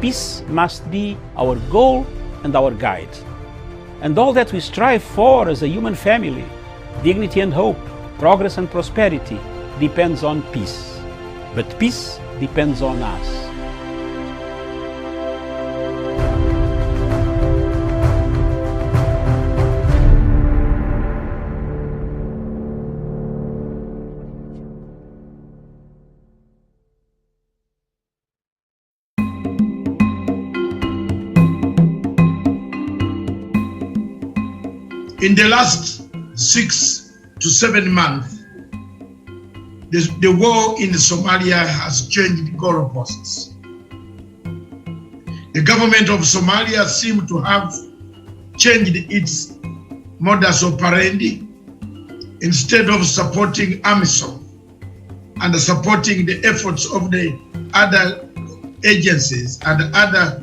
peace must be our goal and our guide. And all that we strive for as a human family, dignity and hope, progress and prosperity, depends on peace. But peace depends on us. In the last 6 to 7 months, the war in Somalia has changed goalposts. The government of Somalia seems to have changed its modus operandi. Instead of supporting AMISOM and supporting the efforts of the other agencies and other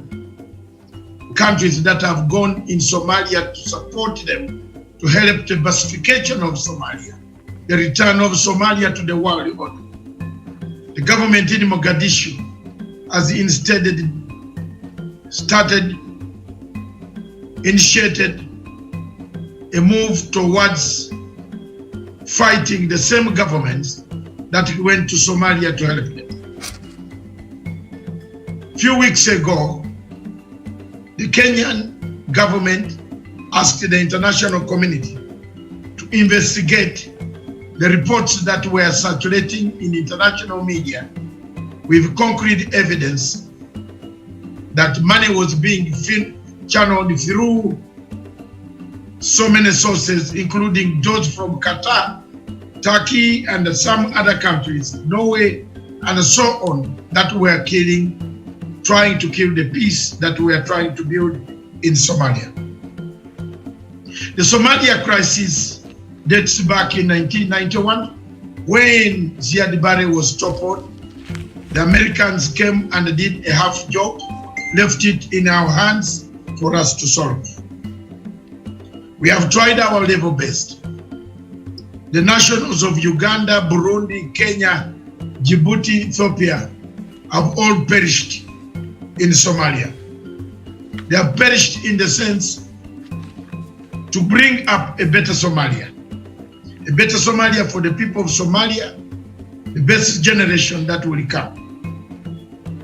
countries that have gone in Somalia to support them, to help the pacification of Somalia, the return of Somalia to the world order. The government in Mogadishu has instead initiated a move towards fighting the same governments that went to Somalia to help them. A few weeks ago, the Kenyan government asked the international community to investigate the reports that were circulating in international media with concrete evidence that money was being channeled through so many sources, including those from Qatar, Turkey, and some other countries, Norway, and so on, that were trying to kill the peace that we are trying to build in Somalia. The Somalia crisis dates back in 1991 when Ziad Barre was toppled. The Americans came and did a half job, left it in our hands for us to solve. We have tried our level best. The nationals of Uganda, Burundi, Kenya, Djibouti, Ethiopia have all perished in Somalia. They have perished in the sense to bring up a better Somalia for the people of Somalia, the best generation that will come.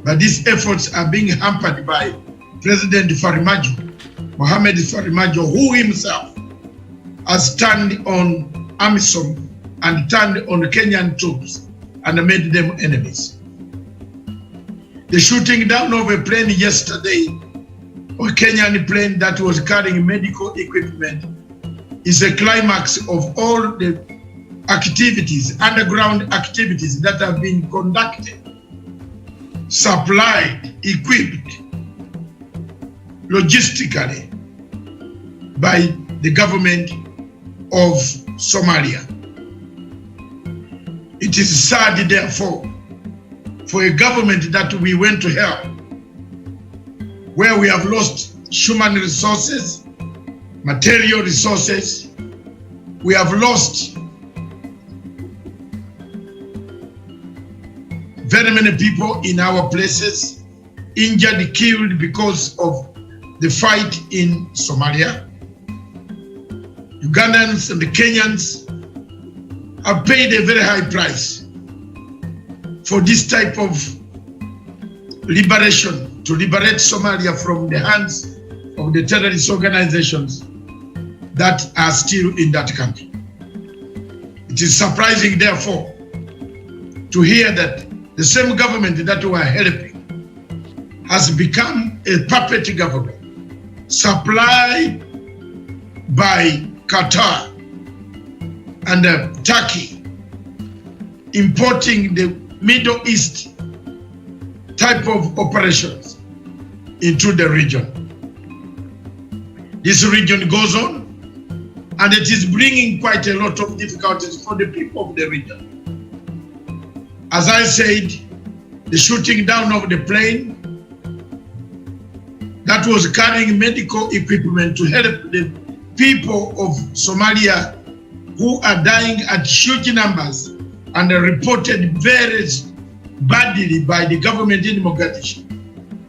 But these efforts are being hampered by President Mohamed Farmajo, who himself has turned on AMISOM and turned on Kenyan troops and made them enemies. The shooting down of a plane yesterday, a Kenyan plane that was carrying medical equipment, is a climax of all the activities, underground activities that have been conducted, supplied, equipped, logistically by the government of Somalia. It is sad, therefore, for a government that we went to help, where we have lost human resources, material resources, we have lost very many people in our places, injured, killed because of the fight in Somalia. Ugandans and the Kenyans have paid a very high price for this type of liberation, to liberate Somalia from the hands of the terrorist organizations that are still in that country. It is surprising, therefore, to hear that the same government that we are helping has become a puppet government supplied by Qatar and Turkey, importing the Middle East type of operations into the region. This region goes on, and it is bringing quite a lot of difficulties for the people of the region. As I said, the shooting down of the plane that was carrying medical equipment to help the people of Somalia who are dying at huge numbers and are reported very badly by the government in Mogadishu.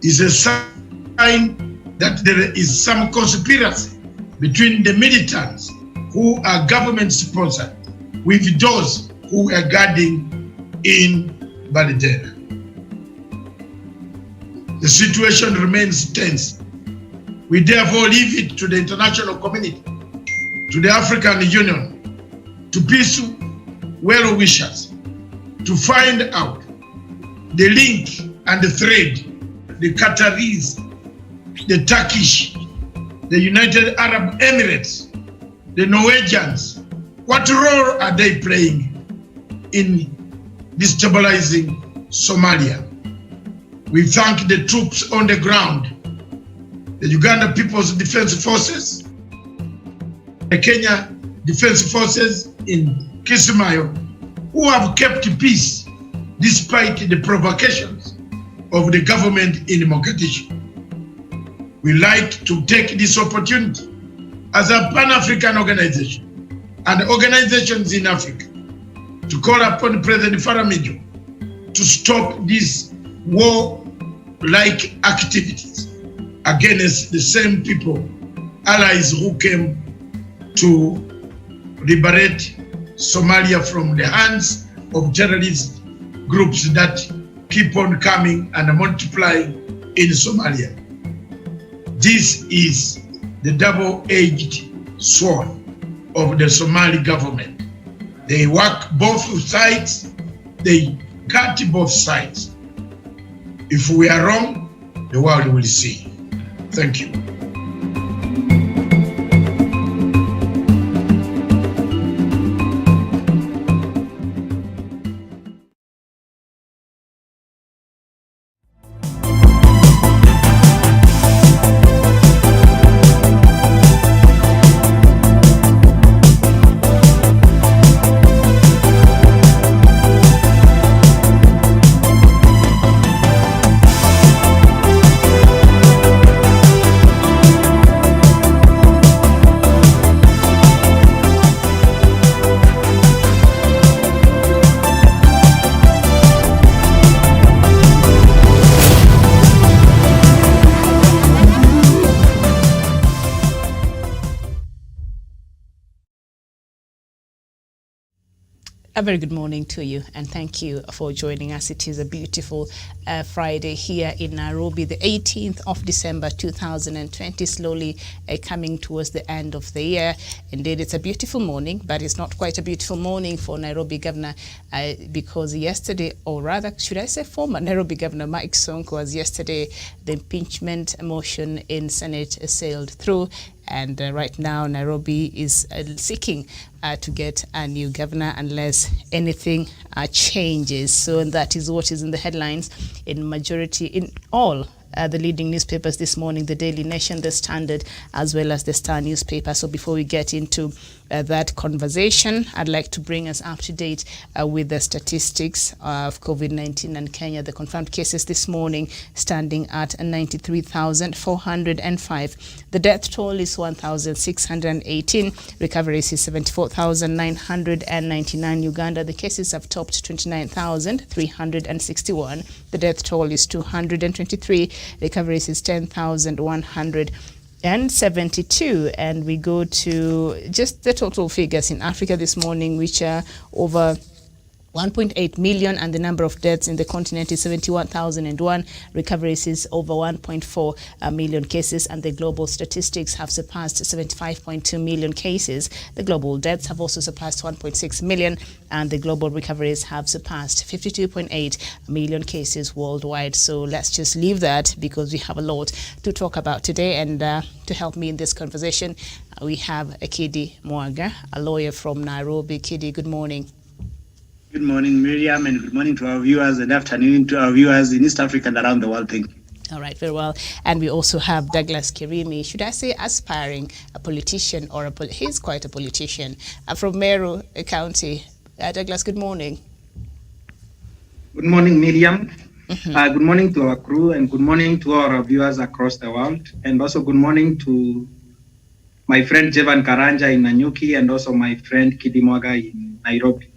is a sign that there is some conspiracy between the militants who are government sponsored with those who are guarding in Baridera. The situation remains tense. We therefore leave it to the international community, to the African Union, to peace well-wishers, to find out the link and the thread, the Qataris, the Turkish, the United Arab Emirates, the Norwegians, what role are they playing in destabilizing Somalia? We thank the troops on the ground, the Uganda People's Defense Forces, the Kenya Defense Forces in Kismayo, who have kept peace despite the provocations of the government in Mogadishu. We like to take this opportunity as a Pan-African organization and organizations in Africa to call upon President Faramijo to stop these war-like activities against the same people, allies who came to liberate Somalia from the hands of terrorist groups that keep on coming and multiplying in Somalia. This is the double-edged sword of the Somali government. They work both sides, they cut both sides. If we are wrong, the world will see. Thank you. A very good morning to you, and thank you for joining us. It is a beautiful Friday here in Nairobi, the 18th of December 2020, slowly coming towards the end of the year. Indeed, it's a beautiful morning, but it's not quite a beautiful morning for Nairobi Governor because yesterday, or rather, should I say former Nairobi Governor Mike Sonko, as yesterday the impeachment motion in Senate sailed through. And right now, Nairobi is seeking to get a new governor unless anything changes. So that is what is in the headlines in majority, in all the leading newspapers this morning, the Daily Nation, the Standard, as well as the Star newspaper. So before we get into that conversation, I'd like to bring us up to date with the statistics of COVID-19 in Kenya. The confirmed cases this morning standing at 93,405. The death toll is 1,618. Recoveries is 74,999. Uganda, the cases have topped 29,361. The death toll is 223. Recoveries is 10,172. And we go to just the total figures in Africa this morning, which are over 1.8 million, and the number of deaths in the continent is 71,001. Recoveries is over 1.4 million cases, and the global statistics have surpassed 75.2 million cases. The global deaths have also surpassed 1.6 million, and the global recoveries have surpassed 52.8 million cases worldwide. So let's just leave that because we have a lot to talk about today. And to help me in this conversation, we have Kidi Mwaga, a lawyer from Nairobi. Kidi, good morning. Good morning, Miriam, and good morning to our viewers, and afternoon to our viewers in East Africa and around the world. Thank you. All right, very well. And we also have Douglas Kirimi, should I say aspiring a politician, or he's quite a politician, from Meru County. Douglas, good morning. Good morning, Miriam. Good morning to our crew, and good morning to all our viewers across the world. And also good morning to my friend Jevan Karanja in Nanyuki, and also my friend Kidi Mwaga in Nairobi.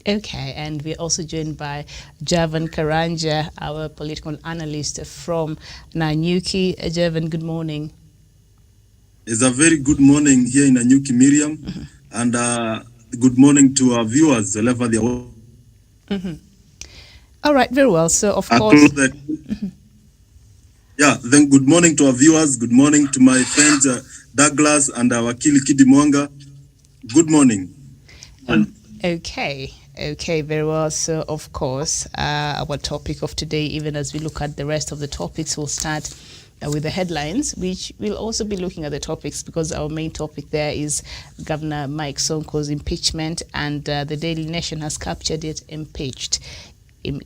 Okay, and we're also joined by Javan Karanja, our political analyst from Nanyuki. Javan, good morning. It's a very good morning here in Nanyuki, Miriam, and good morning to our viewers, wherever they are. All right, very well. So, of course... Yeah, then good morning to our viewers. Good morning to my friends Douglas and our Kili Kidi Mwanga. Good morning. Okay, very well. So, of course, our topic of today, even as we look at the rest of the topics, we'll start with the headlines, which we'll also be looking at the topics because our main topic there is Governor Mike Sonko's impeachment, and the Daily Nation has captured it, Impeached.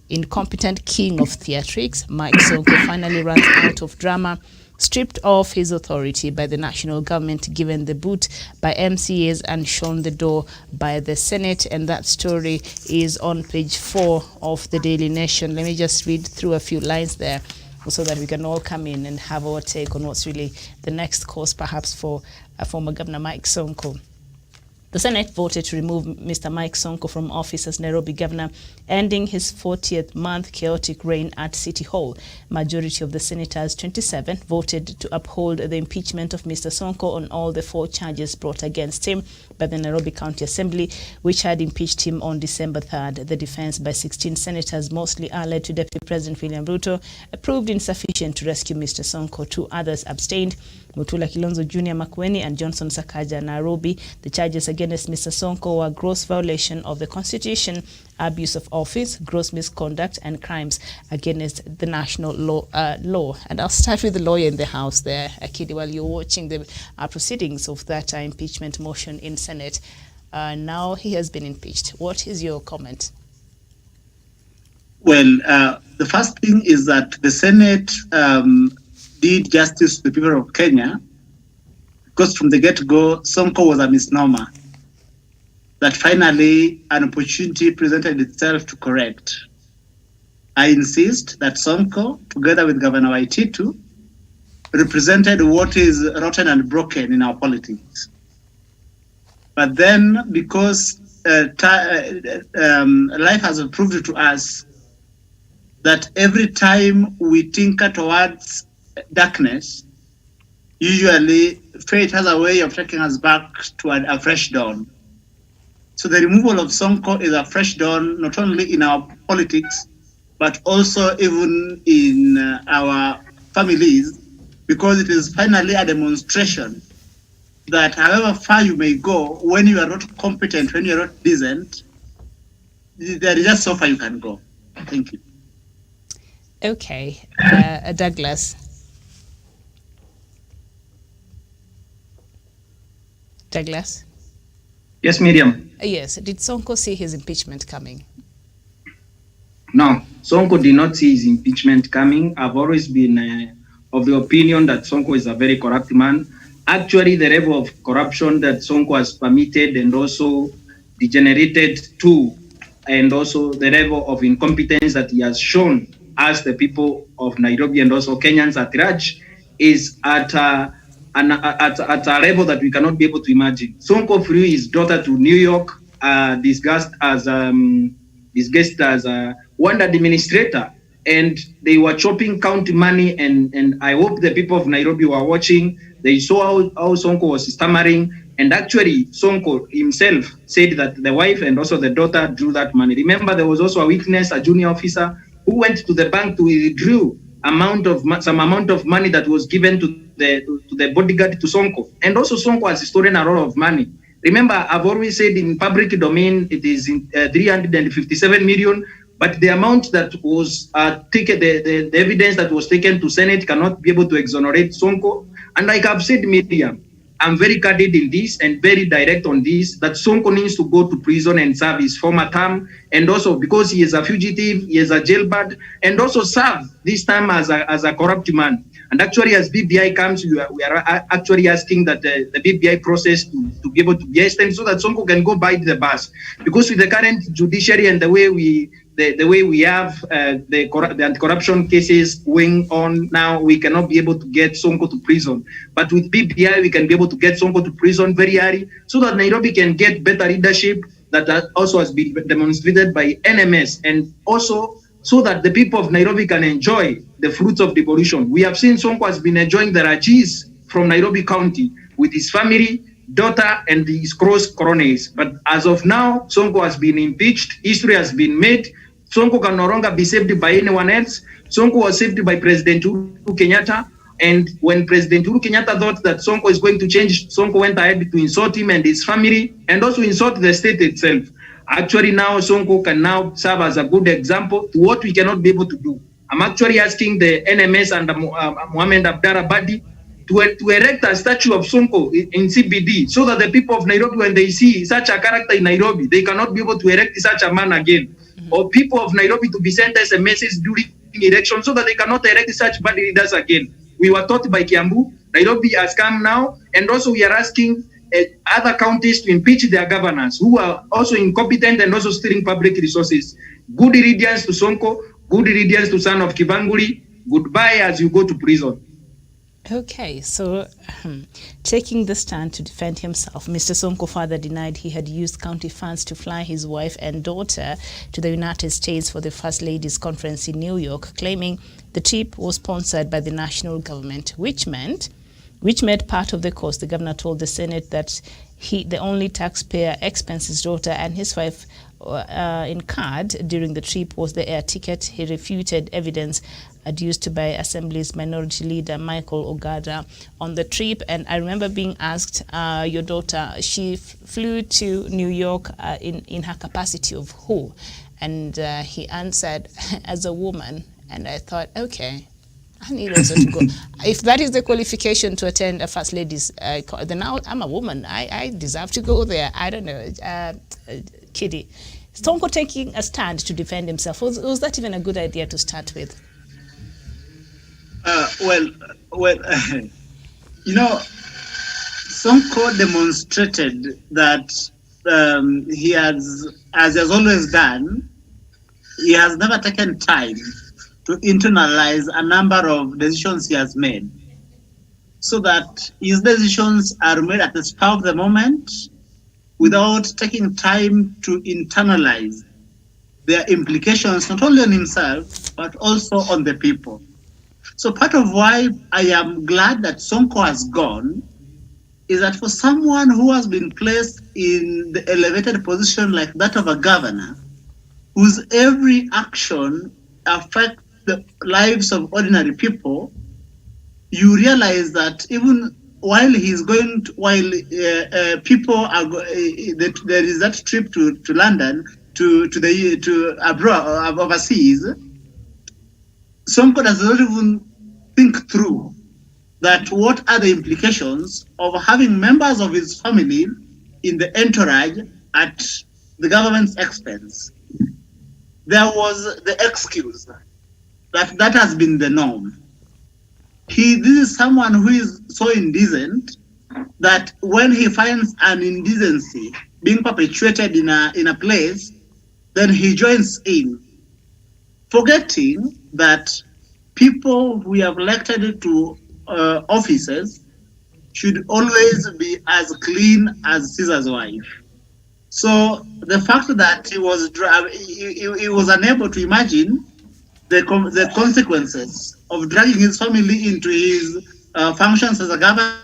Incompetent king of theatrics, Mike Sonko finally runs out of drama, stripped of his authority by the national government, given the boot by MCAs and shown the door by the Senate. And that story is on page 4 of the Daily Nation. Let me just read through a few lines there so that we can all come in and have our take on what's really the next course perhaps for former Governor Mike Sonko. The Senate voted to remove Mr. Mike Sonko from office as Nairobi governor, ending his 40th month chaotic reign at City Hall. Majority of the senators, 27, voted to uphold the impeachment of Mr. Sonko on all the 4 charges brought against him by the Nairobi County Assembly, which had impeached him on December 3rd. The defense by 16 senators, mostly allied to Deputy President William Ruto, proved insufficient to rescue Mr. Sonko. 2 others abstained, Mutula Kilonzo Jr. Makueni and Johnson Sakaja Nairobi. The charges against Mr. Sonko were gross violation of the Constitution, abuse of office, gross misconduct, and crimes against the national law. And I'll start with the lawyer in the House there, Akidi, while you're watching the proceedings of that impeachment motion in Senate. Now he has been impeached. What is your comment? Well, the first thing is that the Senate did justice to the people of Kenya, because from the get-go, Sonko was a misnomer that finally an opportunity presented itself to correct. I insist that Sonko, together with Governor Waititu, represented what is rotten and broken in our politics. But then, because life has proved to us that every time we tinker towards darkness, usually fate has a way of taking us back to a fresh dawn. So the removal of Sonko is a fresh dawn, not only in our politics, but also even in our families, because it is finally a demonstration that however far you may go, when you are not competent, when you are not decent, there is just so far you can go. Thank you. Okay, Douglas. Douglas? Yes, Miriam. Yes, did Sonko see his impeachment coming? No, Sonko did not see his impeachment coming. I've always been of the opinion that Sonko is a very corrupt man. Actually, the level of corruption that Sonko has permitted and also degenerated to, and also the level of incompetence that he has shown as the people of Nairobi and also Kenyans at large, is at a level that we cannot be able to imagine. Sonko flew his daughter to New York, disguised as one administrator, and they were chopping county money. And I hope the people of Nairobi were watching. They saw how Sonko was stammering, and actually Sonko himself said that the wife and also the daughter drew that money. Remember, there was also a witness, a junior officer, who went to the bank to withdraw some amount of money that was given to the bodyguard to Sonko. And also Sonko has stolen a lot of money. Remember, I've always said in public domain, it is 357 million, but the amount that was taken, the evidence that was taken to Senate cannot be able to exonerate Sonko. And like I've said, Miriam, I'm very candid in this and very direct on this, that Sonko needs to go to prison and serve his former term, and also because he is a fugitive, he is a jailbird, and also serve this time as a corrupt man. And actually, as BBI comes, we are actually asking that the BBI process to be able to be extended so that Sonko can go by the bus. Because with the current judiciary and the way we have the anti-corruption cases going on now, we cannot be able to get Sonko to prison. But with BBI, we can be able to get Sonko to prison very early so that Nairobi can get better leadership that also has been demonstrated by NMS, and also so that the people of Nairobi can enjoy the fruits of devolution. We have seen Sonko has been enjoying the Rajis from Nairobi County with his family, daughter, and his cross coronates. But as of now, Sonko has been impeached. History has been made. Sonko can no longer be saved by anyone else. Sonko was saved by President Uhuru Kenyatta. And when President Uhuru Kenyatta thought that Sonko is going to change, Sonko went ahead to insult him and his family, and also insult the state itself. Actually, now Sonko can now serve as a good example to what we cannot be able to do. I'm actually asking the NMS and Mohamed Abdallah Badi to erect a statue of Sonko in CBD, so that the people of Nairobi, when they see such a character in Nairobi, they cannot be able to erect such a man again. Or people of Nairobi to be sent SMSs during election, so that they cannot erect such bad leaders again. We were taught by Kiambu, Nairobi has come now, and also we are asking other counties to impeach their governors who are also incompetent and also stealing public resources. Good riddance to Sonko, good riddance to son of Kibanguri. Goodbye as you go to prison. Okay, so taking the stand to defend himself, Mr. Sonko further denied he had used county funds to fly his wife and daughter to the United States for the First Lady's conference in New York, claiming the trip was sponsored by the national government, which made part of the cost. The governor told the Senate that the only taxpayer expense his daughter and his wife incurred during the trip was the air ticket. He refuted evidence adduced by Assembly's Minority Leader Michael Ogada on the trip. And I remember being asked, your daughter, she flew to New York in her capacity of who? And he answered, as a woman. And I thought, okay, I need also to go. If that is the qualification to attend a First Lady's, then now I'm a woman. I deserve to go there. I don't know. Kiddy. Sonko taking a stand to defend himself. Was that even a good idea to start with? Sonko demonstrated that he has, as he has always done, he has never taken time to internalize a number of decisions he has made, so that his decisions are made at the spur of the moment without taking time to internalize their implications, not only on himself, but also on the people. So part of why I am glad that Sonko has gone is that for someone who has been placed in the elevated position like that of a governor, whose every action affects the lives of ordinary people, you realize that even while he's going to, people are there is that trip to London to abroad overseas, Sonko does not even think through that what are the implications of having members of his family in the entourage at the government's expense. There was the excuse that has been the norm. This is someone who is so indecent that when he finds an indecency being perpetuated in a place, then he joins in, forgetting that people we have elected to offices should always be as clean as Caesar's wife. So the fact that he was unable to imagine the consequences of dragging his family into his functions as a governor.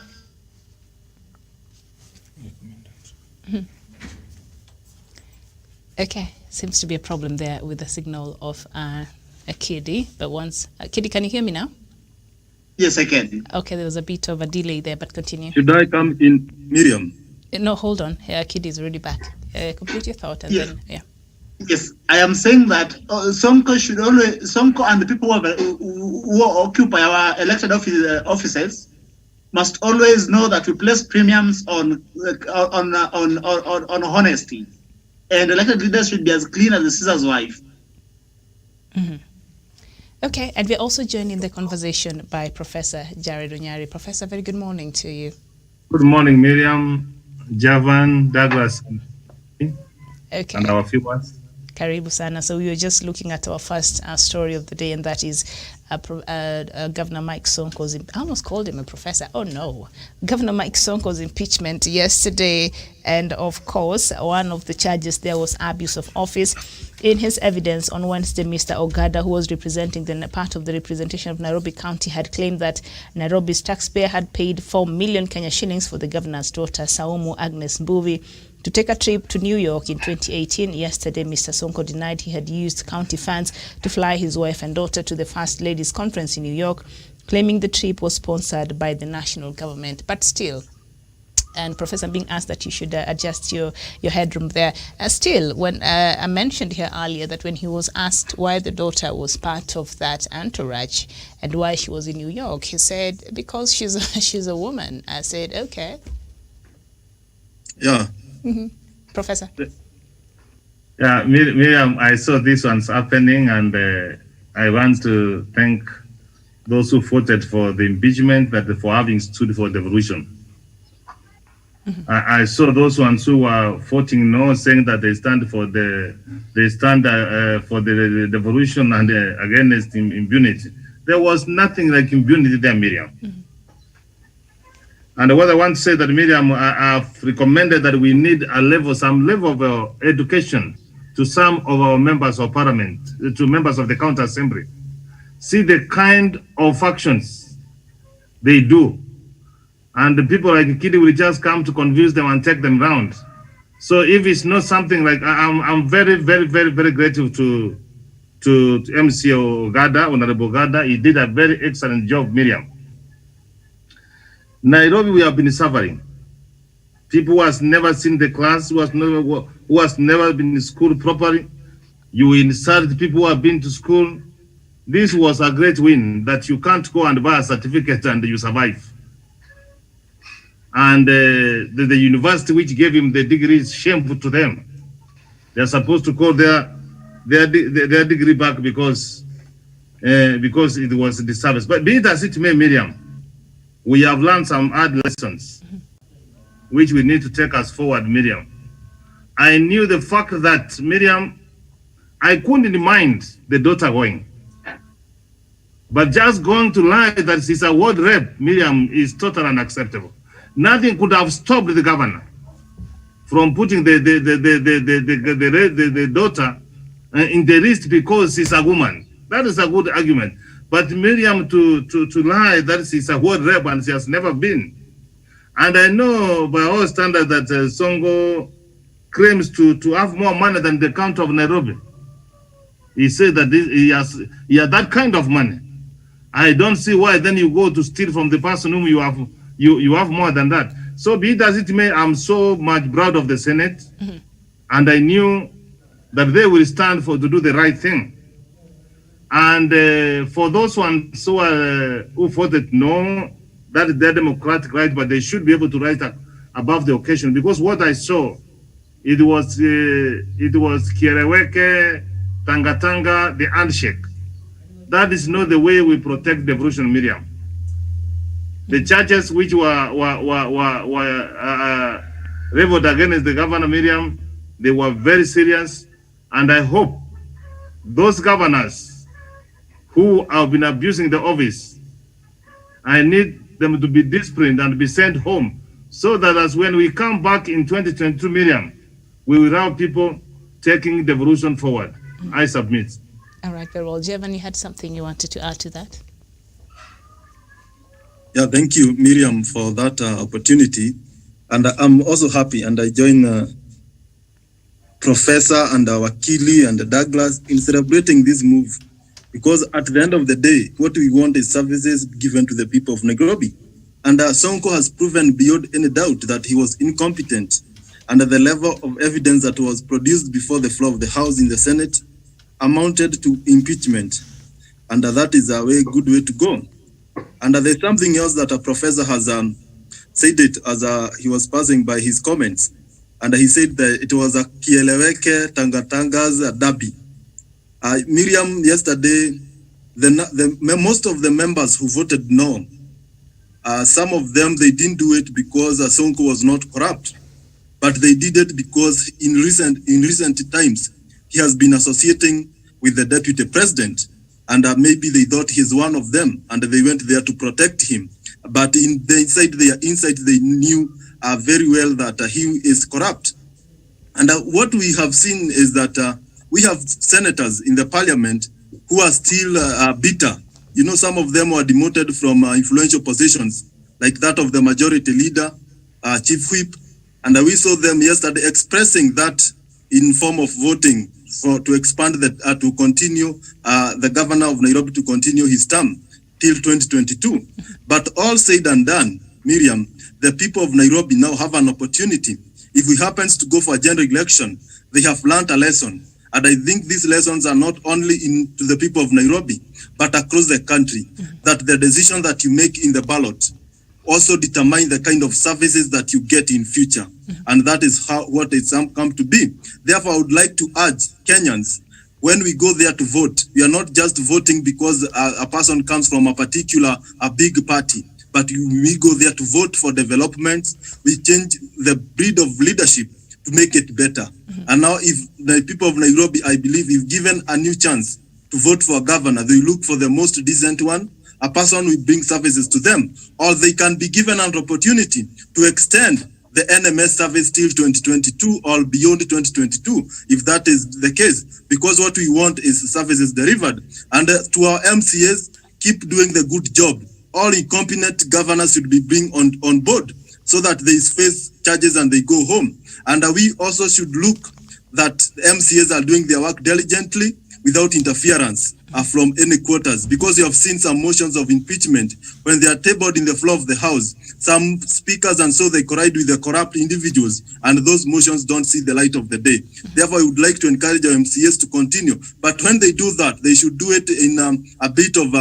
Okay, seems to be a problem there with the signal of a Kiddy. But once, Kiddy, can you hear me now? Yes, I can. Okay, there was a bit of a delay there, but continue. Should I come in, Miriam? No, hold on. Kiddy is already back. Complete your thought and then, yeah. Yes, I am saying that Sonko and the people who occupy our elected offices must always know that we place premiums on honesty, and elected leaders should be as clean as the Caesar's wife. Mm-hmm. Okay, and we're also joined in the conversation by Professor Jared Onyari. Professor, very good morning to you. Good morning, Miriam, Javan, Douglas, okay, and our viewers. Karibu sana. So we were just looking at our first story of the day, and that is Governor Mike Sonko's, I almost called him a professor. Oh no. Governor Mike Sonko's impeachment yesterday. And of course, one of the charges there was abuse of office. In his evidence on Wednesday, Mr. Ogada, who was representing the part of the representation of Nairobi County, had claimed that Nairobi's taxpayer had paid 4 million Kenya shillings for the governor's daughter, Saumu Agnes Mbuvi, to take a trip to New York in 2018. Yesterday, Mr. Sonko denied he had used county funds to fly his wife and daughter to the First Ladies Conference in New York, claiming the trip was sponsored by the national government. But still, and Professor, being asked that you should adjust your headroom there. Still, when I mentioned here earlier that when he was asked why the daughter was part of that entourage and why she was in New York, he said, because she's a woman. I said, okay. Yeah. Mm-hmm. Professor. Yeah, Miriam, I saw this one's happening, and I want to thank those who voted for the impeachment, that for having stood for devolution. Mm-hmm. I saw those ones who were voting no, saying that they stand for the devolution and against impunity. There was nothing like impunity there, Miriam. Mm-hmm. And what I want to say that, Miriam, I've recommended that we need some level of education to some of our members of parliament, to members of the county assembly. See the kind of actions they do. And the people like Kidi will just come to confuse them and take them round. So if it's not something like, I'm very, very, very, very grateful to MC Ogada, Honorable Ogada. He did a very excellent job, Miriam. Nairobi, we have been suffering. People who has never seen the class, who has never been in school properly. You insult people who have been to school. This was a great win, that you can't go and buy a certificate and you survive. And the university which gave him the degree is shameful to them. They're supposed to call their degree back because it was a disservice. But be it as it may, Miriam, we have learned some hard lessons, which we need to take us forward, Miriam. I knew the fact that, Miriam, I couldn't mind the daughter going. But just going to lie that she's a ward rep, Miriam, is totally unacceptable. Nothing could have stopped the governor from putting the daughter in the list because she's a woman. That is a good argument. But Miriam, to lie that she's a ward rep and she has never been. And I know by all standards that Sonko claims to have more money than the county of Nairobi. He said that he has that kind of money. I don't see why then you go to steal from the person whom you have more than that. So be it as it may, I'm so much proud of the Senate, mm-hmm. and I knew that they will stand to do the right thing. And for those ones who voted no, that is their democratic right, but they should be able to rise above the occasion, because what I saw, it was Kiereweke, Tanga, the handshake. That is not the way we protect devolution, Miriam. The charges which were leveled against the governor, Miriam, they were very serious, and I hope those governors who have been abusing the office, I need them to be disciplined and be sent home, so that as when we come back in 2022, Miriam, we will have people taking devolution forward. Mm-hmm. I submit. All right, very well. Jevan, you had something you wanted to add to that? Yeah, thank you, Miriam, for that opportunity. And I'm also happy, and I join Professor and Wakili and Douglas in celebrating this move, because at the end of the day, what we want is services given to the people of Nairobi. And Sonko has proven beyond any doubt that he was incompetent, and the level of evidence that was produced before the floor of the House in the Senate amounted to impeachment. And that is a very good way to go. And there's something else that a professor has said it as he was passing by his comments. And he said that it was a Kieleweke Tangatanga's derby. Miriam, yesterday, most of the members who voted no, some of them, they didn't do it because Sonko was not corrupt, but they did it because in recent times, he has been associating with the deputy president, and maybe they thought he's one of them, and they went there to protect him. But inside they knew very well that he is corrupt. And what we have seen is that we have senators in the parliament who are still bitter. You know, some of them were demoted from influential positions, like that of the majority leader, chief whip, and we saw them yesterday expressing that in form of voting to expand to continue the governor of Nairobi to continue his term till 2022. But all said and done, Miriam, the people of Nairobi now have an opportunity. If we happen to go for a general election, they have learned a lesson. And I think these lessons are not only to the people of Nairobi, but across the country, that the decision that you make in the ballot also determine the kind of services that you get in future. And that is what it's come to be. Therefore, I would like to urge Kenyans, when we go there to vote, we are not just voting because a person comes from a big party, but we go there to vote for development. We change the breed of leadership to make it better. And now if the people of Nairobi, I believe, if given a new chance to vote for a governor, they look for the most decent one, a person who brings services to them, or they can be given an opportunity to extend the NMS service till 2022 or beyond 2022, if that is the case, because what we want is services delivered. And to our MCAs, keep doing the good job. All incompetent governors should be bring on board so that they face charges and they go home. And we also should look that MCAs are doing their work diligently without interference from any quarters, because you have seen some motions of impeachment when they are tabled in the floor of the House. Some speakers and so they collide with the corrupt individuals, and those motions don't see the light of the day. Therefore, I would like to encourage our MCAs to continue. But when they do that, they should do it in a bit of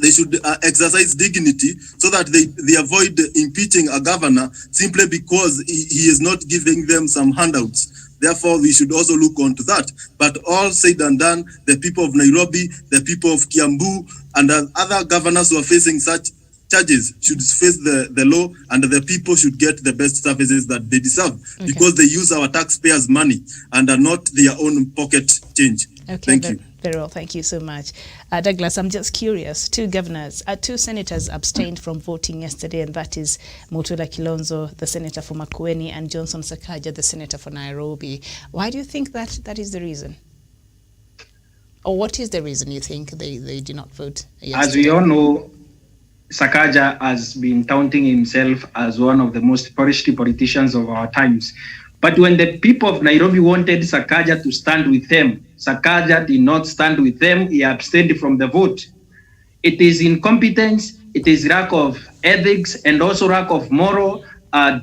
they should exercise dignity so that they avoid impeaching a governor simply because he is not giving them some handouts. Therefore, we should also look on to that. But all said and done, the people of Nairobi, the people of Kiambu, and other governors who are facing such charges should face the law, and the people should get the best services that they deserve, because they use our taxpayers' money and are not their own pocket change. Okay, thank you. Very well, thank you so much. Douglas, I'm just curious, two senators abstained from voting yesterday, and that is Mutula Kilonzo, the senator for Makueni, and Johnson Sakaja, the senator for Nairobi. Why do you think that is the reason? Or what is the reason you think they did not vote yesterday? As we all know, Sakaja has been touting himself as one of the most polished politicians of our times. But when the people of Nairobi wanted Sakaja to stand with them, Sakaja did not stand with them. He abstained from the vote. It is incompetence, it is lack of ethics, and also lack of moral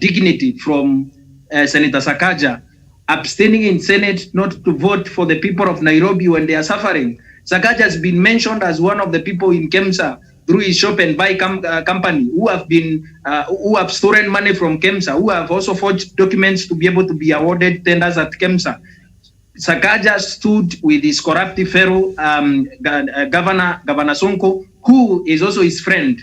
dignity from Senator Sakaja, abstaining in Senate not to vote for the people of Nairobi when they are suffering. Sakaja has been mentioned as one of the people in KEMSA through his shop and buy company who have stolen money from KEMSA, who have also forged documents to be able to be awarded tenders at KEMSA. Sakaja stood with his corrupt fellow Governor Sonko, who is also his friend.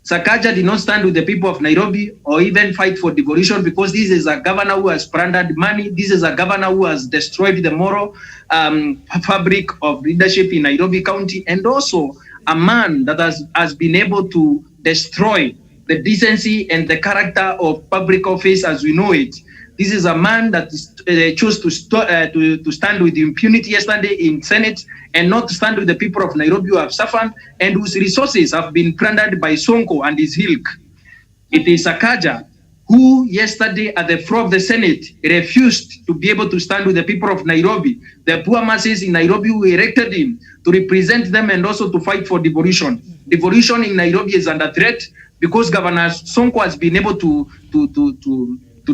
Sakaja did not stand with the people of Nairobi or even fight for devolution, because this is a governor who has plundered money. This is a governor who has destroyed the moral fabric of leadership in Nairobi County, and also a man that has been able to destroy the decency and the character of public office as we know it. This is a man that chose to stand with impunity yesterday in Senate, and not to stand with the people of Nairobi who have suffered and whose resources have been plundered by Sonko and his ilk. It is Sakaja who yesterday at the floor of the Senate refused to be able to stand with the people of Nairobi, the poor masses in Nairobi who elected him to represent them and also to fight for devolution. Devolution in Nairobi is under threat because Governor Sonko has been able to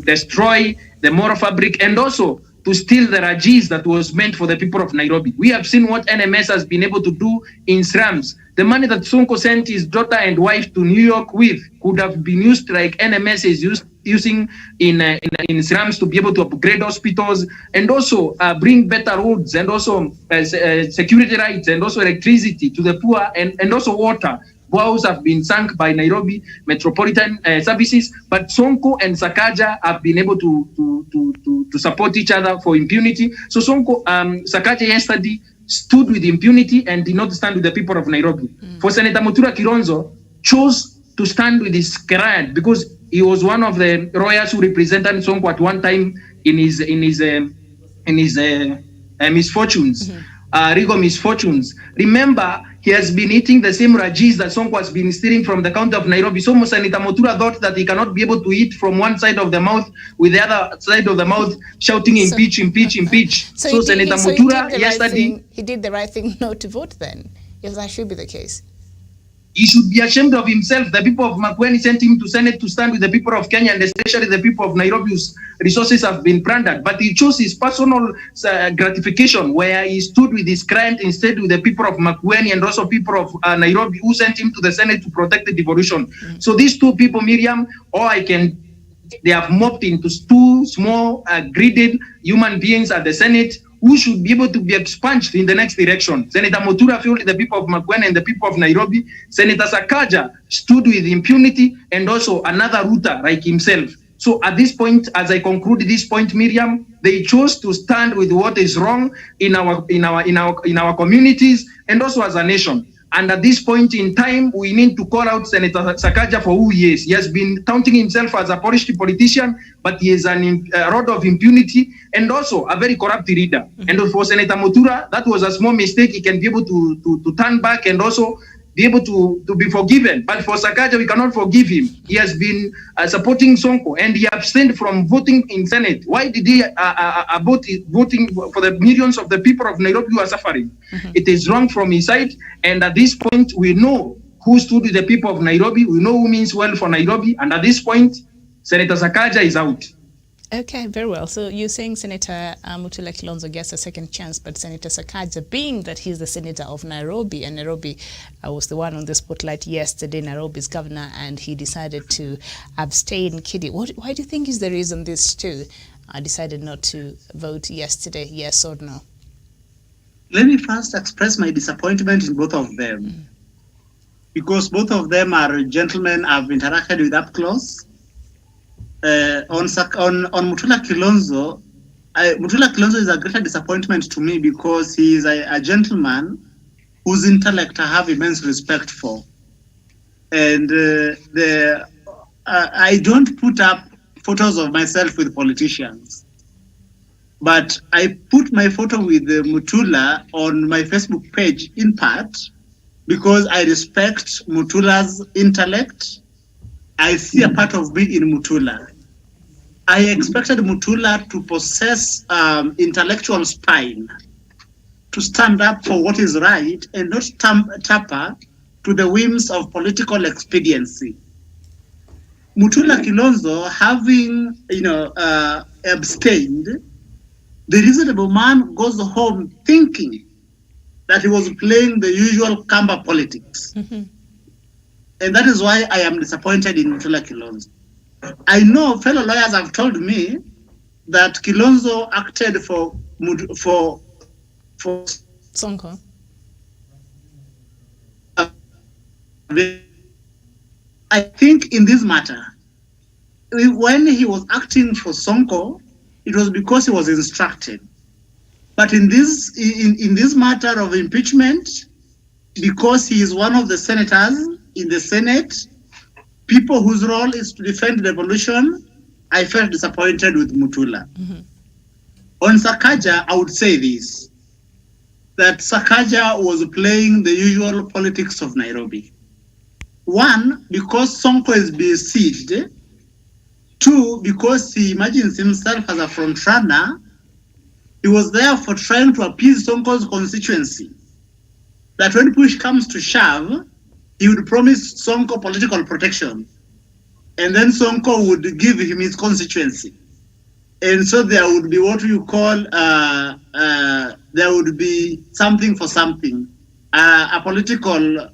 destroy the moral fabric and also to steal the rajis that was meant for the people of Nairobi. We have seen what NMS has been able to do in slums. The money that Sonko sent his daughter and wife to New York with could have been used like NMS is using in slums to be able to upgrade hospitals and also bring better roads and also security rights and also electricity to the poor and also water. bows have been sunk by Nairobi Metropolitan Services, but Sonko and Sakaja have been able to support each other for impunity. So Sakaja yesterday stood with impunity and did not stand with the people of Nairobi. For Senator Mutura Kilonzo, chose to stand with his client because he was one of the lawyers who represented Sonko at one time in his misfortunes, legal misfortunes. Remember, he has been eating the same rajis that Sonko has been stealing from the county of Nairobi. So Senator Mutura thought that he cannot be able to eat from one side of the mouth with the other side of the mouth shouting impeach, impeach, impeach. So Senator Mutura yesterday... He did the right thing not to vote then, if that should be the case. He should be ashamed of himself. The people of Msambweni sent him to Senate to stand with the people of Kenya, and especially the people of Nairobi whose resources have been plundered. But he chose his personal gratification, where he stood with his client instead with the people of Msambweni and also people of Nairobi who sent him to the Senate to protect the devolution. So these two people, Miriam, they have morphed into two small, greedy human beings at the Senate who should be able to be expunged in the next election. Senator Mutura fueled the people of Msambweni and the people of Nairobi. Senator Sakaja stood with impunity and also another router like himself. So at this point, as I conclude this point, Miriam, they chose to stand with what is wrong in our communities and also as a nation. And at this point in time, we need to call out Senator Sakaja for who he is. He has been touting himself as a polished politician, but he is a rod of impunity and also a very corrupt leader. And for Senator Mutura, that was a small mistake. He can be able to turn back and also be able to be forgiven. But for Sakaja, we cannot forgive him. He has been supporting Sonko and he abstained from voting in Senate. Why did he voting for the millions of the people of Nairobi who are suffering? It is wrong from his side. And at this point, we know who stood with the people of Nairobi. We know who means well for Nairobi. And at this point, Senator Sakaja is out. Okay, very well. So you're saying Senator Mutula Kilonzo gets a second chance, but Senator Sakaja, being that he's the senator of Nairobi, and Nairobi was the one on the spotlight yesterday, Nairobi's governor, and he decided to abstain. Kidi, why do you think is the reason these two decided not to vote yesterday, yes or no? Let me first express my disappointment in both of them, because both of them are gentlemen I've interacted with up close. On Mutula Kilonzo, Mutula Kilonzo is a greater disappointment to me because he is a gentleman whose intellect I have immense respect for. And I don't put up photos of myself with politicians, but I put my photo with Mutula on my Facebook page in part because I respect Mutula's intellect. I see a part of me in Mutula. I expected Mutula to possess intellectual spine, to stand up for what is right and not tamper to the whims of political expediency. Mutula Kilonzo, having abstained, the reasonable man goes home thinking that he was playing the usual Kamba politics. And that is why I am disappointed in Mutula Kilonzo. I know fellow lawyers have told me that Kilonzo acted for Sonko. I think in this matter, when he was acting for Sonko, it was because he was instructed. But in this matter of impeachment, because he is one of the senators in the Senate, people whose role is to defend devolution, I felt disappointed with Mutula. On Sakaja, I would say this, that Sakaja was playing the usual politics of Nairobi. One, because Sonko is besieged. Two, because he imagines himself as a frontrunner. He was therefore trying to appease Sonko's constituency, that when push comes to shove, he would promise Sonko political protection, and then Sonko would give him his constituency. And so there would be what you call, there would be something for something, a political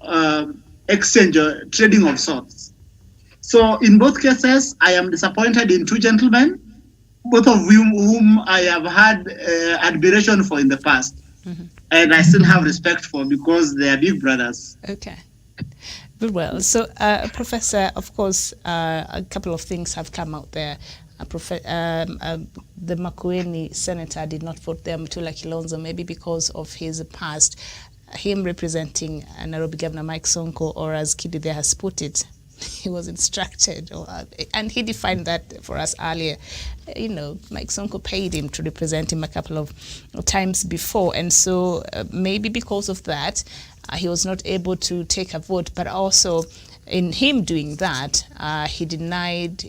exchange or trading of sorts. So in both cases, I am disappointed in two gentlemen, both of whom I have had admiration for in the past. And I still have respect for because they are big brothers. Okay. Very well. So, Professor, of course, a couple of things have come out there. The Makueni senator did not vote there, Mutula Kilonzo, maybe because of his past, him representing Nairobi Governor Mike Sonko, or as Kidi there has put it, he was instructed, and he defined that for us earlier. You know, Mike Sonko paid him to represent him a couple of times before, and so maybe because of that, he was not able to take a vote. But also, in him doing that, he denied.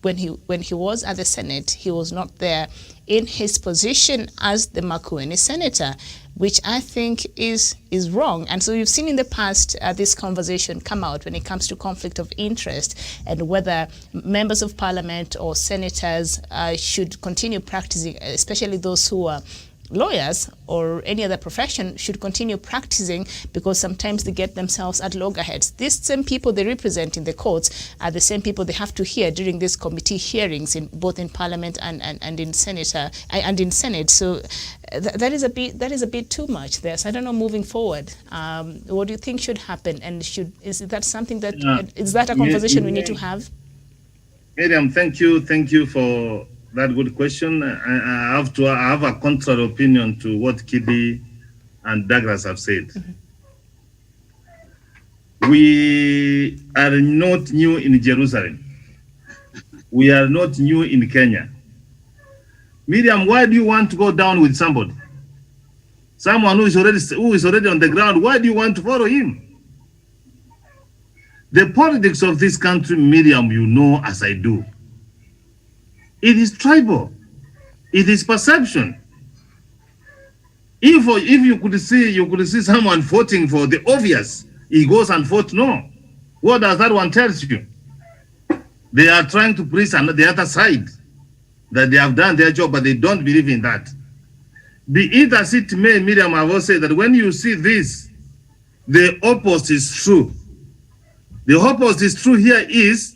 When he was at the Senate, he was not there in his position as the Makueni senator, which I think is wrong. And so you've seen in the past this conversation come out when it comes to conflict of interest and whether members of parliament or senators should continue practicing, especially those who are lawyers or any other profession, should continue practicing, because sometimes they get themselves at loggerheads. These same people they represent in the courts are the same people they have to hear during these committee hearings, in both in Parliament and in Senate. So that is a bit too much there. So I don't know, moving forward, what do you think should happen, and is that something that is that a conversation we need to have? Miriam, thank you for that good question. I have a contrary opinion to what Kidi and Douglas have said. Mm-hmm. We are not new in Jerusalem. We are not new in Kenya. Miriam, why do you want to go down with somebody? Someone who is already on the ground, why do you want to follow him? The politics of this country, Miriam, you know as I do. It is tribal. It is perception. If you could see someone voting for the obvious, he goes and votes no. What does that one tell you? They are trying to preach on the other side that they have done their job, but they don't believe in that. Be it as it may, Miriam, I will say that when you see this, the opposite is true. The opposite is true here is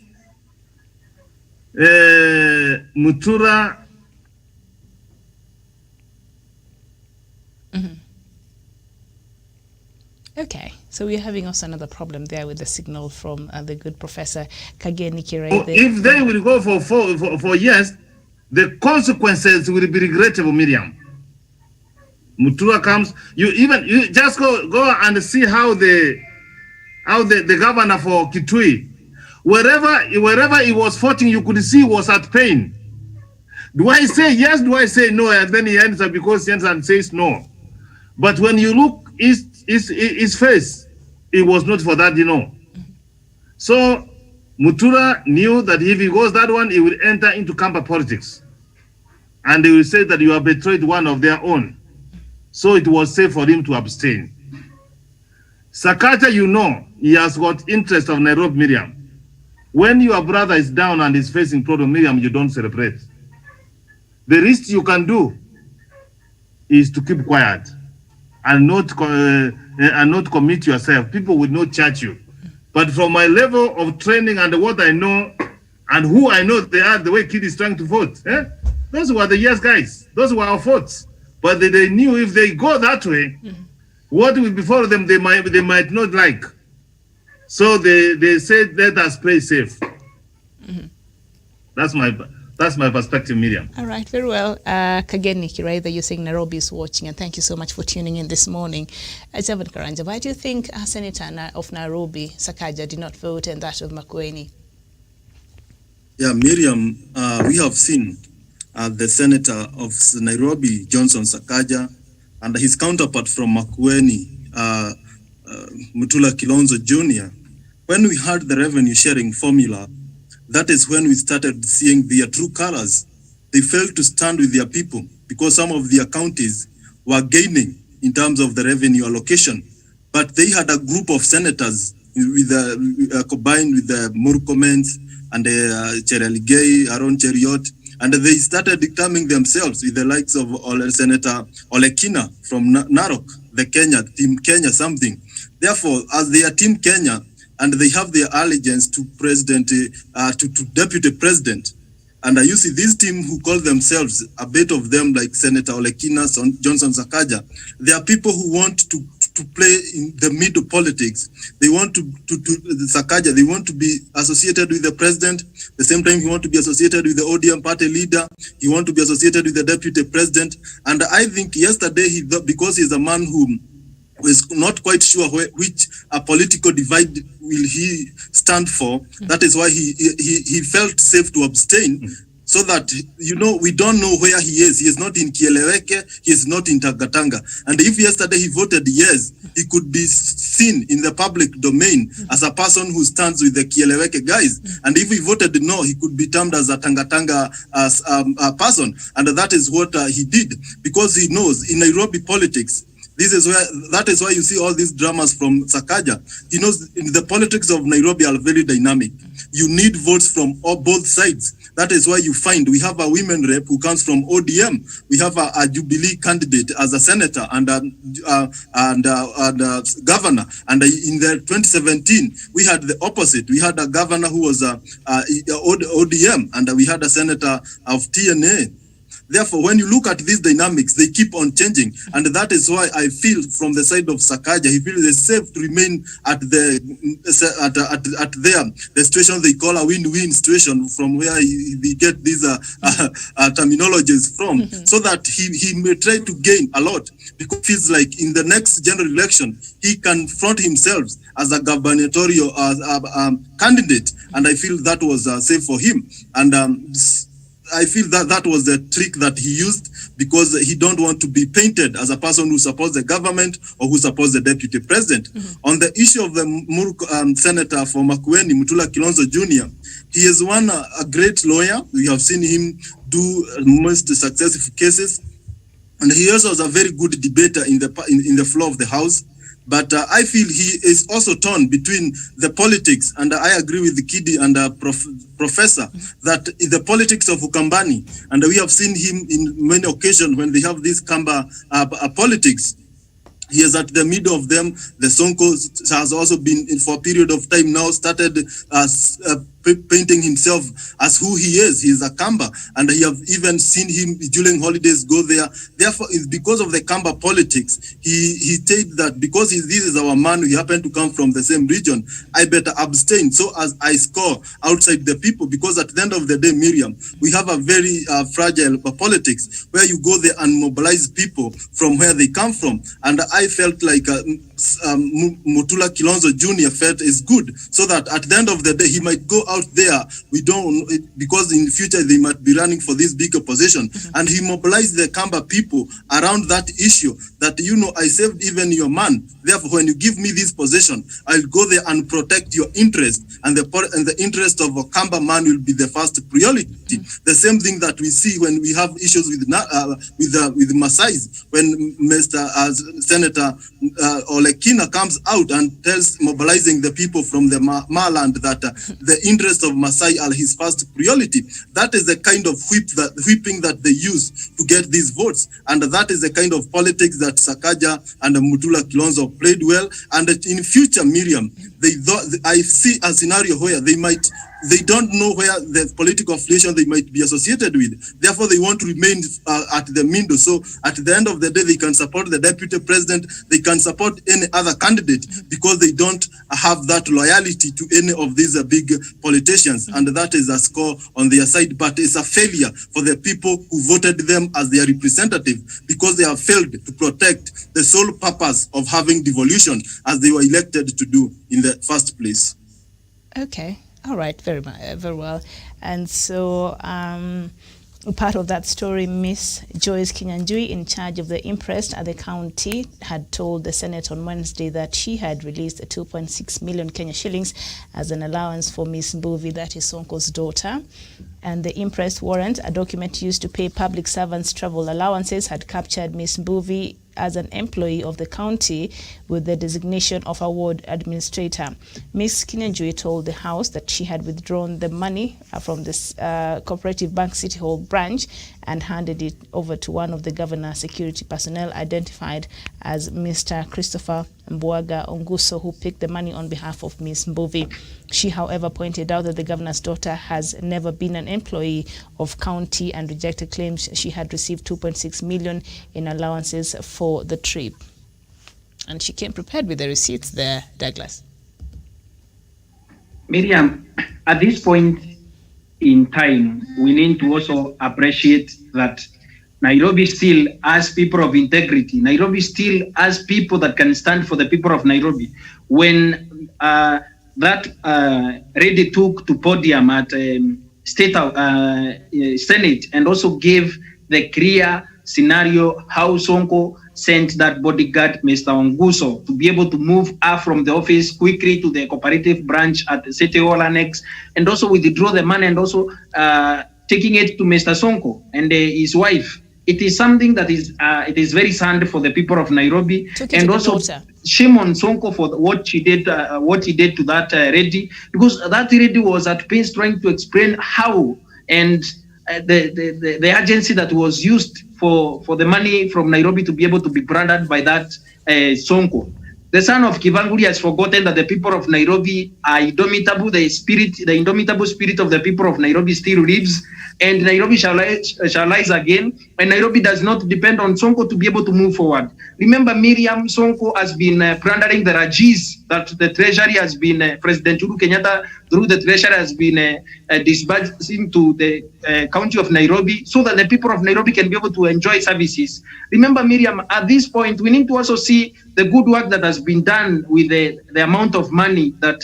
Mutura. Mm-hmm. Okay, so we're having also another problem there with the signal from the good Professor Kageni Kirei. If they will go for yes, the consequences will be regrettable, Miriam. Mutura comes, you just go and see how the governor for Kitui, wherever he was voting, you could see he was at pain. Do I say yes? Do I say no? And then he answers because he answers and says no. But when you look his face, it was not for that, you know. So Mutura knew that if he goes that one, he will enter into camp politics. And they will say that you have betrayed one of their own. So it was safe for him to abstain. Sakaja, you know, he has got interest of Nairobi, Miriam. When your brother is down and is facing problem, Miriam, you don't celebrate. The least you can do is to keep quiet and not commit yourself. People will not judge you. But from my level of training and what I know and who I know they are, the way Kid is trying to vote, those were the yes guys. Those were our votes. But they knew if they go that way, what will before them they might not like. So they said let us play safe. Mm-hmm. That's my perspective, Miriam. All right, very well. Kageni Kirei, you're saying Nairobi is watching, and thank you so much for tuning in this morning. Javon Karanja, why do you think Senator of Nairobi, Sakaja, did not vote and that of Makueni? Yeah, Miriam, we have seen the senator of Nairobi, Johnson Sakaja, and his counterpart from Makueni, Mutula Kilonzo Jr. When we had the revenue sharing formula, that is when we started seeing their true colors. They failed to stand with their people because some of their counties were gaining in terms of the revenue allocation. But they had a group of senators with combined with the Murkomens and Chereligei, Aaron Cheriot, and they started determining themselves with the likes of Senator Olekina from Narok, the Kenya, Team Kenya something. Therefore, as they are Team Kenya, and they have their allegiance to president, to deputy president. And you see this team who call themselves, a bit of them like Senator Olekina, Johnson Sakaja, they are people who want to to play in the middle politics. They want to the Sakaja, they want to be associated with the president. At the same time, he want to be associated with the ODM party leader. He want to be associated with the deputy president. And I think yesterday, because he's a man who was not quite sure which political divide will he stand for. That is why he felt safe to abstain. So that, we don't know where he is. He is not in Kieleweke, he is not in Tagatanga. And if yesterday he voted yes, he could be seen in the public domain as a person who stands with the Kieleweke guys. And if he voted no, he could be termed as a Tangatanga person. And that is what he did, because he knows in Nairobi politics, that is why you see all these dramas from Sakaja. He knows in the politics of Nairobi are very dynamic. You need votes from both sides. That is why you find we have a women rep who comes from ODM. We have a Jubilee candidate as a senator and governor. And in the 2017, we had the opposite. We had a governor who was ODM, and we had a senator of TNA. Therefore, when you look at these dynamics, they keep on changing. And that is why I feel from the side of Sakaja, he feels it's safe to remain at the situation they call a win-win situation, from where we get these terminologies from, so that he may try to gain a lot, because it feels like in the next general election, he can front himself as a gubernatorial candidate. And I feel that was safe for him. And I feel that was the trick that he used, because he don't want to be painted as a person who supports the government or who supports the deputy president. On the issue of the senator for Makueni, Mutula Kilonzo Jr., he is a great lawyer. We have seen him do most successful cases. And he also was a very good debater in the floor of the House. But I feel he is also torn between the politics, and I agree with the Kidi and Professor that the politics of Ukambani, and we have seen him in many occasions when they have this Kamba politics. He is at the middle of them. The Sonko has also been, for a period of time now, started painting himself as who he is. He is a Kamba, and you have even seen him during holidays go there. Therefore, it's because of the Kamba politics. He said that because this is our man, we happen to come from the same region, I better abstain so as I score outside the people, because at the end of the day, Miriam, we have a very fragile politics where you go there and mobilize people from where they come from. And I felt like Mutula Kilonzo Jr. felt is good, so that at the end of the day, he might go out there. We don't, because in the future they might be running for this bigger position. And he mobilized the Kamba people around that issue, that, I saved even your man. Therefore, when you give me this position, I'll go there and protect your interest. And the interest of a Kamba man will be the first priority. The same thing that we see when we have issues with Masais, when Mr. Senator Olekina comes out and tells, mobilizing the people from the Maland, that the interest of Masai are his first priority. That is the kind of whipping that they use to get these votes. And that is the kind of politics that Sakaja and Mutula Kilonzo played well. And in future, Miriam, I see a scenario where they don't know where the political affiliation they might be associated with. Therefore, they want to remain at the middle. So at the end of the day, they can support the deputy president, they can support any other candidate, because they don't have that loyalty to any of these big politicians. And that is a score on their side. But it's a failure for the people who voted them as their representative, because they have failed to protect the sole purpose of having devolution as they were elected to do in the first place. Okay. All right, very well. And so part of that story, Miss Joyce Kinyanjui, in charge of the Impeached at the county, had told the Senate on Wednesday that she had released 2.6 million Kenya shillings as an allowance for Miss Mbuvi, that is Sonko's daughter. And the Impeached warrant, a document used to pay public servants travel allowances, had captured Miss Mbuvi as an employee of the county with the designation of a ward administrator. Ms. Kinyanjui told the House that she had withdrawn the money from this Cooperative Bank City Hall branch and handed it over to one of the governor's security personnel, identified as Mr. Christopher Mbwaga Onguso, who picked the money on behalf of Ms. Mbuvi. She, however, pointed out that the governor's daughter has never been an employee of county and rejected claims she had received 2.6 million in allowances for the trip. And she came prepared with the receipts there, Douglas. Miriam, at this point in time, we need to also appreciate that Nairobi still has people of integrity. Nairobi still has people that can stand for the people of Nairobi. When that lady took to podium at State Senate and also gave the clear scenario how Sonko sent that bodyguard, Mr. Onguso, to be able to move her from the office quickly to the cooperative branch at the City Hall Annex, and also withdraw the money and also taking it to Mr. Sonko and his wife. It is something that is it is very sad for the people of Nairobi, and also shame on Sonko for what he did to that lady, because that lady was at pains trying to explain how and the agency that was used for the money from Nairobi to be able to be branded by that Sonko. The son of Kivanguri has forgotten that the people of Nairobi are indomitable. The indomitable spirit of the people of Nairobi still lives, and Nairobi shall rise again. And Nairobi does not depend on Sonko to be able to move forward. Remember, Miriam, Sonko has been plundering the Rajis that the Treasury has been, President Uhuru Kenyatta through the Treasury has been disbursing to the county of Nairobi so that the people of Nairobi can be able to enjoy services. Remember, Miriam, at this point, we need to also see the good work that has been done with the amount of money that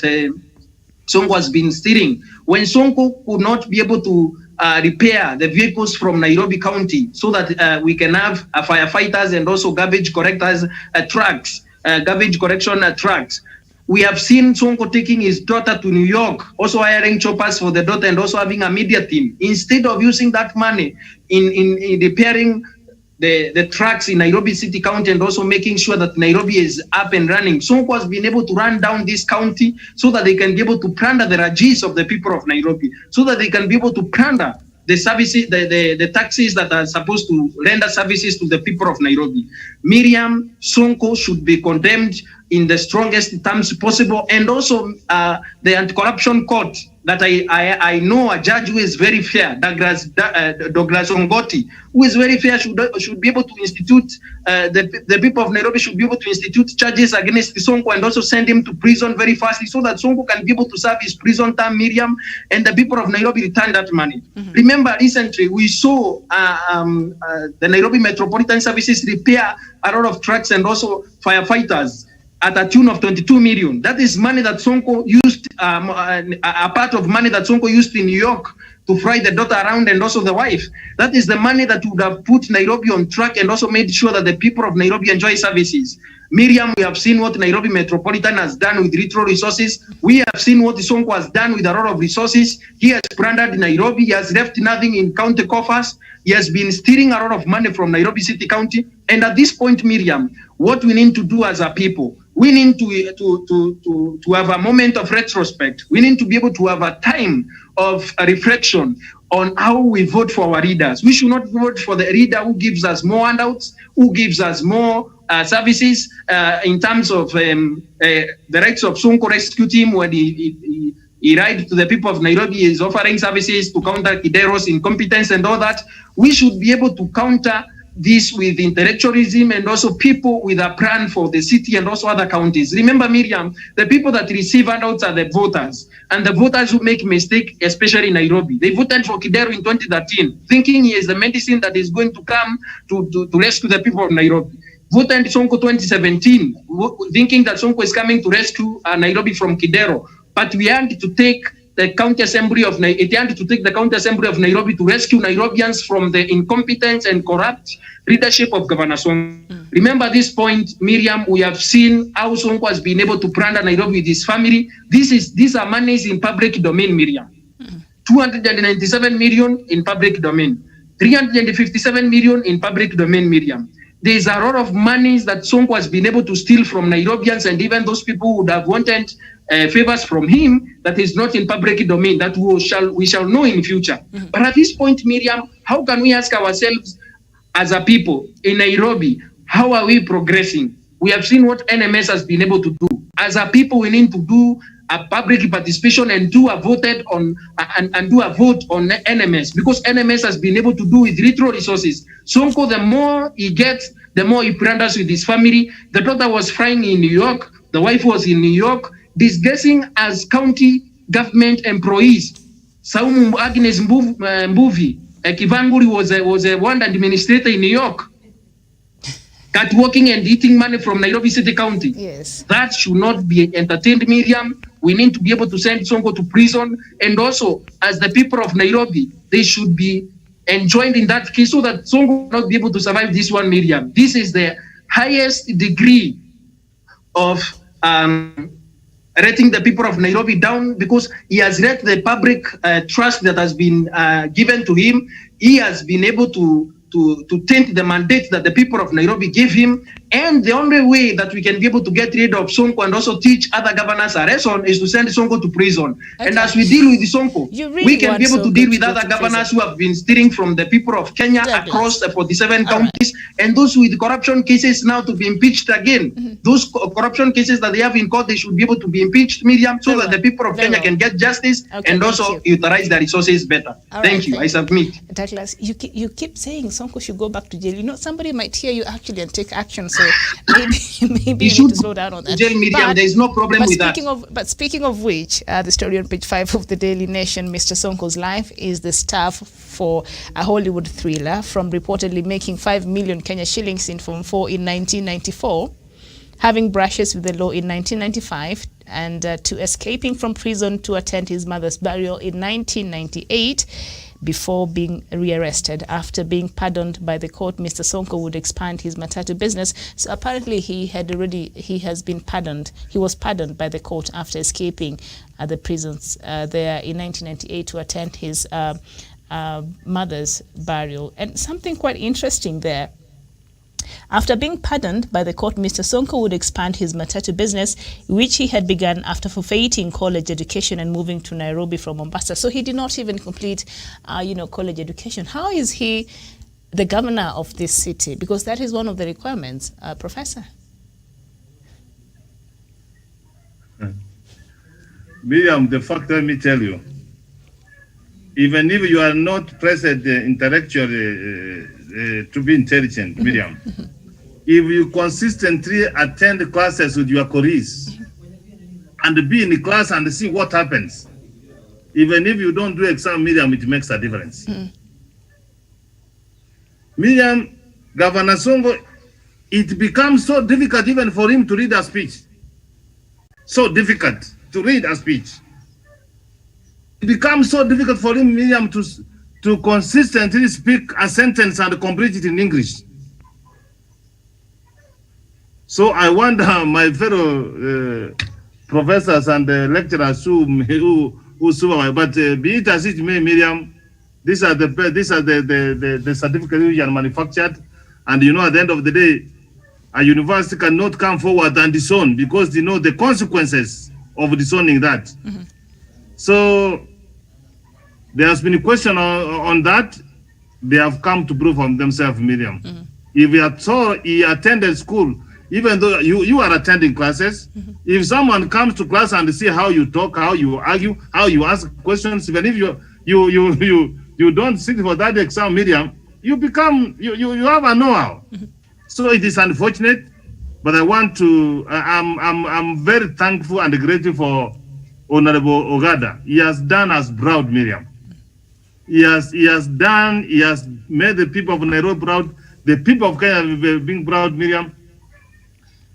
Sonko has been stealing. When Sonko could not be able to repair the vehicles from Nairobi County so that we can have firefighters and also garbage collectors trucks, garbage collection trucks. We have seen Sonko taking his daughter to New York, also hiring choppers for the daughter and also having a media team. Instead of using that money in repairing the trucks in Nairobi City County and also making sure that Nairobi is up and running, Sonko has been able to run down this county so that they can be able to plunder the Rajis of the people of Nairobi, so that they can be able to plunder the services, the taxis that are supposed to render services to the people of Nairobi. Miriam, Sonko should be condemned in the strongest terms possible, and also the anti-corruption court that I know a judge who is very fair, Douglas Ongoti, who is very fair, should be able to institute, the people of Nairobi should be able to institute charges against Sonko and also send him to prison very fastly so that Sonko can be able to serve his prison term, Miriam, and the people of Nairobi return that money. Mm-hmm. Remember, recently we saw the Nairobi Metropolitan Services repair a lot of trucks and also firefighters at a tune of 22 million. That is money that Sonko used, a part of money that Sonko used in New York to fly the daughter around and also the wife. That is the money that would have put Nairobi on track and also made sure that the people of Nairobi enjoy services. Miriam, we have seen what Nairobi Metropolitan has done with little resources. We have seen what Sonko has done with a lot of resources. He has plundered Nairobi. He has left nothing in county coffers. He has been stealing a lot of money from Nairobi City County. And at this point, Miriam, what we need to do as a people, we need to have a moment of retrospect. We need to be able to have a time of reflection on how we vote for our leaders. We should not vote for the leader who gives us more handouts, who gives us more services in terms of the rights of Sonko rescue team when he lied to the people of Nairobi. He is offering services to counter Kidero's incompetence and all that. We should be able to counter this with intellectualism and also people with a plan for the city and also other counties. Remember, Miriam, the people that receive handouts are the voters, and the voters who make mistake, especially in Nairobi. They voted for Kidero in 2013, thinking he is the medicine that is going to come to rescue the people of Nairobi. Voted Sonko 2017, thinking that Sonko is coming to rescue Nairobi from Kidero. But we had to take the county assembly of Nairobi to rescue Nairobians from the incompetence and corrupt leadership of Governor Sonko. Remember this point, Miriam, we have seen how Sonko has been able to plunder Nairobi with his family. These are monies in public domain, Miriam. 297 million in public domain. 357 million in public domain, Miriam. There's a lot of monies that Sonko has been able to steal from Nairobians, and even those people who would have wanted favors from him that is not in public domain, that we shall know in future. But at this point, Miriam, how can we ask ourselves as a people in Nairobi, how are we progressing? We have seen what NMS has been able to do. As a people, we need to do a public participation and do a vote on NMS, because NMS has been able to do with little resources. Sonko, the more he gets, the more he plunders with his family. The daughter was flying in New York. The wife was in New York, disguising as county government employees. Saumu Agnes Mbuvi Kivanguri was a one administrator in New York, catwalking and eating money from Nairobi City County. Yes. That should not be entertained, Miriam. We need to be able to send Sonko to prison. And also, as the people of Nairobi, they should be enjoined in that case so that Sonko will not be able to survive this one, Miriam. This is the highest degree of letting the people of Nairobi down, because he has let the public trust that has been given to him. He has been able to taint the mandate that the people of Nairobi gave him. And the only way that we can be able to get rid of Sonko and also teach other governors a lesson is to send Sonko to prison. Okay. And as we deal with Sonko, really we can be able to deal with other governors who have been stealing from the people of Kenya across the 47 counties, and those with corruption cases now to be impeached again. Those corruption cases that they have in court, they should be able to be impeached, Miriam, so that the people of Kenya can get justice and also utilize their resources better. Thank you. I submit. Douglas, you keep saying Sonko should go back to jail. You know, somebody might hear you actually and take action. So maybe you need to slow down on that. Jail, Miriam, there is no problem with that. But speaking of which, the story on page 5 of the Daily Nation, Mr. Sonko's life is the stuff for a Hollywood thriller, from reportedly making 5 million Kenya shillings in Form 4 in 1994, having brushes with the law in 1995, and to escaping from prison to attend his mother's burial in 1998. Before being rearrested. After being pardoned by the court, Mr. Sonko would expand his matatu business. So apparently he has been pardoned. He was pardoned by the court after escaping the prisons there in 1998 to attend his mother's burial. And something quite interesting there. After being pardoned by the court, Mr. Sonko would expand his matatu business, which he had begun after forfeiting college education and moving to Nairobi from Mombasa. So he did not even complete, college education. How is he the governor of this city? Because that is one of the requirements, Professor. Miriam, the fact, let me tell you, even if you are not present intellectually to be intelligent, Miriam, if you consistently attend classes with your colleagues and be in the class and see what happens, even if you don't do exam, Miriam, it makes a difference. Miriam, Governor Sonko, it becomes so difficult even for him to read a speech. So difficult to read a speech. It becomes so difficult for him, Miriam, to consistently speak a sentence and complete it in English. So I wonder, my fellow professors and lecturers who supervise, but be it as it may, Miriam, these are the certificates which are manufactured, and at the end of the day, a university cannot come forward and disown because they know the consequences of disowning that. So there has been a question on that. They have come to prove on themselves, Miriam. If you are told he attended school, even though you are attending classes, if someone comes to class and see how you talk, how you argue, how you ask questions, even if you don't sit for that exam, Miriam, you have a know-how. So it is unfortunate, but I'm very thankful and grateful for Honorable Ogada. He has done us proud, Miriam. He has made the people of Nairobi proud. The people of Kenya have been proud, Miriam.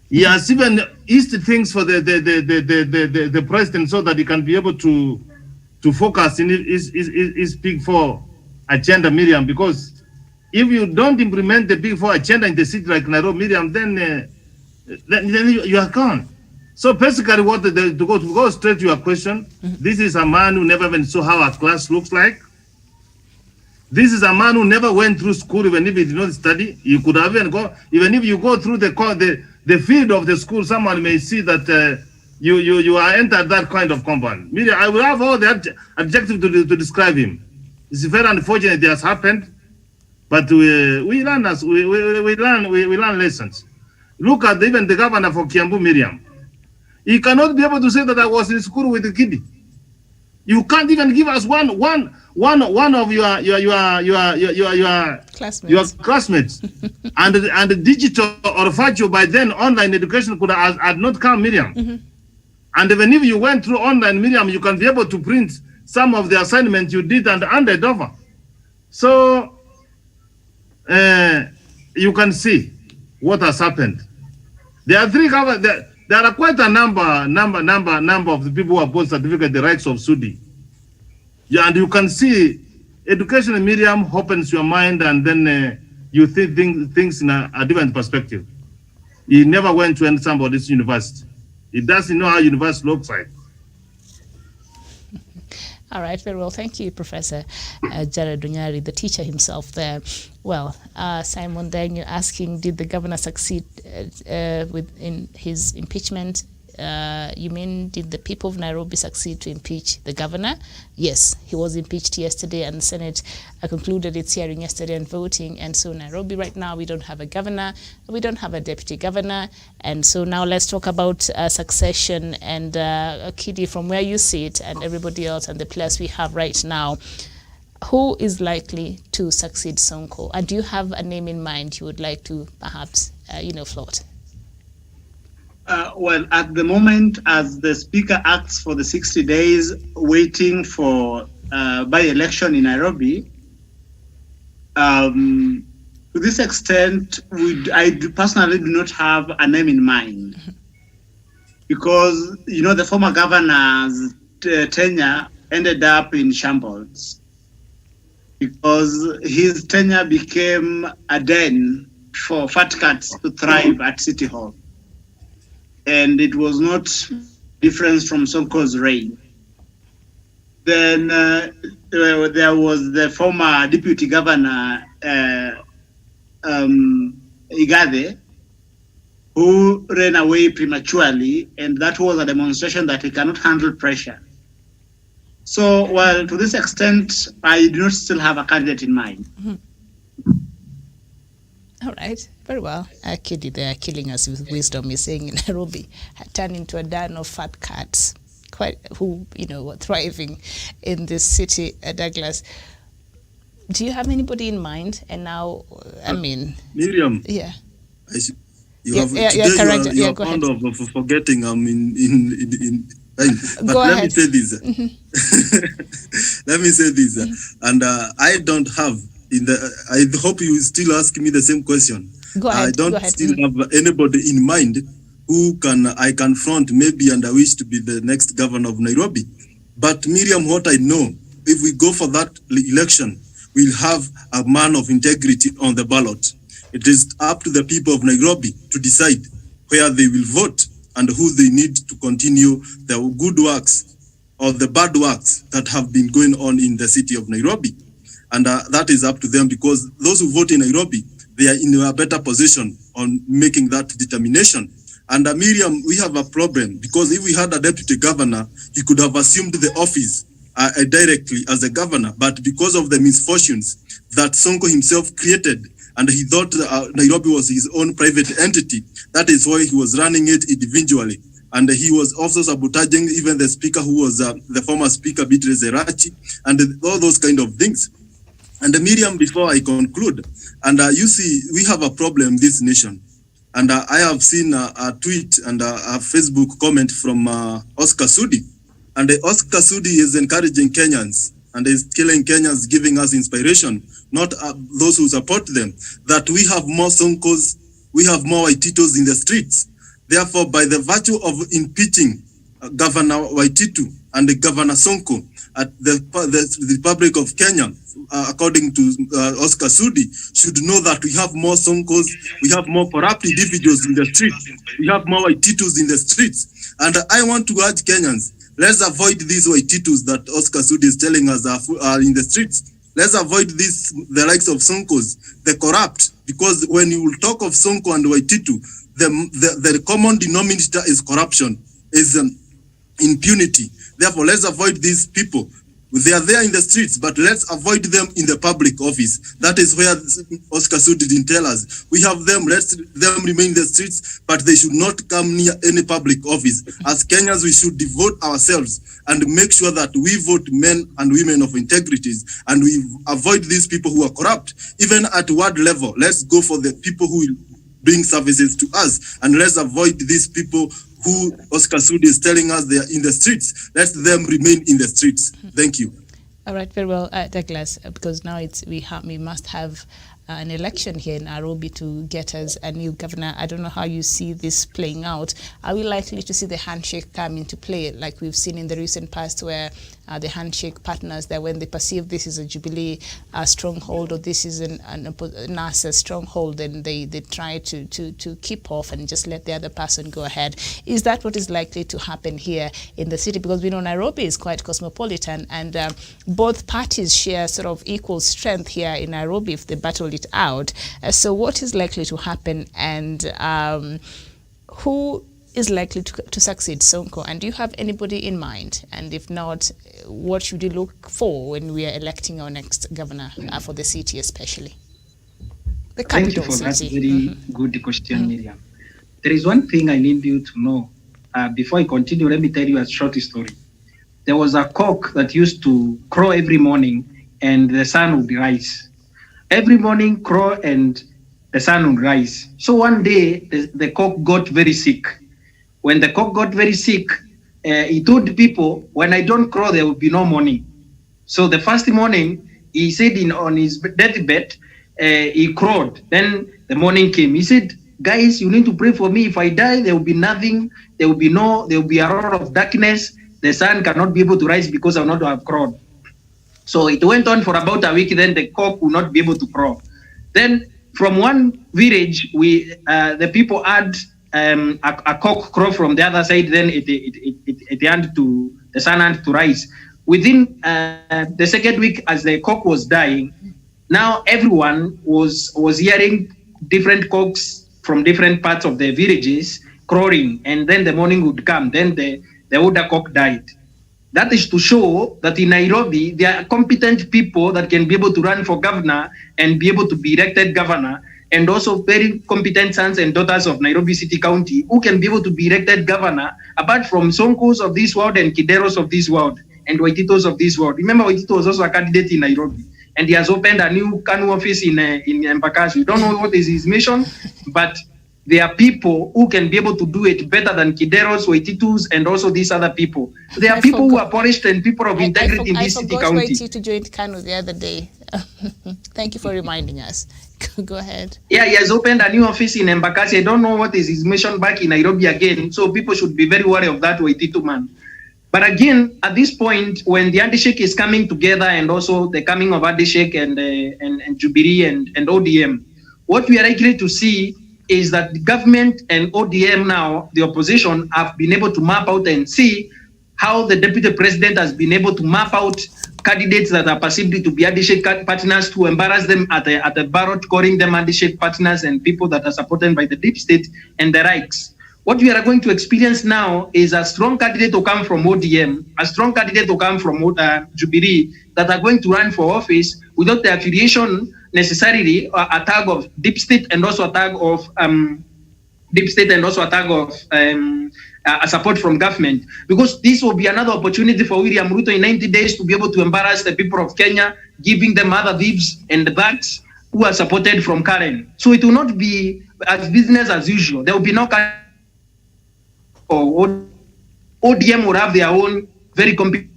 He has even eased things for the president so that he can be able to focus in his Big Four agenda, Miriam. Because if you don't implement the Big Four agenda in the city like Nairobi, Miriam, then you are gone. So basically, to go straight to your question, this is a man who never even saw how a class looks like. This is a man who never went through school, even if he did not study. You could have even if you go through the field of the school, someone may see that you are entered that kind of compound. Miriam, I will have all the adjectives to describe him. It's very unfortunate it has happened, but we learn lessons. Look at even the governor for Kiambu, Miriam. He cannot be able to say that I was in school with the kid. You can't even give us one one of your classmates, and digital or virtual by then online education could have had not come, Miriam. Mm-hmm. And even if you went through online, Miriam, you can be able to print some of the assignments you did and handed over. So you can see what has happened. There are there are quite a number of the people who have bought certificate the rights of Sudi. Yeah, and you can see education, Miriam, opens your mind, and then you think things in a different perspective. He never went to somebody's university. He doesn't know how university looks like. All right, very well. Thank you, Professor Jared Dunyari, the teacher himself there. Well, Simon, then you're asking, did the governor succeed in his impeachment? You mean, did the people of Nairobi succeed to impeach the governor? Yes, he was impeached yesterday, and the Senate concluded its hearing yesterday and voting. And so Nairobi right now, we don't have a governor, we don't have a deputy governor. And so now let's talk about succession. And Kidi, from where you sit and everybody else and the players we have right now, who is likely to succeed Sonko? And do you have a name in mind you would like to perhaps, float? Well, at the moment, as the Speaker acts for the 60 days waiting for by-election in Nairobi, to this extent, I personally do not have a name in mind. Because, the former governor's tenure ended up in shambles. Because his tenure became a den for fat cats to thrive at City Hall. And it was not different from Sonko's reign. Then there was the former deputy governor, Igade, who ran away prematurely, and that was a demonstration that he cannot handle pressure. So, well, to this extent, I do not still have a candidate in mind. Mm-hmm. All right, very well. Kidi, they are killing us with wisdom. He's saying in Nairobi had turned into a den of fat cats, who were thriving in this city. Douglas, do you have anybody in mind? And now, Miriam. Yeah. You are fond of forgetting. But let me say this. Mm-hmm. Let me say this, and I don't have. I hope you still ask me the same question. Go ahead. I don't still have anybody in mind who I can front maybe, and I wish to be the next governor of Nairobi. But Miriam, what I know, if we go for that election, we'll have a man of integrity on the ballot. It is up to the people of Nairobi to decide where they will vote and who they need to continue the good works or the bad works that have been going on in the city of Nairobi. And that is up to them, because those who vote in Nairobi, they are in a better position on making that determination. And Miriam, we have a problem, because if we had a deputy governor, he could have assumed the office directly as a governor. But because of the misfortunes that Sonko himself created, and he thought Nairobi was his own private entity, that is why he was running it individually. And he was also sabotaging even the speaker, who was the former speaker, Beatrice Zerachi, and all those kind of things. And Miriam, before I conclude, and you see, we have a problem in this nation. And I have seen a tweet and a Facebook comment from Oscar Sudi. And Oscar Sudi is encouraging Kenyans and is telling Kenyans, giving us inspiration, not those who support them, that we have more Sonkos, we have more Waititos in the streets. Therefore, by the virtue of impeaching Governor Waititu and Governor Sonko at the Republic of Kenya, according to Oscar Sudi, should know that we have more Sonkos, we have more corrupt individuals in the streets, we have more Waititus in the streets. And I want to urge Kenyans, let's avoid these Waititus that Oscar Sudi is telling us are in the streets. Let's avoid the likes of Sonkos, the corrupt, because when you will talk of Sonko and Waititu, the common denominator is corruption, is impunity. Therefore, let's avoid these people. They are there in the streets, but let's avoid them in the public office. That is where Oscar Sudi didn't tell us. We have them, let them remain in the streets, but they should not come near any public office. As Kenyans, we should devote ourselves and make sure that we vote men and women of integrities, and we avoid these people who are corrupt. Even at ward level, let's go for the people who will bring services to us, and let's avoid these people who Oscar Sudi is telling us they are in the streets. Let them remain in the streets. Thank you. All right, very well, Douglas, because now we must have an election here in Nairobi to get us a new governor. I don't know how you see this playing out. Are we likely to see the handshake come into play, like we've seen in the recent past, where the handshake partners, that when they perceive this is a Jubilee stronghold, or this is an NASA stronghold, then they try to keep off and just let the other person go ahead? Is that what is likely to happen here in the city? Because we know Nairobi is quite cosmopolitan, and both parties share sort of equal strength here in Nairobi if they battle it out. So what is likely to happen, and who is likely to succeed Sonko? And do you have anybody in mind? And if not, what should you look for when we are electing our next governor for the city especially? The capital city. Thank you for that very good question, Miriam. There is one thing I need you to know. Before I continue, let me tell you a short story. There was a cock that used to crow every morning, and the sun would rise. Every morning, crow and the sun would rise. So one day, the cock got very sick. When the cock got very sick, he told people, when I don't crow, there will be no morning. So the first morning, he said on his deathbed, he crowed. Then the morning came. He said, guys, you need to pray for me. If I die, there will be nothing. There will be a lot of darkness. The sun cannot be able to rise because I will not have crowed. So it went on for about a week. Then the cock will not be able to crow. Then from one village, the people had a cock crow from the other side. Then it had to, the sun had to rise. Within the second week, as the cock was dying, now everyone was hearing different cocks from different parts of the villages crowing, and then the morning would come. Then the older cock died. That is to show that in Nairobi, there are competent people that can be able to run for governor and be able to be elected governor, and also very competent sons and daughters of Nairobi City County who can be able to be elected governor, apart from Sonkos of this world and Kideros of this world and Waititos of this world. Remember, Waitito was also a candidate in Nairobi, and he has opened a new Kanu office in Embakasi. We don't know what is his mission, but there are people who can be able to do it better than Kideros, Waititus, and also these other people. There are people who are polished and people of integrity in this city county. I forgot Waititu joined Kanu the other day. Thank you for reminding us. Go ahead. Yeah, he has opened a new office in Embakasi. I don't know what is his mission back in Nairobi again. So people should be very wary of that Waititu man. But again, at this point, when the handshake is coming together, and also the coming of handshake and Jubilee and ODM, what we are likely to see is that the government and ODM now, the opposition, have been able to map out and see how the deputy president has been able to map out candidates that are perceived to be handshake partners, to embarrass them at the ballot, calling them handshake partners and people that are supported by the deep state and the Reichs. What we are going to experience now is a strong candidate to come from ODM, a strong candidate to come from Jubilee, that are going to run for office without the affiliation necessarily a tag of deep state, and also a tag of a support from government, because this will be another opportunity for William Ruto in 90 days to be able to embarrass the people of Kenya, giving them other thieves and thugs who are supported from Karen. So it will not be as business as usual. There will be no ODM will have their own very competent.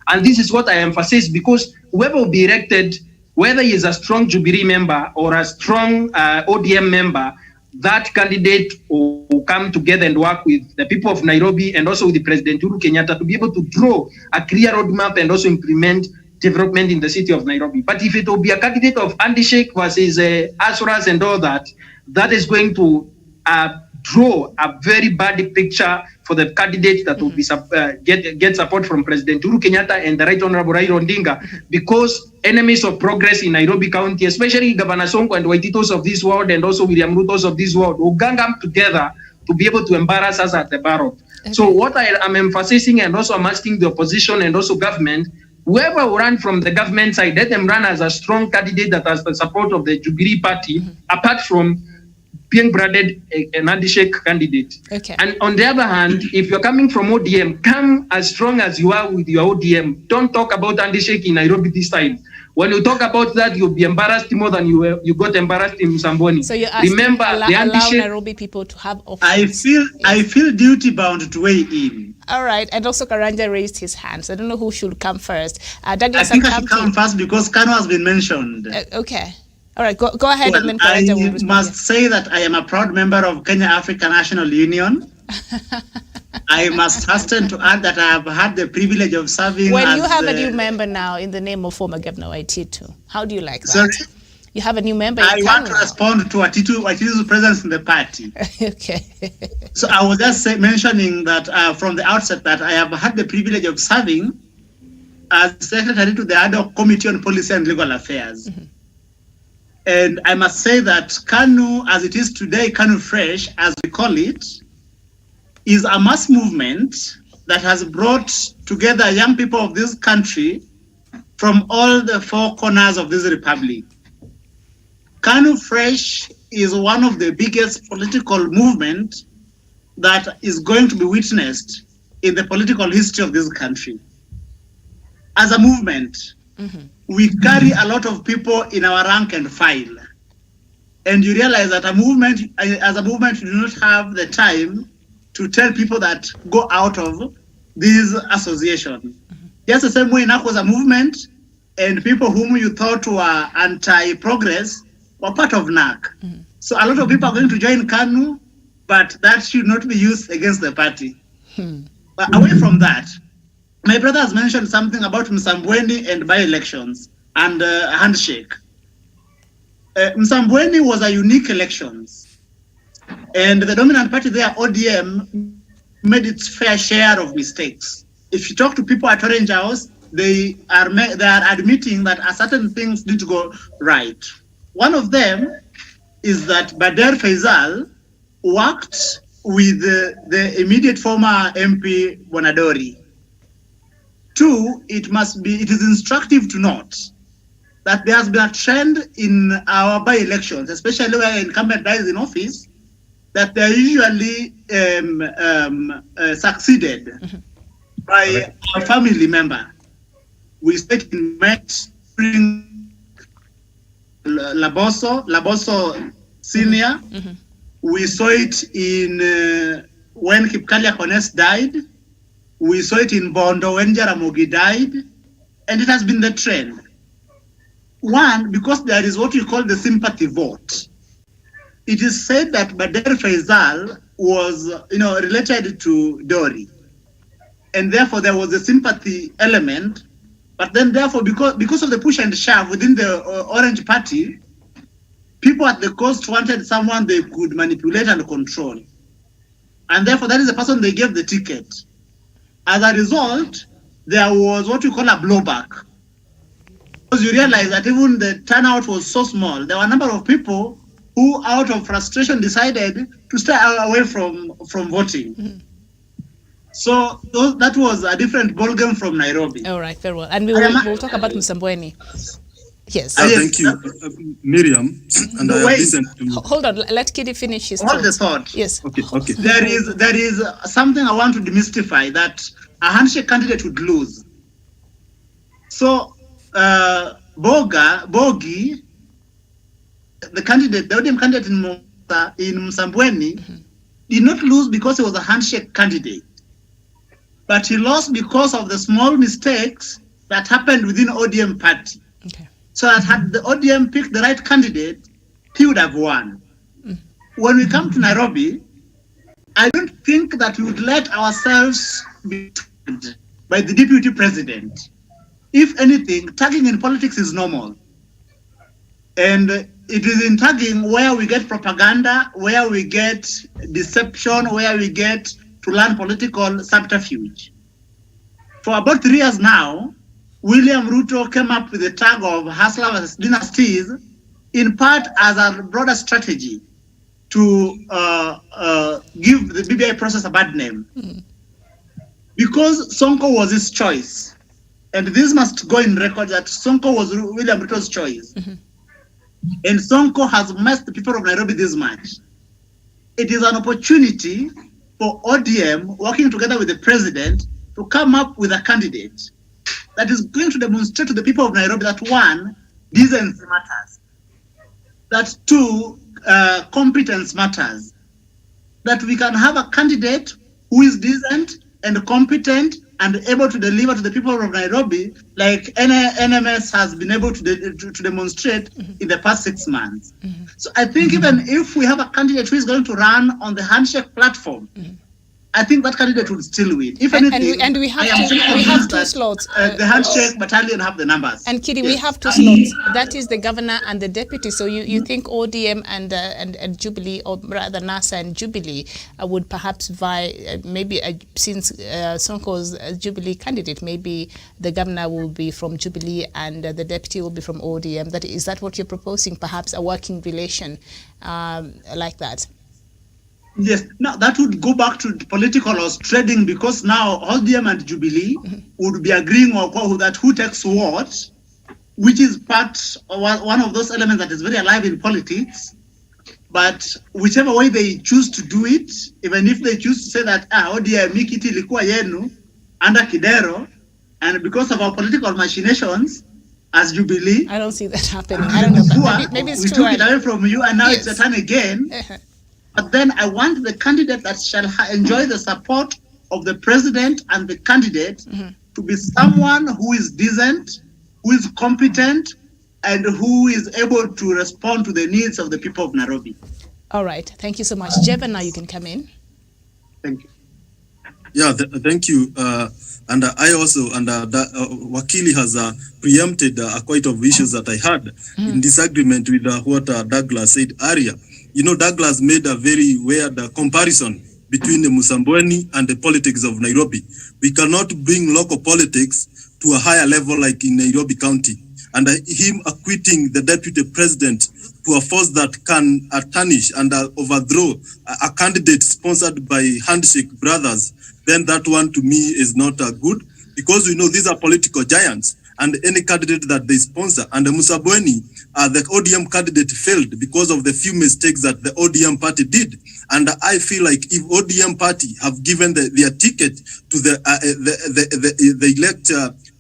And this is what I emphasize, because whoever will be elected, whether he is a strong Jubilee member or a strong ODM member, that candidate will come together and work with the people of Nairobi and also with the President Uhuru Kenyatta to be able to draw a clear roadmap and also implement development in the city of Nairobi. But if it will be a candidate of handshake versus Asuras and all that, that is going to draw a very bad picture for the candidates that will be get support from President Uhuru Kenyatta and the Right Honorable Raila Odinga, because enemies of progress in Nairobi County, especially Governor Sonko and Waititos of this world and also William Rutos of this world, will gang up together to be able to embarrass us at the ballot. Okay. So what I am emphasizing, and also I'm asking the opposition and also government, whoever will run from the government side, let them run as a strong candidate that has the support of the Jubilee Party, apart from being branded an handshake candidate. Okay. And on the other hand, if you're coming from ODM, come as strong as you are with your ODM. Don't talk about handshake in Nairobi this time. When you talk about that, you'll be embarrassed more than you got embarrassed in Msambweni. So you're asking, remember, the allow handshake, Nairobi people to have options. I feel duty bound to weigh in. All right, and also Karanja raised his hand, so I don't know who should come first. I Douglas, think I should come first because Kano has been mentioned. Okay. All right, go ahead, Well, and then Karanja will I respond. must say that I am a proud member of Kenya African National Union. I must hasten to add that I have had the privilege of serving When as you have a new member now in the name of former Governor Waititu, how do you like that? Sorry? You have a new member I in want to Kano respond to Watitu's presence in the party. now. Okay. So I was just mentioning that from the outset that I have had the privilege of serving as secretary to the ad hoc committee on policy and legal affairs. Mm-hmm. And I must say that KANU, as it is today, KANU Fresh, as we call it, is a mass movement that has brought together young people of this country from all the four corners of this republic. KANU Fresh is one of the biggest political movement that is going to be witnessed in the political history of this country. As a movement, we carry a lot of people in our rank and file. And you realize that as a movement, you do not have the time to tell people that go out of this association. Just the same way NAC was a movement, and people whom you thought were anti-progress were part of NAC. So a lot of people are going to join KANU, but that should not be used against the party. But away from that, my brother has mentioned something about Msambweni and by-elections and handshake. Msambweni was a unique elections, and the dominant party there, ODM, made its fair share of mistakes. If you talk to people at Orange House, they are admitting that certain things need to go right. One of them is that Bader Faisal worked with the immediate former MP Bonadori. Two, it is instructive to note that there has been a trend in our by-elections, especially where incumbent dies in office, that they're usually succeeded by a family member. We saw it in Met Laboso Senior. We saw it in when Kipkalia Kones died. We saw it in Bondo when Jaramogi died. And it has been the trend. One, because there is what we call the sympathy vote. It is said that Bader Faisal was, related to Dori. And therefore there was a sympathy element. But then therefore, because of the push and shove within the Orange Party, people at the coast wanted someone they could manipulate and control. And therefore that is the person they gave the ticket. As a result, there was what we call a blowback. Because you realize that even the turnout was so small, there were a number of people who, out of frustration, decided to stay away from voting. So that was a different ballgame from Nairobi. All right, very well. And we'll talk about Msambweni. Yes. Thank you, Miriam. And I have listened to... Hold on, let Kidi finish his Hold the thought. Yes. Okay. There is something I want to demystify, that a handshake candidate would lose. So Bogi, the ODM candidate in Msambweni, did not lose because he was a handshake candidate. But he lost because of the small mistakes that happened within ODM party. Okay. So that had the ODM picked the right candidate, he would have won. When we come to Nairobi, I don't think that we would let ourselves be tagged by the deputy president. If anything, tagging in politics is normal. And it is in tagging where we get propaganda, where we get deception, where we get to learn political subterfuge. For about 3 years now, William Ruto came up with the tag of Hustler versus Dynasties, in part as a broader strategy to give the BBI process a bad name. because Sonko was his choice, and this must go in record that Sonko was William Ruto's choice, and Sonko has messed the people of Nairobi this much. It is an opportunity for ODM working together with the president to come up with a candidate that is going to demonstrate to the people of Nairobi that one, decency matters, that two, competence matters, that we can have a candidate who is decent and competent and able to deliver to the people of Nairobi like NMS has been able to demonstrate in the past 6 months. So I think even if we have a candidate who is going to run on the handshake platform, I think that candidate will still win. If anything, and we have two slots. The handshake battalion have the numbers. And Kitty, we have two slots. That is the governor and the deputy. So you think ODM and Jubilee, or rather NASA and Jubilee, would perhaps vie, maybe since Sonko's Jubilee candidate, maybe the governor will be from Jubilee and the deputy will be from ODM. Is that what you're proposing? Perhaps a working relation like that? Yes, now that would go back to political horse trading, because now ODM and Jubilee would be agreeing on that who takes what, which is one of those elements that is very alive in politics. But whichever way they choose to do it, even if they choose to say that ODM mikiti ilikuwa yenu under Kidero, and because of our political machinations as Jubilee, I don't see that happening. I don't know. Maybe it's we true. took it away from you, and now it's a turn again. But then I want the candidate that shall enjoy the support of the president and the candidate to be someone who is decent, who is competent, and who is able to respond to the needs of the people of Nairobi. All right. Thank you so much. Jeva, now you can come in. Thank you. Yeah, thank you. And I also, Wakili has preempted quite of issues that I had in disagreement with what Douglas said earlier. You know, Douglas made a very weird comparison between the Msambweni and the politics of Nairobi. We cannot bring local politics to a higher level like in Nairobi County. And him acquitting the deputy president to a force that can tarnish and overthrow a candidate sponsored by handshake brothers, then that one to me is not good, because we know these are political giants, and any candidate that they sponsor. And the Msambweni, the ODM candidate failed because of the few mistakes that the ODM party did. And I feel like if ODM party have given their ticket to the elect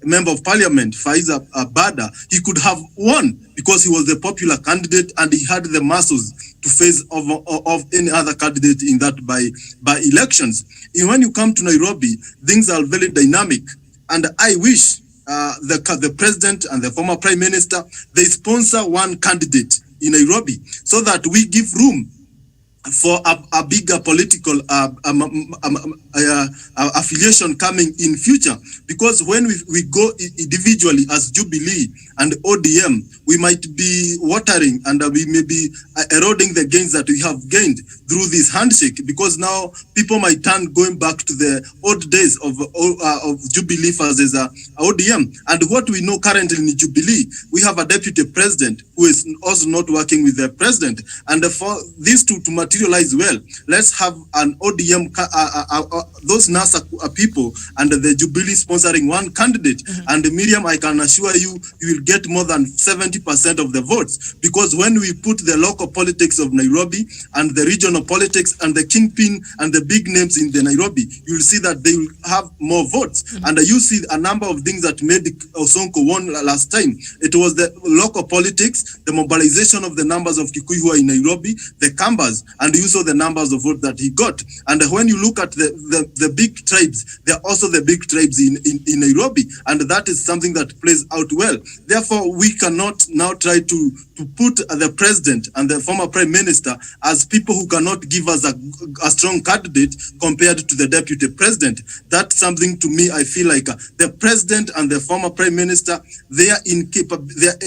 member of parliament, Faiza Bada, he could have won because he was the popular candidate and he had the muscles to face of any other candidate in that by elections. And when you come to Nairobi, things are very dynamic. And I wish the president and the former prime minister, they sponsor one candidate in Nairobi so that we give room for a bigger political affiliation coming in future. Because when we go individually as Jubilee and ODM, we might be watering and we may be eroding the gains that we have gained through this handshake, because now people might turn going back to the old days of Jubilee versus ODM. And what we know currently in Jubilee, we have a deputy president who is also not working with the president. And for these two to materialize well, let's have an ODM, those NASA people and the Jubilee sponsoring one candidate. And Miriam, I can assure you, you will get more than 70% of the votes, because when we put the local politics of Nairobi and the regional politics and the kingpin and the big names in the Nairobi, you will see that they will have more votes. And you see a number of things that made Sonko won last time. It was the local politics, the mobilization of the numbers of Kikuyu who are in Nairobi, the Kambas, and you saw the numbers of votes that he got. And when you look at the big tribes, they are also the big tribes in Nairobi, and that is something that plays out well. Therefore, we cannot now try to put the president and the former prime minister as people who cannot give us a strong candidate compared to the deputy president. That's something to me, I feel like the president and the former prime minister, they are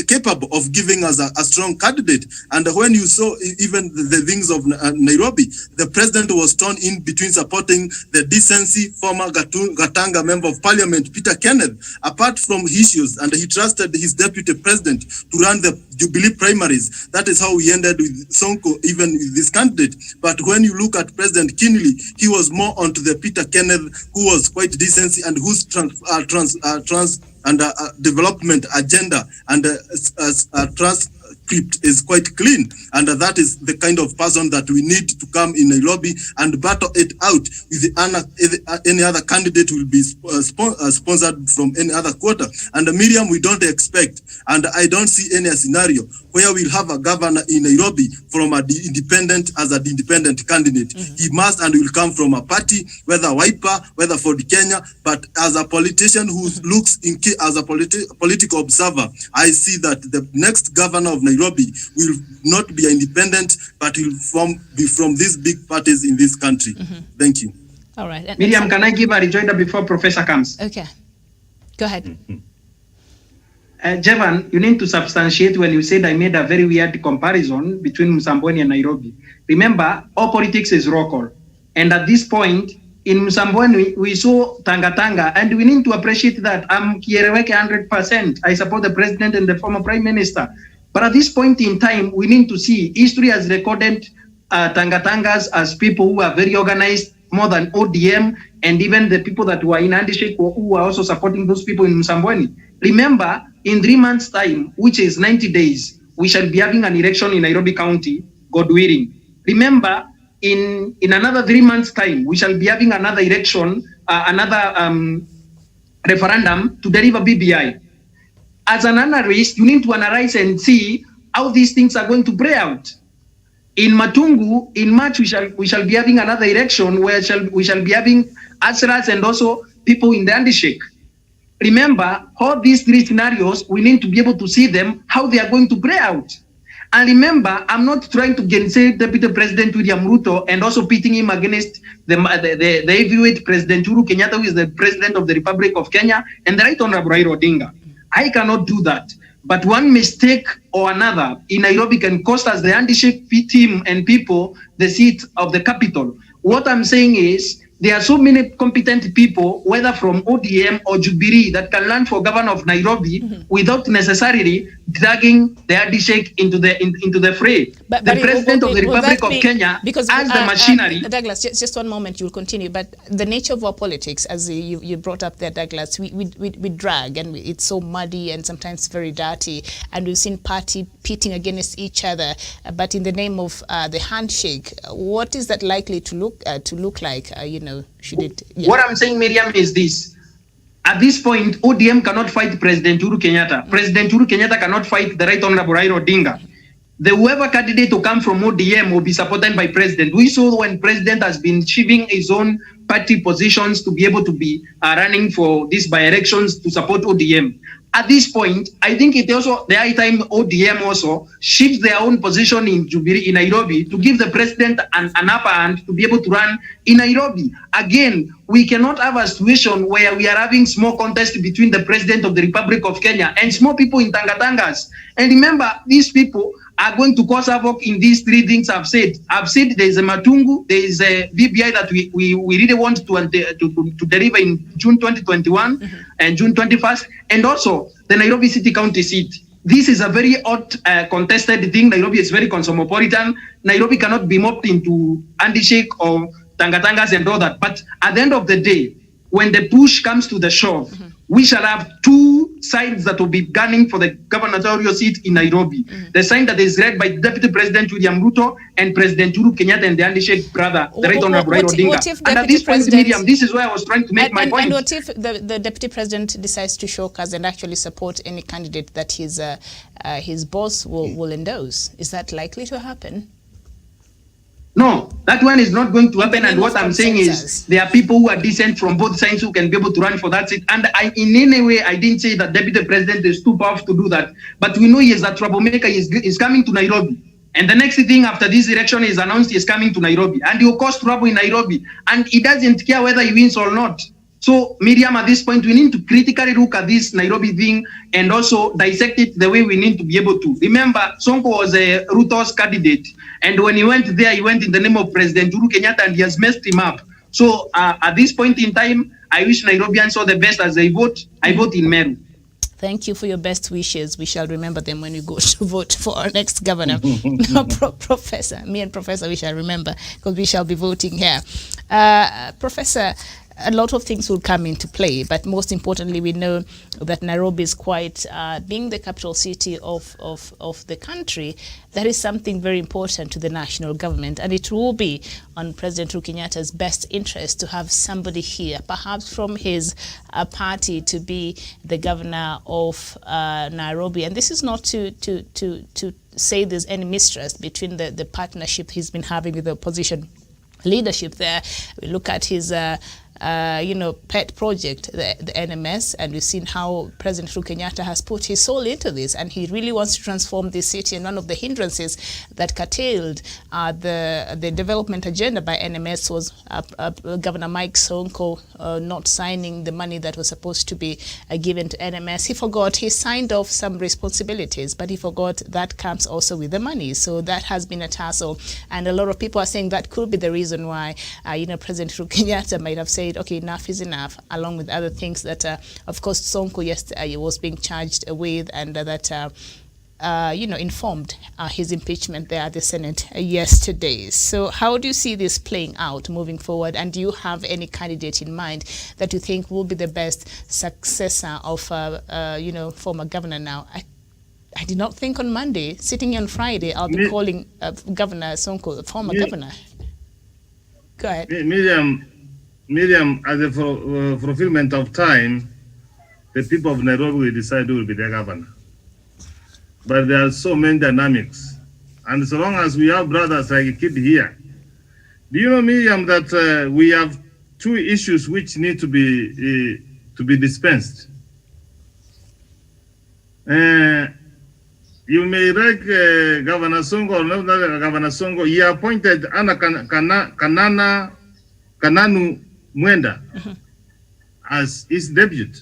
capable of giving us a strong candidate. And when you saw even the things of Nairobi, the president was torn in between supporting the decency former Gatanga member of parliament, Peter Kenneth, apart from issues, and he trusted his deputy president to run the Jubilee primaries. That is how we ended with Sonko, even with this candidate. But when you look at President Kinley, he was more onto the Peter Kenneth, who was quite decency and whose development agenda and transcript is quite clean, and that is the kind of person that we need to come in Nairobi and battle it out with any other candidate will be sponsored from any other quarter. And Miriam, we don't expect, and I don't see any scenario where we'll have a governor in Nairobi from an independent candidate. He must and will come from a party, whether Wiper, whether Ford Kenya, but as a politician who looks as a political observer, I see that the next governor of Nairobi will not be independent, but will be from these big parties in this country. Thank you. All right. Miriam, can I give a rejoinder before Professor comes? Okay. Go ahead. Jevan, you need to substantiate when you said I made a very weird comparison between Msambweni and Nairobi. Remember, all politics is local. And at this point, in Msambweni, we saw Tanga, and we need to appreciate that. I'm Kiereweke 100%. I support the president and the former prime minister. But at this point in time, we need to see history has recorded Tangas as people who are very organized, more than ODM, and even the people that were in handshake who are also supporting those people in Msambweni. Remember, in 3 months' time, which is 90 days, we shall be having an election in Nairobi County, God willing. Remember, in another 3 months' time, we shall be having another election, referendum to deliver BBI. As an analyst, you need to analyze and see how these things are going to play out. In Matungu, in March, we shall be having another election where we shall be having Asras and also people in the handshake. Remember, all these three scenarios, we need to be able to see them, how they are going to play out. And remember, I'm not trying to gainsay Deputy President William Ruto and also pitting him against the heavyweight President Uhuru Kenyatta, who is the President of the Republic of Kenya, and the Right Honorable Raila Odinga. I cannot do that. But one mistake or another in Nairobi can cost us the handshake team and people the seat of the capital. What I'm saying is, there are so many competent people, whether from ODM or Jubilee, that can run for governor of Nairobi without necessarily dragging the handshake into the fray. But the president of the Republic of Kenya has the machinery. Douglas, just one moment, you'll continue. But the nature of our politics, as you brought up there, Douglas, we drag, and it's so muddy and sometimes very dirty. And we've seen party pitting against each other. But in the name of the handshake, what is that likely to look like? Should it? Yeah. What I'm saying, Miriam, is this. At this point, ODM cannot fight President Uhuru Kenyatta. President Uhuru Kenyatta cannot fight the Right Honorable Raila Odinga. Whoever candidate to come from ODM will be supported by President. We saw when President has been achieving his own party positions to be able to be running for these by-elections to support ODM. At this point, I think it also the high time ODM also shifts their own position in Jubilee in Nairobi to give the president an upper hand to be able to run in Nairobi. Again, we cannot have a situation where we are having small contest between the president of the Republic of Kenya and small people in Tangatangas. And remember, these people are going to cause havoc in these three things I've said. I've said there is a Matungu, there is a BBI that we really want to deliver in June 2021 and June 21st, and also the Nairobi City County seat. This is a very hot contested thing. Nairobi is very cosmopolitan. Nairobi cannot be mopped into handshake or Tangatangas and all that. But at the end of the day, when the push comes to the shove, we shall have two sides that will be gunning for the gubernatorial seat in Nairobi. The sign that is led by Deputy President William Ruto and President Uhuru Kenyatta and the handshake brother, the Right Honorable Raila Odinga. And at this point, Miriam, this is where I was trying to make my point. And what if the Deputy President decides to show cause and actually support any candidate that his boss will endorse? Is that likely to happen? No, that one is not going to happen. And what I'm saying is there are people who are decent from both sides who can be able to run for that seat. And in any way, I didn't say that Deputy President is too powerful to do that. But we know he is a troublemaker. Is coming to Nairobi. And the next thing after this election is announced he is coming to Nairobi. And he will cause trouble in Nairobi. And he doesn't care whether he wins or not. So, Miriam, at this point, we need to critically look at this Nairobi thing and also dissect it the way we need to be able to. Remember, Sonko was a Ruto's candidate, and when he went there, he went in the name of President Uhuru Kenyatta, and he has messed him up. So, at this point in time, I wish Nairobians all the best as they vote. I vote in Meru. Thank you for your best wishes. We shall remember them when we go to vote for our next governor. Professor, me and Professor, we shall remember because we shall be voting here. Professor, a lot of things will come into play, but most importantly, we know that Nairobi is quite, being the capital city of the country, that is something very important to the national government, and it will be on President Uhuru Kenyatta's best interest to have somebody here, perhaps from his party, to be the governor of Nairobi. And this is not to say there's any mistrust between the partnership he's been having with the opposition leadership there. We look at his pet project, the NMS, and we've seen how President Uhuru Kenyatta has put his soul into this, and he really wants to transform this city. And one of the hindrances that curtailed the development agenda by NMS was Governor Mike Sonko not signing the money that was supposed to be given to NMS. He forgot. He signed off some responsibilities, but he forgot that comes also with the money. So that has been a tussle, and a lot of people are saying that could be the reason why President Uhuru Kenyatta might have said, okay, enough is enough, along with other things that, of course, Sonko yesterday was being charged with, and that, informed his impeachment there at the Senate yesterday. So how do you see this playing out moving forward? And do you have any candidate in mind that you think will be the best successor of, former governor now? I did not think on Monday, sitting on Friday, I'll be calling Governor Sonko the former governor. Go ahead. Miriam, as a fulfillment of time, the people of Nairobi will decide who will be their governor. But there are so many dynamics. And so long as we have brothers like a kid here, do you know, Miriam, that we have two issues which need to be dispensed? You may like Governor Sonko or not Governor Sonko. He appointed Anna Kananu Mwenda as his debut,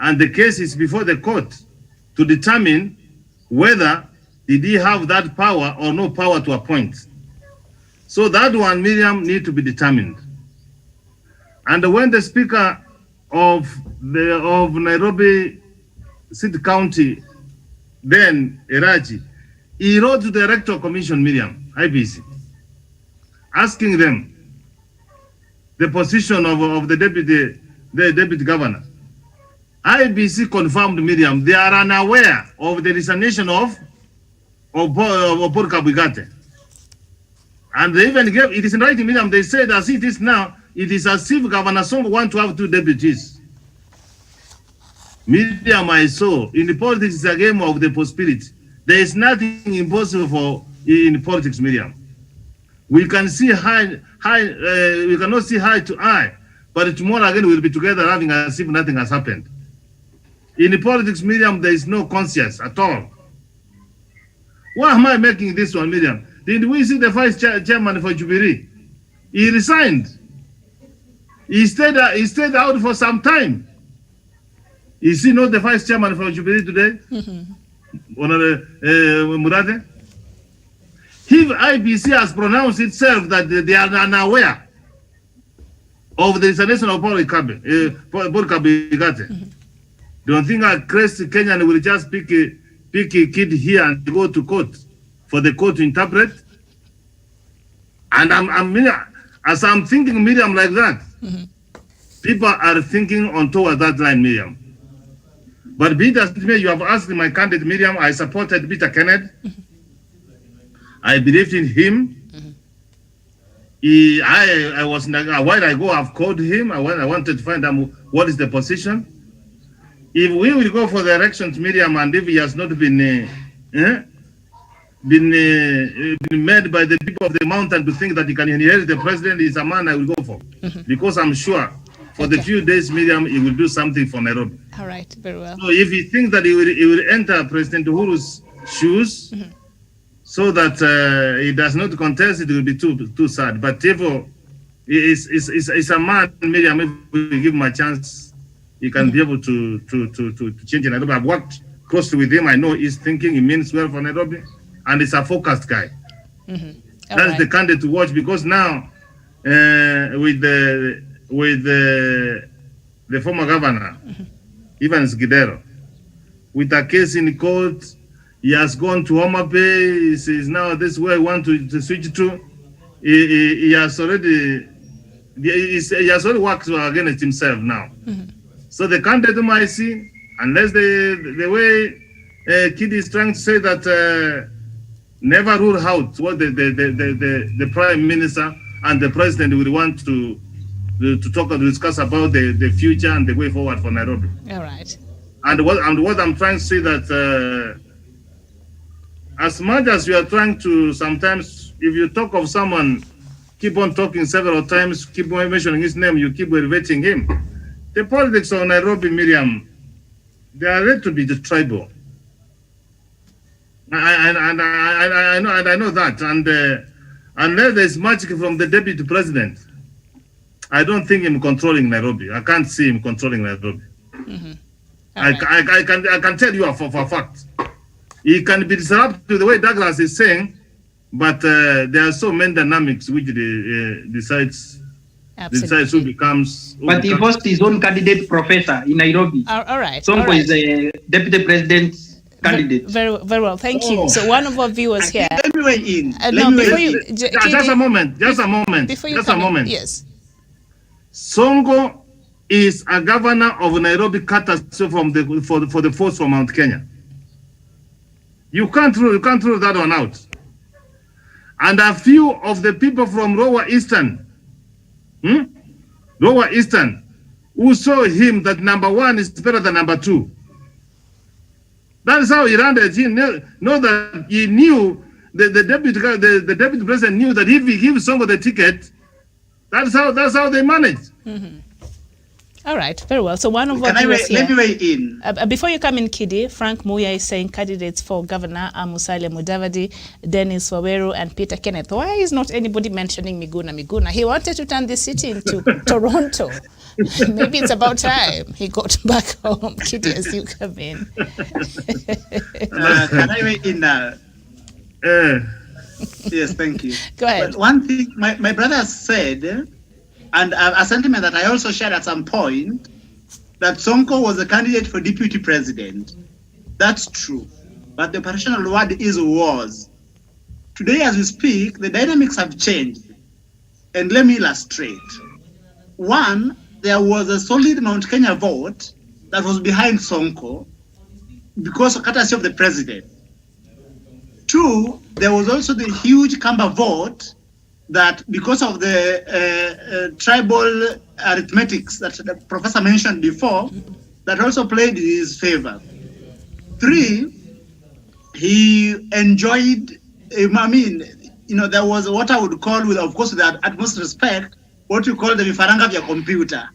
and the case is before the court to determine whether did he have that power or no power to appoint. So that one, Miriam, need to be determined. And when the Speaker of Nairobi City County, then Eraji, he wrote to the Electoral Commission, Miriam, IBC, asking them the position of the deputy governor. IBC confirmed, Miriam, they are unaware of the resignation of Paul Kabwigate. And they even gave, it is in writing, Miriam, they said as it is now, it is as if Governor Sonko want to have two deputies. Miriam, I saw, in politics is a game of the possibility. There is nothing impossible in politics, Miriam. We can see we cannot see eye to eye, but tomorrow again we'll be together having as if nothing has happened. In politics, Miriam, there is no conscience at all. Why am I making this one, Miriam? Did we see the vice chairman for Jubilee? He resigned. He stayed out for some time. Is he not the vice chairman for Jubilee today? Murate? If IBC has pronounced itself that they are unaware of the resignation of Paul Kabwigate, don't think a crazy Kenyan will just pick a kid here and go to court for the court to interpret? And as I'm thinking, Miriam, like that, people are thinking on toward that line, Miriam. But be that may, you have asked my candidate, Miriam, I supported Peter Kennedy. I believed in him. I was a while ago, I've called him. I wanted to find out what is the position. If we will go for the elections, Miriam, and if he has not been made by the people of the mountain to think that he can inherit the president, is a man I will go for. Because I'm sure for the few days, Miriam, he will do something for Nairobi. All right, very well. So if he thinks that he will enter President Uhuru's shoes, so that he does not contest, it will be too sad. But therefore, Is a man, Miriam, if we give him a chance, he can be able to change Nairobi. I've worked closely with him. I know he's thinking, he means well for Nairobi, and he's a focused guy. That's the candidate to watch, because now with the former governor, Evans Gidero, with a case in court, he has gone to Homa Bay. He says now this is where I want to switch to. He has already worked against himself now. So the candidate might see, unless the way Kid is trying to say that never rule out what the prime minister and the president will want to discuss about the future and the way forward for Nairobi. All right. And what I'm trying to say that as much as you are trying to, sometimes if you talk of someone, keep on talking several times, keep on mentioning his name, you keep elevating him. The politics of Nairobi, Miriam, they are ready to be the tribal. I know that, and unless there's magic from the deputy president, I don't think him controlling Nairobi. I can't see him controlling Nairobi. I can tell you for a fact. He can be disrupted the way Douglas is saying, but there are so many dynamics which decides who becomes. But he posted his own candidate, professor, in Nairobi. All right. Sonko is a deputy president's candidate. Very well. Thank you. So one of our viewers here. Let me weigh in. Just a moment. Before you just a moment. Yes. Sonko is a governor of Nairobi catastrophe for the force from Mount Kenya. You can't rule that one out. And a few of the people from Lower Eastern, who saw him that number one is better than number two. That is how he ran it. He know that he knew the deputy president knew that if he gives Sonko the ticket, that's how they managed. All right, very well. So one of our viewers here. Let me weigh in. Before you come in, Kidi, Frank Muya is saying candidates for Governor are Musalia Mudavadi, Dennis Waweru, and Peter Kenneth. Why is not anybody mentioning Miguna? He wanted to turn the city into Toronto. Maybe it's about time he got back home. Kidi, as you come in. Can I weigh in now? Yes, thank you. Go ahead. But one thing my brother said, and a sentiment that I also shared at some point, that Sonko was a candidate for deputy president. That's true. But the operational word is was. Today, as we speak, the dynamics have changed. And let me illustrate. One, there was a solid Mount Kenya vote that was behind Sonko because of courtesy of the president. Two, there was also the huge Kamba vote that because of the tribal arithmetics that the professor mentioned before, that also played in his favor. Three, he enjoyed, there was what I would call, with the utmost respect, what you call the vifaranga vya computer.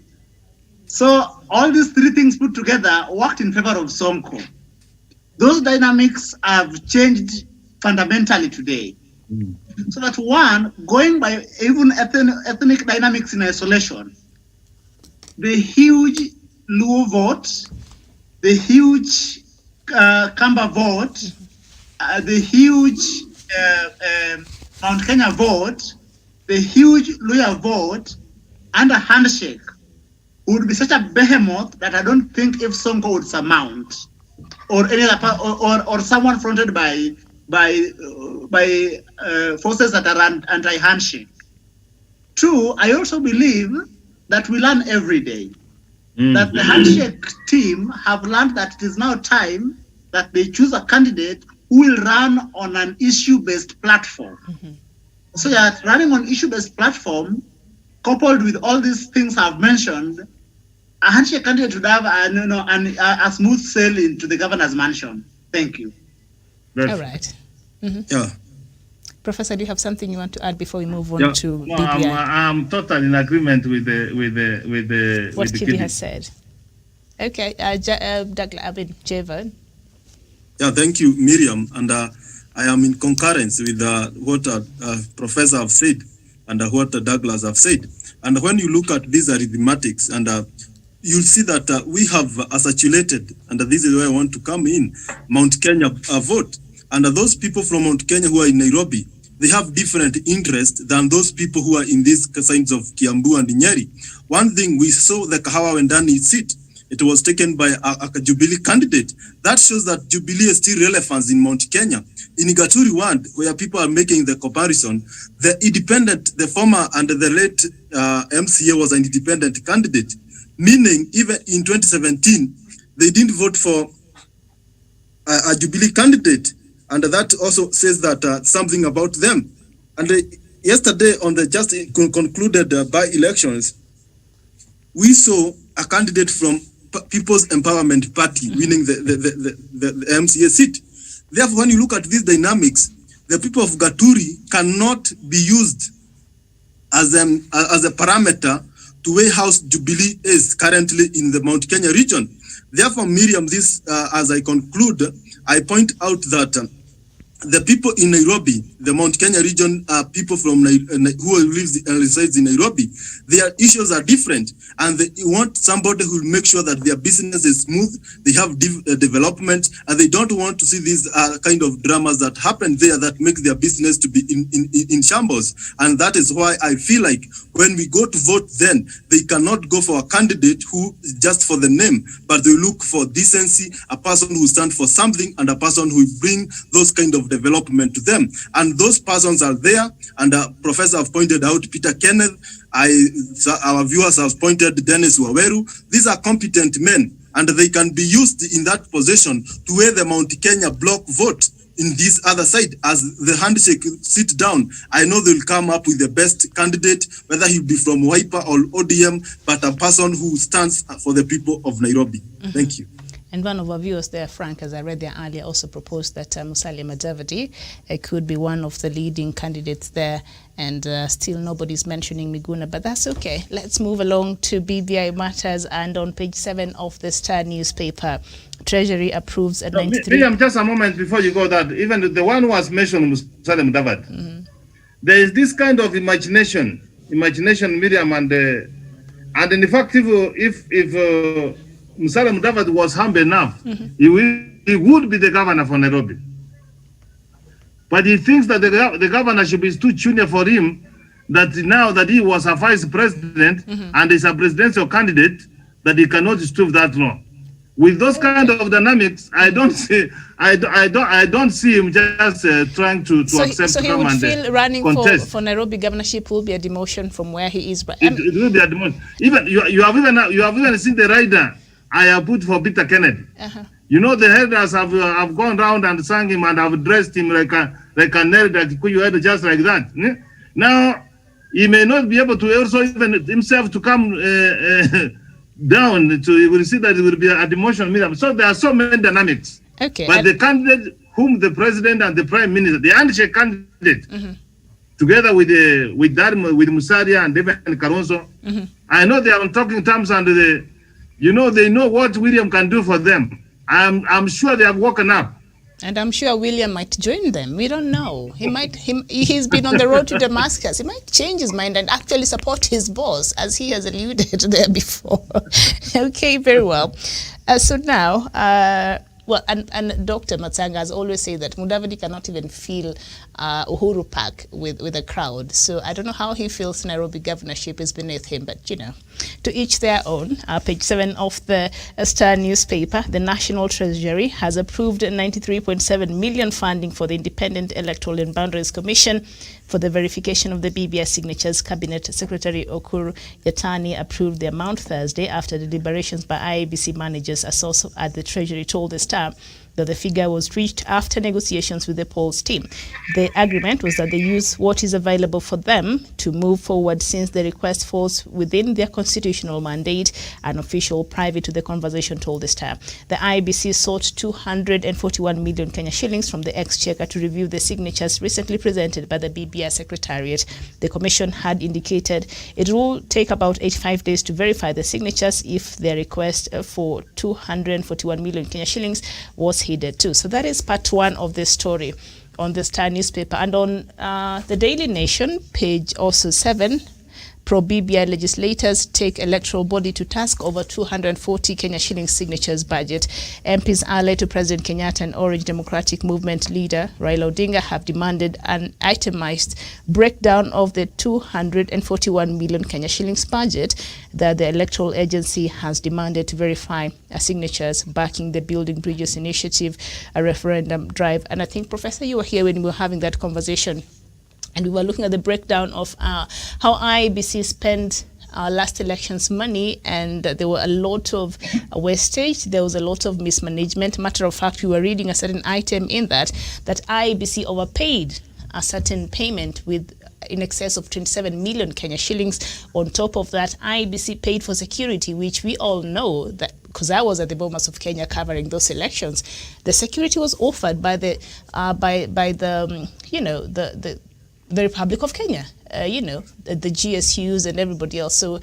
So all these three things put together worked in favor of Sonko. Those dynamics have changed fundamentally today. So that one, going by even ethnic dynamics in isolation, the huge Luo vote, the huge Kamba vote, the huge Mount Kenya vote, the huge Luya vote, and a handshake would be such a behemoth that I don't think if Sonko would surmount, or any other, or someone fronted by forces that are anti-handshake. Two, I also believe that we learn every day. That the handshake team have learned that it is now time that they choose a candidate who will run on an issue-based platform. So that running on issue-based platform, coupled with all these things I've mentioned, a handshake candidate would have a smooth sail into the governor's mansion. Thank you. All right. Yeah. Professor, do you have something you want to add before we move on to BBI? I'm totally in agreement with the what Kidi has said. Okay, Javan. Yeah, thank you, Miriam. And I am in concurrence with what Professor have said and what Douglas have said. And when you look at these arithmetics, and you'll see that we have circulated, and this is where I want to come in, Mount Kenya vote. And those people from Mount Kenya who are in Nairobi, they have different interests than those people who are in these signs of Kiambu and Nyeri. One thing, we saw the Kahawa Wendani seat. It was taken by a Jubilee candidate. That shows that Jubilee is still relevant in Mount Kenya. In Gaturi Ward, where people are making the comparison, the former and the late MCA was an independent candidate, meaning even in 2017, they didn't vote for a Jubilee candidate. And that also says that something about them. And yesterday on the just concluded by-elections, we saw a candidate from People's Empowerment Party winning the MCA seat. Therefore, when you look at these dynamics, the people of Gaturi cannot be used as a parameter to weigh how Jubilee is currently in the Mount Kenya region. Therefore, Miriam, as I conclude, I point out that the people in Nairobi, the Mount Kenya region, people from who lives and resides in Nairobi, their issues are different, and they want somebody who will make sure that their business is smooth, they have development, and they don't want to see these kind of dramas that happen there that make their business to be in shambles. And that is why I feel like when we go to vote, then they cannot go for a candidate who is just for the name, but they look for decency, a person who stands for something, and a person who will bring those kind of development to them. And those persons are there, and Professor have pointed out Peter Kenneth, our viewers have pointed Dennis Waweru. These are competent men, and they can be used in that position to weigh the Mount Kenya block vote in this other side. As the handshake sit down, I know they'll come up with the best candidate, whether he'll be from Wiper or ODM, but a person who stands for the people of Nairobi. Thank you. And one of our viewers there, Frank, as I read there earlier, also proposed that Musalia Mudavadi could be one of the leading candidates there, and still nobody's mentioning Miguna, but that's okay. Let's move along to BBI matters, and on page 7 of the Star newspaper, Treasury approves a 93... Miriam, just a moment before you go that, even the one who was mentioned, Musalia Mudavadi, there is this kind of imagination, Miriam, and in fact, if Musalia Mudavadi was humble enough, he would be the governor for Nairobi. But he thinks that the governorship is too junior for him, that now that he was a vice president and is a presidential candidate, that he cannot stoop that low. With those kind of dynamics, I don't see him just trying to accept. So he would feel running for Nairobi governorship will be a demotion from where he is. It will be a demotion. Even you have even seen the rider I have put for Peter Kennedy. You know, the headers have gone round and sang him and have dressed him like a nerd, like Kikuyu head, just like that. Now, he may not be able to also even himself to come down. He will see that it will be a demotion. So there are so many dynamics. Okay. But the candidate whom the president and the prime minister, the handshake candidate, together with Musalia and David Kalonzo, I know they are on talking terms, and they know what William can do for them. I'm sure they have woken up. And I'm sure William might join them. We don't know. He's been on the road to Damascus. He might change his mind and actually support his boss, as he has alluded there before. Okay, very well. So now, and Dr. Matsanga has always said that Mudavadi cannot even feel Uhuru Park with a crowd. So I don't know how he feels Nairobi governorship is beneath him, but to each their own. Page 7 of the Star newspaper, the National Treasury has approved 93.7 million funding for the Independent Electoral and Boundaries Commission for the verification of the BBI signatures. Cabinet Secretary Okur Yatani approved the amount Thursday after deliberations by IEBC managers. A source at the Treasury told the Star that the figure was reached after negotiations with the polls team. The agreement was that they use what is available for them to move forward, since the request falls within their constitutional mandate. An official private to the conversation told the Star. The IEBC sought 241 million Kenya shillings from the Exchequer to review the signatures recently presented by the BBI Secretariat. The Commission had indicated it will take about 85 days to verify the signatures if their request for 241 million Kenya shillings was heeded too. So that is part 1 of this story on the Star newspaper. And on the Daily Nation, page also 7, pro-BBI legislators take electoral body to task over 240 Kenya shillings signatures budget. MPs allied to President Kenyatta and Orange Democratic Movement leader Raila Odinga have demanded an itemized breakdown of the 241 million Kenya shillings budget that the electoral agency has demanded to verify signatures backing the Building Bridges initiative, a referendum drive. And I think, Professor, you were here when we were having that conversation, and we were looking at the breakdown of how IEBC spent last election's money, and there were a lot of wastage, there was a lot of mismanagement. Matter of fact, we were reading a certain item in that IEBC overpaid a certain payment with in excess of 27 million Kenya shillings. On top of that, IEBC paid for security, which we all know that, because I was at the Bomas of Kenya covering those elections, the security was offered by the the Republic of Kenya, the GSUs and everybody else. So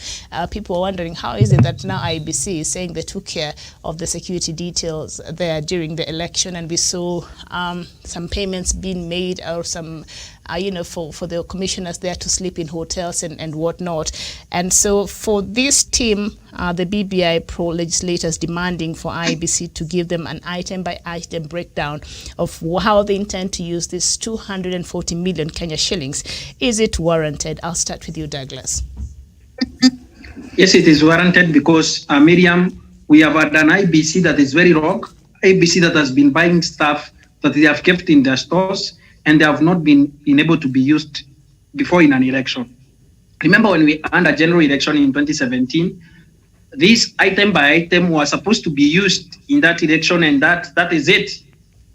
people are wondering, how is it that now IEBC is saying they took care of the security details there during the election, and we saw some payments being made, or some for the commissioners there to sleep in hotels and whatnot. And so for this team, the BBI pro legislators demanding for IEBC to give them an item-by-item breakdown of how they intend to use this 240 million Kenya shillings. Is it warranted? I'll start with you, Douglas. Yes, it is warranted because, Miriam, we have had an IEBC that is very rogue, IEBC that has been buying stuff that they have kept in their stores, and they have not been able to be used before in an election. Remember when we had a general election in 2017, this item by item was supposed to be used in that election, and that is it.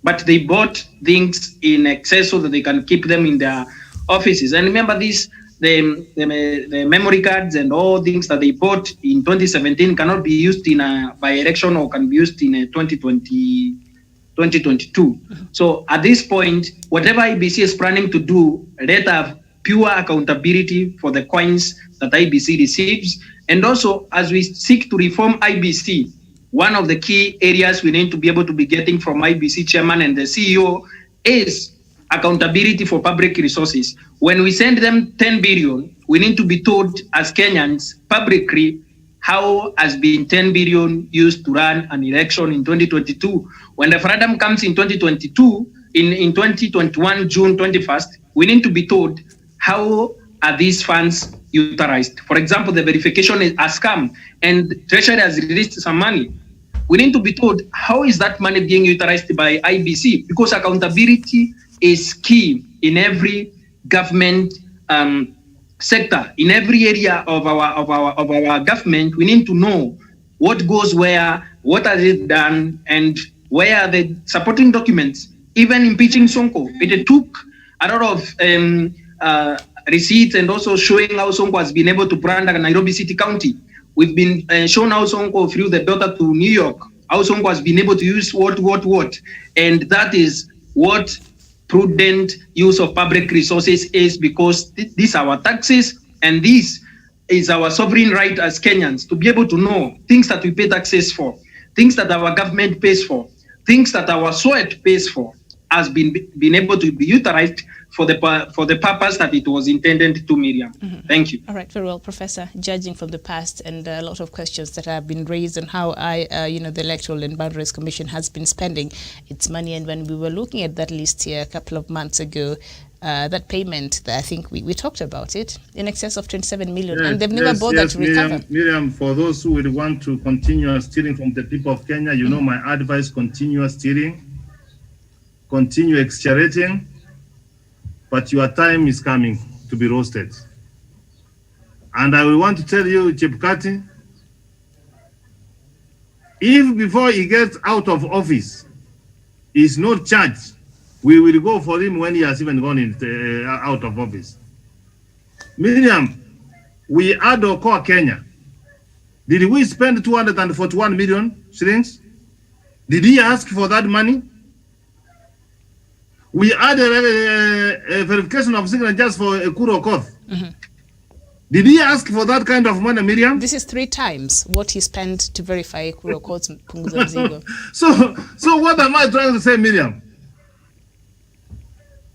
But they bought things in excess so that they can keep them in their offices. And remember this, the memory cards and all things that they bought in 2017 cannot be used in a by-election, or can be used in a 2022. So at this point, whatever IEBC is planning to do, let have pure accountability for the coins that IEBC receives. And also, as we seek to reform IEBC, one of the key areas we need to be able to be getting from IEBC chairman and the CEO is accountability for public resources. When we send them 10 billion, we need to be told as Kenyans publicly how has been 10 billion used to run an election in 2022. When the referendum comes in 2022, in 2021, June 21st, we need to be told how are these funds utilized. For example, the verification has come and Treasury has released some money. We need to be told how is that money being utilized by IEBC, because accountability is key in every government sector, in every area of our government. We need to know what goes where, what has it done, and where are the supporting documents. Even impeaching Sonko, it took a lot of receipts, and also showing how Sonko has been able to brand Nairobi City County. We've been shown how Sonko flew the daughter to New York, how Sonko has been able to use what. And that is what prudent use of public resources is, because these are our taxes, and this is our sovereign right as Kenyans to be able to know things that we pay taxes for, things that our government pays for, things that our sweat pays for, has been able to be utilized for the purpose that it was intended to, Miriam. Thank you. All right, very well, Professor. Judging from the past and a lot of questions that have been raised on how the Electoral and Boundaries Commission has been spending its money, and when we were looking at that list here a couple of months ago, that payment, that I think we talked about it, in excess of 27 million, and they've never bothered to recover. Miriam, for those who will want to continue stealing from the people of Kenya, you know my advice: continue stealing, continue exaggerating, but your time is coming to be roasted. And I will want to tell you, Chebukati, if before he gets out of office, he's not charged, we will go for him when he has even gone out of office. Miriam, we had Oko Kenya. Did we spend 241 million shillings? Did he ask for that money? We had a verification of signatures for Ekuru Okoth. Did he ask for that kind of money, Miriam? This is 3 times what he spent to verify Ekuru Okoth's Punguza Mzigo. So what am I trying to say, Miriam?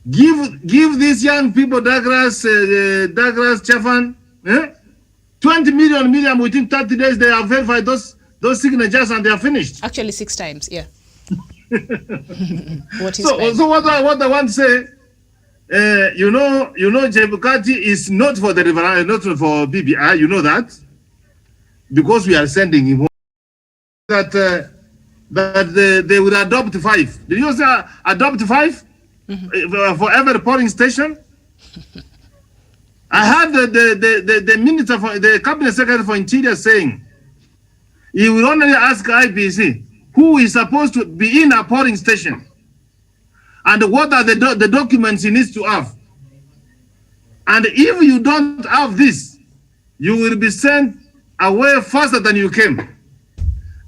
Give these young people, Douglas Chafan, 20 million, Miriam, within 30 days, they have verified those signatures and they are finished. Actually, 6 times, yeah. So what I want to say, Chebukati is not for the not for BBI, you know that, because we are sending him home. That they will adopt 5. Did you say adopt 5 for every polling station? I had the minister for the cabinet secretary for interior saying he will only ask IBC who is supposed to be in a polling station and what are the documents he needs to have. And if you don't have this, you will be sent away faster than you came.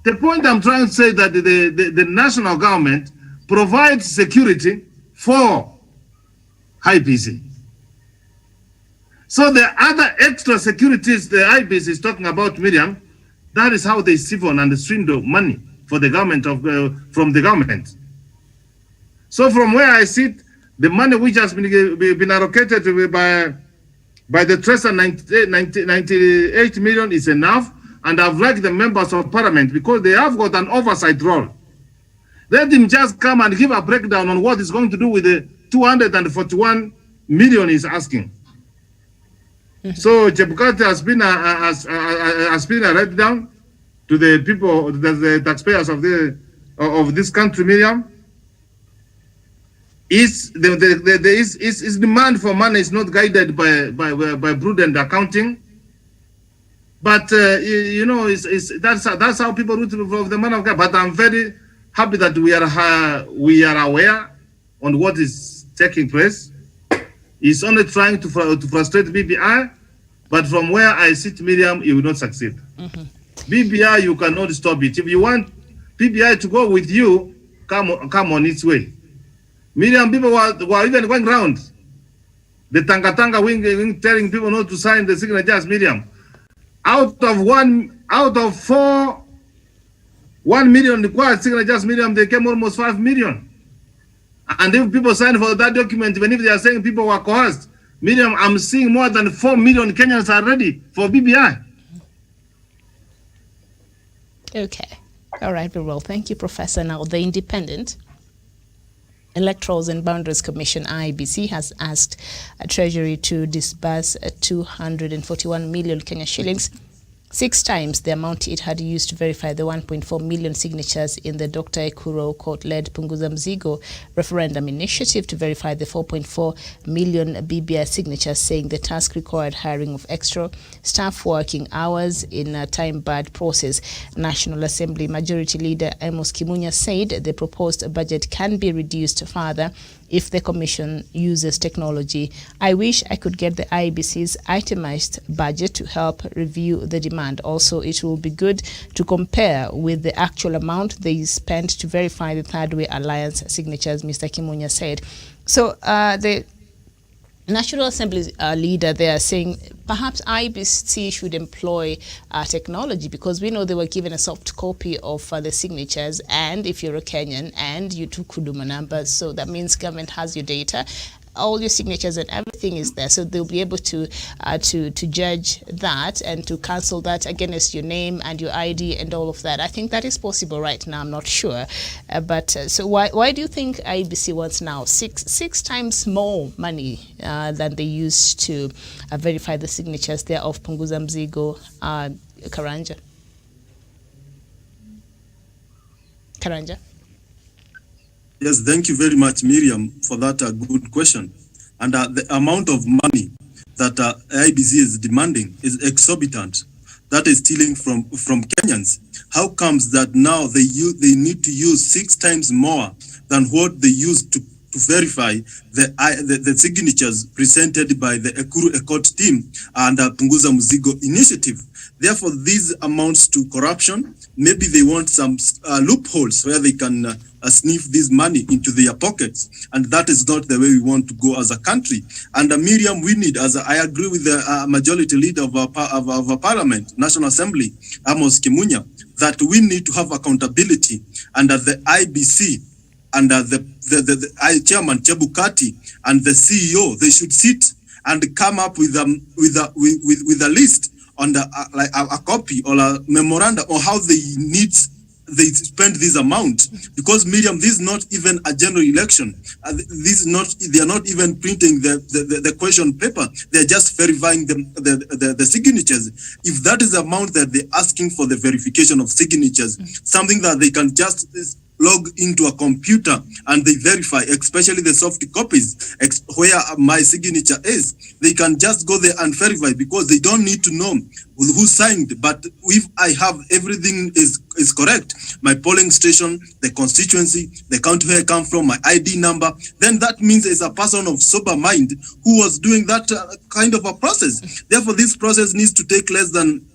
The point I'm trying to say that the national government provides security for IBC. So the other extra securities the IBC is talking about, Miriam, that is how they siphon and swindle money for the government from the government. So from where I sit, the money which has been allocated by the Treasury, 98 million is enough, and I've liked the members of parliament because they have got an oversight role. Let them just come and give a breakdown on what is going to do with the 241 million he's asking. So Chebukati has been a write down to the people, the taxpayers of this country, Miriam. Is demand for money is not guided by prudent accounting, but that's how people root for the man of God. But I'm very happy that we are aware on what is taking place. He's only trying to frustrate BBI, but from where I sit, Miriam, he will not succeed. BBI, you cannot stop it. If you want BBI to go with you, come on its way. Miriam, people were even going round the Tanga wing telling people not to sign the signatures, Miriam. Out of 1 million required signatures, Miriam, they came almost 5 million. And if people sign for that document, even if they are saying people were coerced, Miriam, I'm seeing more than 4 million Kenyans are ready for BBI. Okay. All right, very well. Thank you, Professor. Now, the Independent Electorals and Boundaries Commission, IEBC, has asked Treasury to disburse 241 million Kenya shillings, 6 times the amount it had used to verify the 1.4 million signatures in the Dr. Ekuro court-led Punguza Mzigo referendum initiative to verify the 4.4 million BBI signatures, saying the task required hiring of extra staff, working hours in a time-barred process. National Assembly Majority Leader Amos Kimunya said the proposed budget can be reduced further if the Commission uses technology. I wish I could get the IEBC's itemized budget to help review the demand. Also, it will be good to compare with the actual amount they spent to verify the Third Way Alliance signatures, Mr. Kimunya said. So the National Assembly leader, they are saying perhaps IEBC should employ technology, because we know they were given a soft copy of the signatures, and if you're a Kenyan and you took Huduma numbers, so that means government has your data, all your signatures and everything is there, so they'll be able to judge that and to cancel that against your name and your ID and all of that. I think that is possible right now. I'm not sure, but so why do you think IEBC wants now six times more money than they used to verify the signatures there of Punguza Mzigo, Karanja? Yes, thank you very much, Miriam, for that good question. And the amount of money that IEBC is demanding is exorbitant. That is stealing from Kenyans. How comes that now they need to use 6 times more than what they used to verify the signatures presented by the Ekuru Ekot team and Punguza Mzigo initiative? Therefore, this amounts to corruption. Maybe they want some loopholes where they can sniff this money into their pockets, and that is not the way we want to go as a country. And Miriam, we need, as I agree with the majority leader of our parliament, National Assembly, Amos Kimunya, that we need to have accountability, and that the IBC and the chairman Chebukati and the CEO, they should sit and come up with a list on the like a copy or a memorandum on how they spend this amount, because Miriam, this is not even a general election. This is not. They are not even printing the question paper. They are just verifying the signatures. If that is the amount that they're asking for the verification of signatures, something that they can just log into a computer and they verify, especially the soft copies where my signature is, they can just go there and verify, because they don't need to know who signed. But if I have everything is correct, my polling station, the constituency, the county where I come from, my ID number, then that means it's a person of sober mind who was doing that kind of a process. Therefore, this process needs to take less than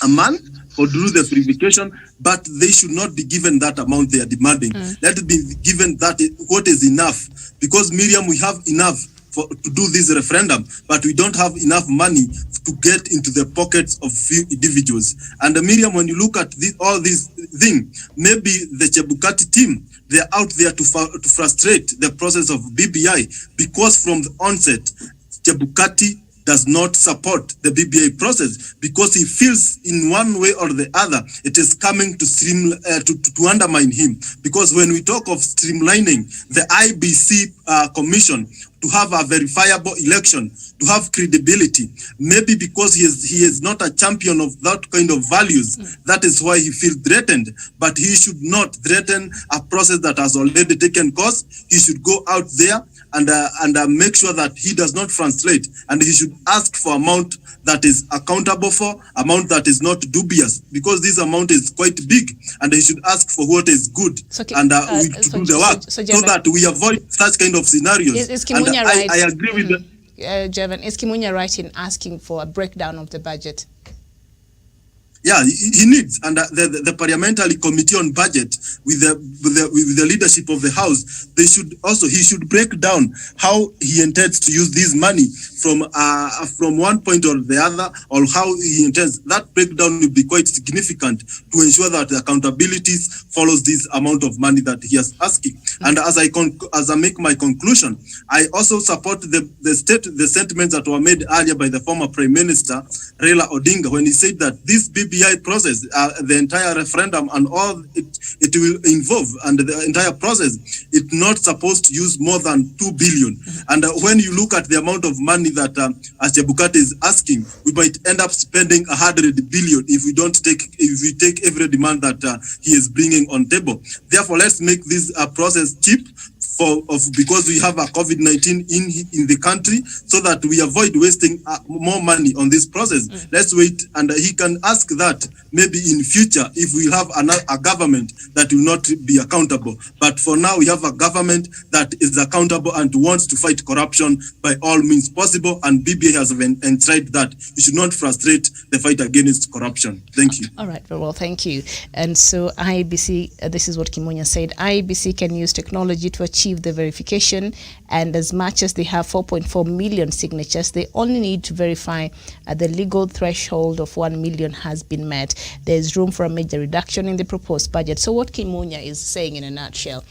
a month for do the verification, but they should not be given that amount they are demanding. Let it be given that what is enough, because Miriam, we have enough to do this referendum, but we don't have enough money to get into the pockets of few individuals. And Miriam, when you look at all these things, maybe the Chebukati team, they're out there to frustrate the process of BBI, because from the onset, Chebukati does not support the BBI process, because he feels in one way or the other it is coming to undermine him. Because when we talk of streamlining the IBC commission to have a verifiable election, to have credibility, maybe because he is not a champion of that kind of values, that is why he feels threatened. But he should not threaten a process that has already taken course. He should go out there and make sure that he does not translate, and he should ask for amount that is accountable for, amount that is not dubious, because this amount is quite big, and he should ask for what is good, to do the work, so that we avoid such kind of scenarios. I agree with that. Jevan, is Kimunya right in asking for a breakdown of the budget? Yeah, he needs, and the parliamentary committee on budget with the leadership of the House, he should break down how he intends to use this money from one point or the other, or how he intends. That breakdown will be quite significant to ensure that the accountability follows this amount of money that he is asking. And as I make my conclusion, I also support the sentiments that were made earlier by the former Prime Minister Raila Odinga, when he said that this BBI process, the entire referendum and all it will involve, and the entire process, it's not supposed to use more than 2 billion. And when you look at the amount of money that Chebukati is asking, we might end up spending 100 billion if we take every demand that he is bringing on table. Therefore, let's make this process cheap, because we have a COVID-19 in the country, so that we avoid wasting more money on this process. Let's wait, and he can ask that maybe in future if we have a government that will not be accountable. But for now, we have a government that is accountable and wants to fight corruption by all means possible, and BBI has tried that. You should not frustrate the fight against corruption. Thank you. All right, well, thank you. And so IEBC, this is what Kimunya said, IEBC can use technology to achieve the verification, and as much as they have 4.4 million signatures, they only need to verify the legal threshold of 1 million has been met. There is room for a major reduction in the proposed budget. So what Kimunya is saying in a nutshell,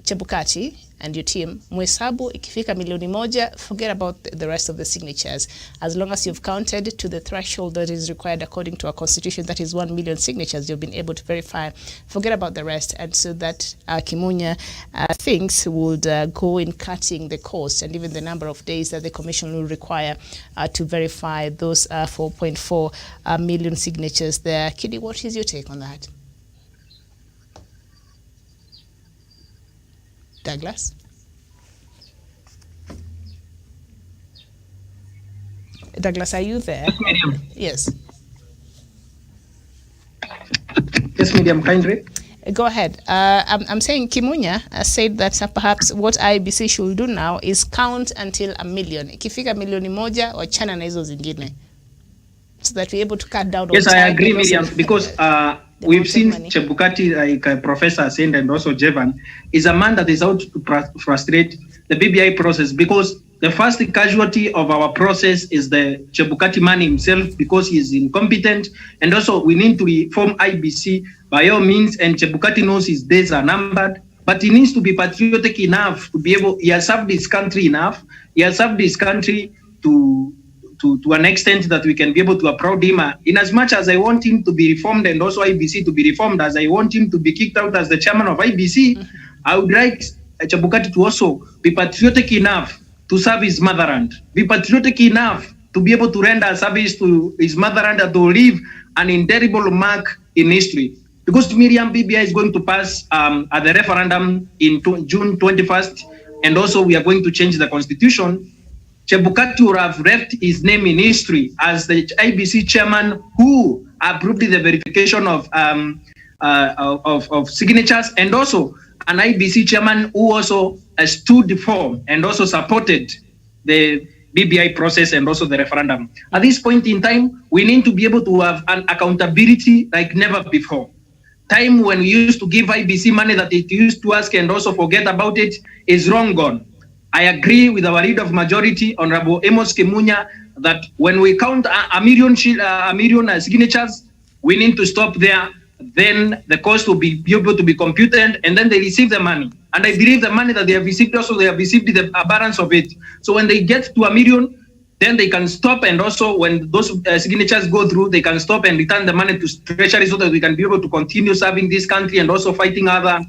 Chebukati and your team, mwesabu ikifika milioni moja, forget about the rest of the signatures. As long as you've counted to the threshold that is required according to our constitution, that is 1 million signatures, you've been able to verify. Forget about the rest. And so that Kimunya thinks would go in cutting the cost and even the number of days that the commission will require to verify those 4.4 million signatures there. Kidi, what is your take on that? Douglas? Douglas, are you there? Yes, Miriam. Yes. Yes, Miriam, kindly. Go ahead. I'm saying Kimunya said that perhaps what IBC should do now is count until 1 million. Ikifika milioni moja, wachana na hizo zingine. So that we're able to cut down. Yes, I agree, Miriam, because we've seen Chebukati, like Professor said, and also Jevan, is a man that is out to frustrate the BBI process, because the first casualty of our process is the Chebukati man himself, because he is incompetent. And also we need to reform IBC by all means, and Chebukati knows his days are numbered, but he needs to be patriotic enough to be able, he has served his country enough, he has served his country to to an extent that we can be able to applaud him. In as much as I want him to be reformed and also IBC to be reformed, as I want him to be kicked out as the chairman of IBC, I would like Chebukati to also be patriotic enough to serve his motherland, be patriotic enough to be able to render service to his motherland and to leave an indelible mark in history. Because Miriam BBI is going to pass at the referendum in June 21st, and also we are going to change the constitution, Chebukati would have left his name in history as the IBC chairman who approved the verification of signatures, and also an IBC chairman who also stood for and also supported the BBI process and also the referendum. At this point in time, we need to be able to have an accountability like never before. Time when we used to give IBC money that it used to ask and also forget about it is long gone. I agree with our leader of majority, Honorable Amos Kimunya, that when we count a million signatures, we need to stop there. Then the cost will be able to be computed, and then they receive the money. And I believe the money that they have received, also they have received the balance of it. So when they get to a million, then they can stop, and also when those signatures go through, they can stop and return the money to Treasury so that we can be able to continue serving this country and also fighting other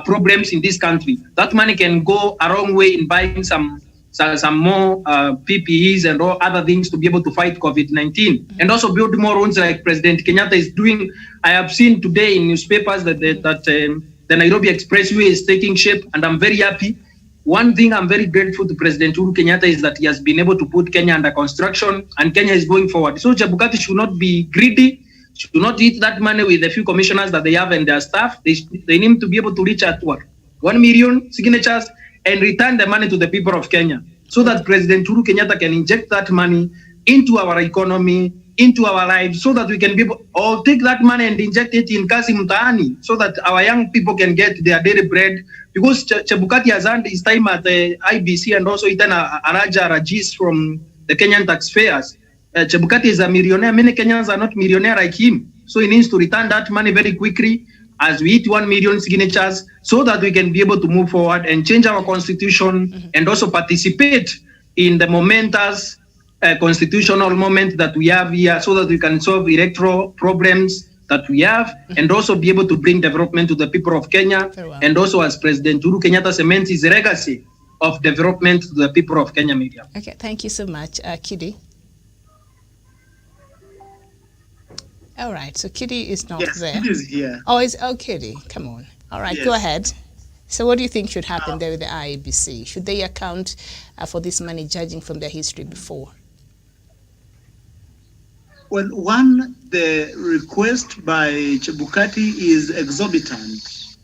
problems in this country. That money can go a long way in buying some more PPEs and all other things to be able to fight COVID-19, and also build more roads like President Kenyatta is doing. I have seen today in newspapers that the Nairobi Expressway is taking shape, and I'm very happy. One thing I'm very grateful to President Uhuru Kenyatta is that he has been able to put Kenya under construction, and Kenya is going forward. So Chebukati should not be greedy, should not eat that money with the few commissioners that they have and their staff. They need to be able to reach out to 1 million signatures and return the money to the people of Kenya, so that President Uhuru Kenyatta can inject that money into our economy, into our lives, so that we can be able, or take that money and inject it in Kasi Mtaani, so that our young people can get their daily bread. Because Chebukati has earned his time at the IBC and also eaten a larger rajis from the Kenyan taxpayers. Chebukati is a millionaire. Many Kenyans are not millionaire like him. So he needs to return that money very quickly as we hit 1 million signatures, so that we can be able to move forward and change our constitution and also participate in the momentous constitutional moment that we have here, so that we can solve electoral problems that we have and also be able to bring development to the people of Kenya. And also, as President Uhuru Kenyatta cements his legacy of development to the people of Kenya. Media. Okay, thank you so much, Kidi. All right, so Kidi is not there. Kidi is here. Oh, Kidi, come on. All right, go ahead. So what do you think should happen there with the IEBC? Should they account for this money, judging from their history before? Well, one, the request by Chebukati is exorbitant,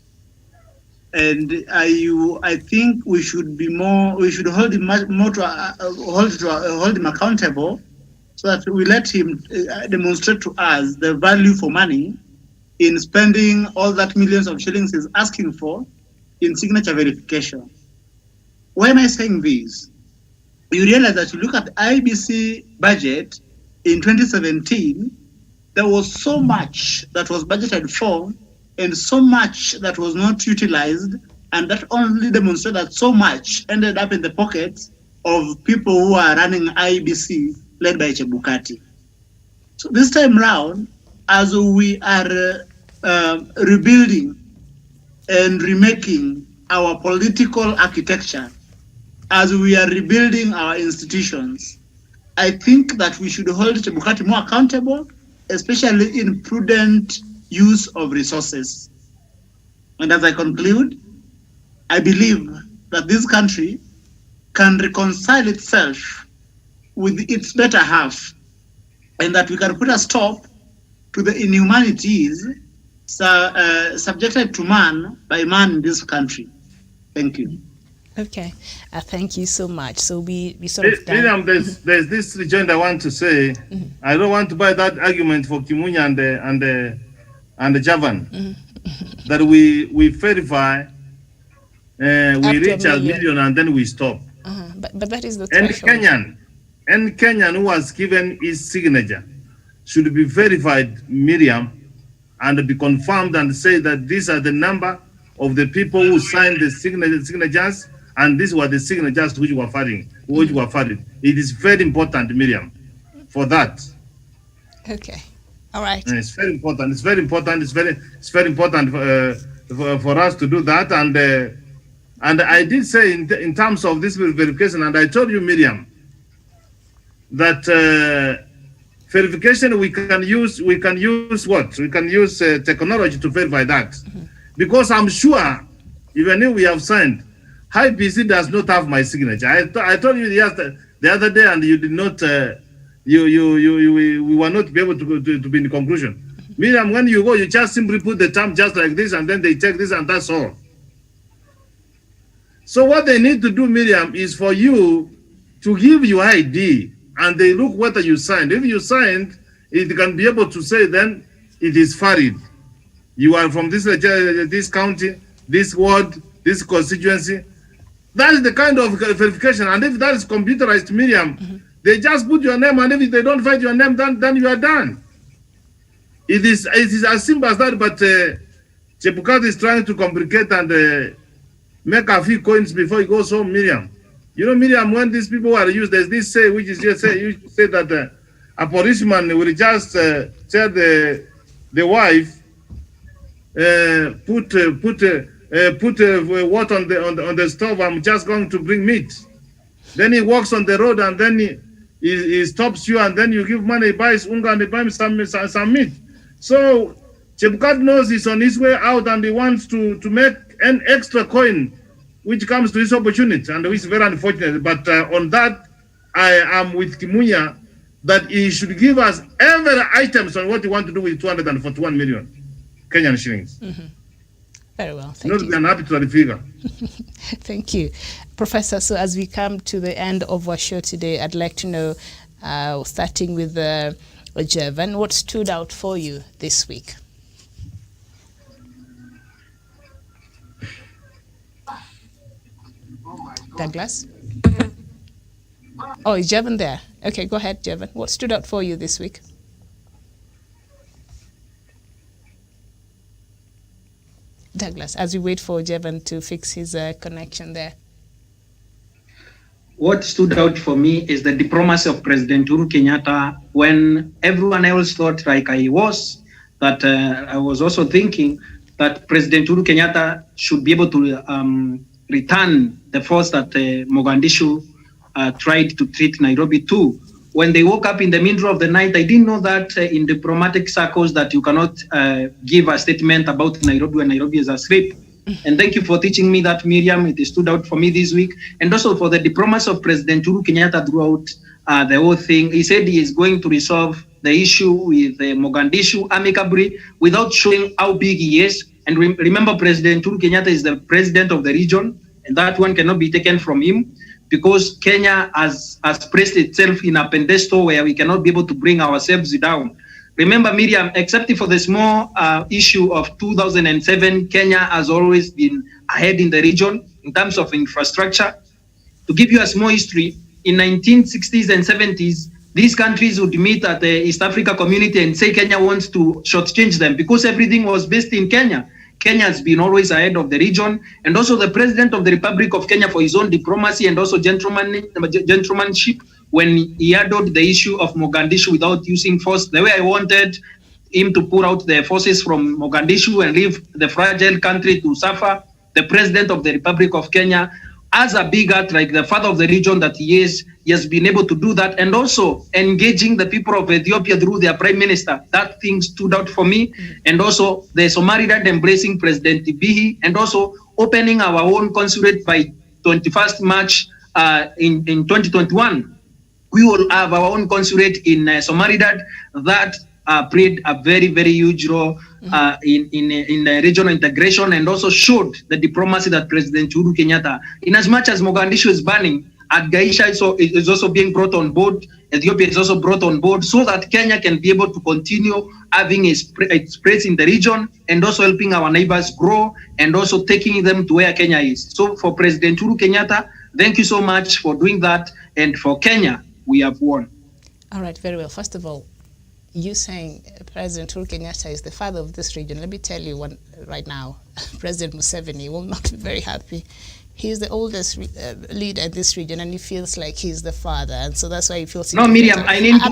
and I think we should be more. We should hold him hold him accountable, so that we let him demonstrate to us the value for money in spending all that millions of shillings he's asking for in signature verification. Why am I saying this? You realize that you look at the IBC budget in 2017, there was so much that was budgeted for and so much that was not utilized, and that only demonstrated that so much ended up in the pockets of people who are running IBC led by Chebukati. So this time round, as we are rebuilding and remaking our political architecture, as we are rebuilding our institutions, I think that we should hold Chebukati more accountable, especially in prudent use of resources. And as I conclude, I believe that this country can reconcile itself with its better half, and that we can put a stop to the inhumanities subjected to man by man in this country. Thank you. Okay, thank you so much. So we sort of Miriam, there's this rejoinder I want to say. I don't want to buy that argument for Kimunya and the Javan that we verify, we reach a million and then we stop. But that is the threshold. And Kenyan who has given his signature should be verified, Miriam, and be confirmed and say that these are the number of the people who signed the signatures, and these were the signatures which were valid. It is very important, Miriam. for that. Okay. All right. And it's very important. It's very important. It's very important for us to do that. And I did say in terms of this verification, and I told you, Miriam, that verification we can use what? We can use technology to verify that, because I'm sure even if we have signed, High PC does not have my signature. I told you the other day, and you did not. We were not be able to be in the conclusion. Miriam, when you go, you just simply put the term just like this, and then they check this, and that's all. So what they need to do, Miriam, is for you to give your ID, and they look whether you signed. If you signed, it can be able to say then it is valid. You are from this county, this ward, this constituency. That is the kind of verification. And if that is computerized, Miriam, they just put your name, and if they don't find your name, then you are done. It is as simple as that, but Chebukati is trying to complicate and make a few coins before he goes home, Miriam. You know, Miriam, when these people are used, there's this say, which is just you say that a policeman will just tell the wife, put what on the stove, I'm just going to bring meat. Then he walks on the road, and then he stops you, and then you give money, he buys unga, and he buys some meat. So Chebukati knows he's on his way out, and he wants to make an extra coin, which comes to his opportunity, and which is very unfortunate. But on that, I am with Kimunya that he should give us every items on what he want to do with 241 million Kenyan shillings. Very well, thank you. I'm happy to the figure. Thank you. Professor, so as we come to the end of our show today, I'd like to know, starting with Jevan, what stood out for you this week? Douglas? Oh, is Jevan there? Okay, go ahead, Jevan. What stood out for you this week? Douglas, as we wait for Jevan to fix his connection there. What stood out for me is the diplomacy of President Uhuru Kenyatta when everyone else thought like I was, that I was also thinking that President Uhuru Kenyatta should be able to return the force that Mogadishu tried to treat Nairobi to. When they woke up in the middle of the night, I didn't know that in diplomatic circles that you cannot give a statement about Nairobi when Nairobi is asleep. And thank you for teaching me that, Miriam. It stood out for me this week. And also for the diplomacy of President Uhuru Kenyatta throughout the whole thing. He said he is going to resolve the issue with Mogadishu amicably without showing how big he is. And remember, President Uhuru Kenyatta is the president of the region, and that one cannot be taken from him, because Kenya has placed itself in a pedestal where we cannot be able to bring ourselves down. Remember, Miriam, except for the small issue of 2007, Kenya has always been ahead in the region in terms of infrastructure. To give you a small history, in 1960s and 70s, these countries would meet at the East Africa community and say Kenya wants to shortchange them because everything was based in Kenya. Kenya has been always ahead of the region, and also the President of the Republic of Kenya for his own diplomacy and also gentlemanship when he handled the issue of Mogadishu without using force, the way I wanted him to pull out the forces from Mogadishu and leave the fragile country to suffer. The President of the Republic of Kenya, as a big heart, like the father of the region that he is, he has been able to do that, and also engaging the people of Ethiopia through their prime minister. That thing stood out for me. And also the Somaliland embracing President Bihi, and also opening our own consulate by 21st March in 2021. We will have our own consulate in Somaliland. That played a very, very huge role in regional integration, and also showed the diplomacy that President Uhuru Kenyatta, in as much as Mogadishu is burning, Gaisha is also being brought on board, Ethiopia is also brought on board, so that Kenya can be able to continue having its place in the region, and also helping our neighbors grow, and also taking them to where Kenya is. So for President Uhuru Kenyatta, thank you so much for doing that, and for Kenya, we have won. All right, very well. First of all, you saying President Uhuru Kenyatta is the father of this region. Let me tell you one right now, President Museveni will not be very happy He's the oldest leader in this region, and he feels like he's the father, and so that's why he feels. No, Miriam, I need to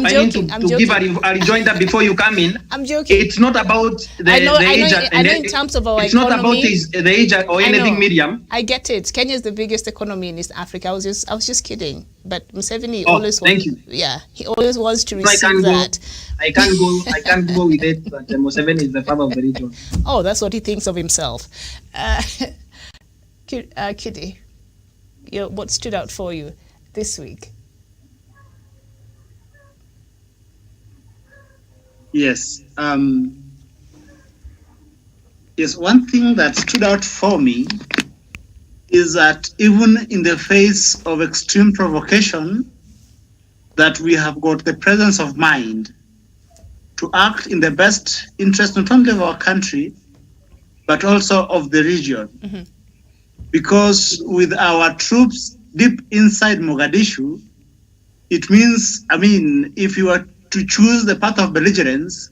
give a rejoinder before you come in. I'm joking. It's not about the age. I know in terms of our it's economy. Not about the age or anything, Miriam. I get it. Kenya is the biggest economy in East Africa. I was just kidding. But Museveni he always wants to receive that. I can't go with it. But Museveni is the father of the region. Oh, that's what he thinks of himself. Kitty, what stood out for you this week? Yes. Yes, one thing that stood out for me is that even in the face of extreme provocation, that we have got the presence of mind to act in the best interest not only of our country, but also of the region. Mm-hmm. Because with our troops deep inside Mogadishu, it means, if you were to choose the path of belligerence,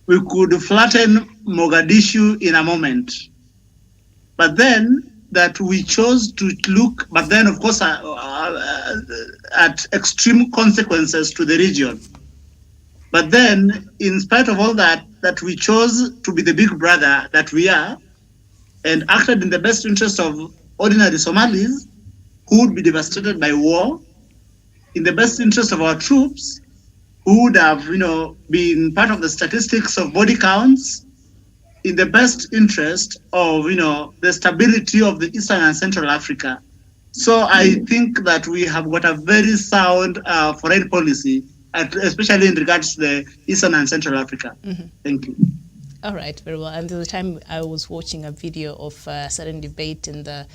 we could flatten Mogadishu in a moment. But then that we chose to look, of course, at extreme consequences to the region. But then, in spite of all that we chose to be the big brother that we are, and acted in the best interest of ordinary Somalis who would be devastated by war, in the best interest of our troops, who would have, been part of the statistics of body counts, in the best interest of, the stability of the Eastern and Central Africa. So I think that we have got a very sound foreign policy, especially in regards to the Eastern and Central Africa. Mm-hmm. Thank you. All right, very well. And at the time I was watching a video of a certain debate in the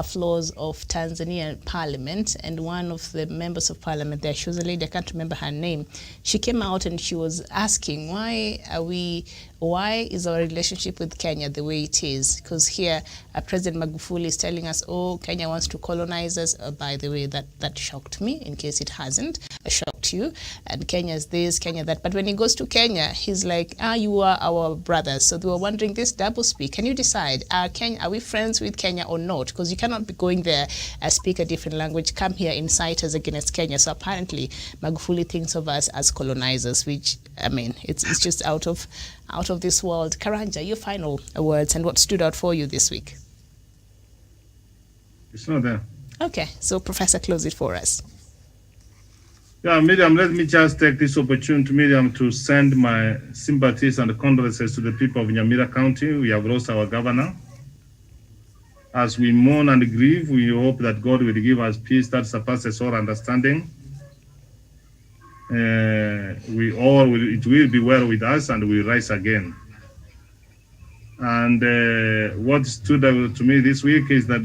floors of Tanzanian Parliament, and one of the members of Parliament there, she was a lady, I can't remember her name. She came out and she was asking, why is our relationship with Kenya the way it is? Because here President Magufuli is telling us, Kenya wants to colonize us. By the way, that shocked me, in case it hasn't shocked you. And Kenya's this, Kenya that. But when he goes to Kenya, he's like, you are our brothers. So they were wondering, this double speak, can you decide, are we friends with Kenya or not? Because you cannot be going there and speak a different language, come here, incite us against Kenya. So apparently Magufuli thinks of us as colonizers, which, it's just out of this world. Karanja, your final words and what stood out for you this week? It's not there. Okay, so Professor, close it for us. Yeah, Miriam, let me just take this opportunity, Miriam, to send my sympathies and condolences to the people of Nyamira County. We have lost our governor. As we mourn and grieve, we hope that God will give us peace that surpasses all understanding. It will be well with us, and we rise again. And what stood out to me this week is that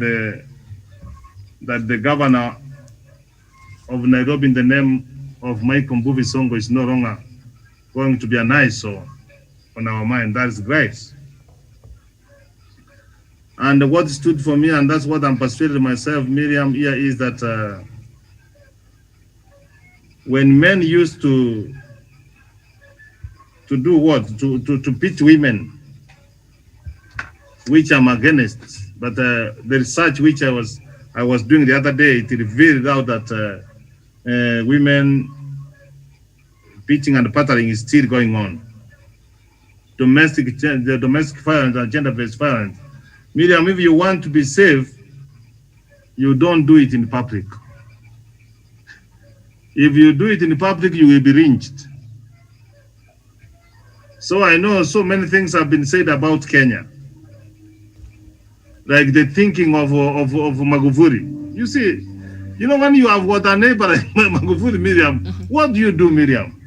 the governor of Nairobi, in the name of Michael Mbuvi Sonko, is no longer going to be an eyesore on our mind. That is great. And what stood for me, and that's what I'm persuaded myself, Miriam, here, is that when men used to do what? To pit women, which I'm against, but the research which I was doing the other day, it revealed out that women beating and battering is still going on. Domestic violence and gender-based violence. Miriam, if you want to be safe, you don't do it in public. If you do it in public, you will be lynched. So I know so many things have been said about Kenya, like the thinking of Magufuli. You see, when you have got a neighbor like Magufuli, Miriam, what do, Miriam?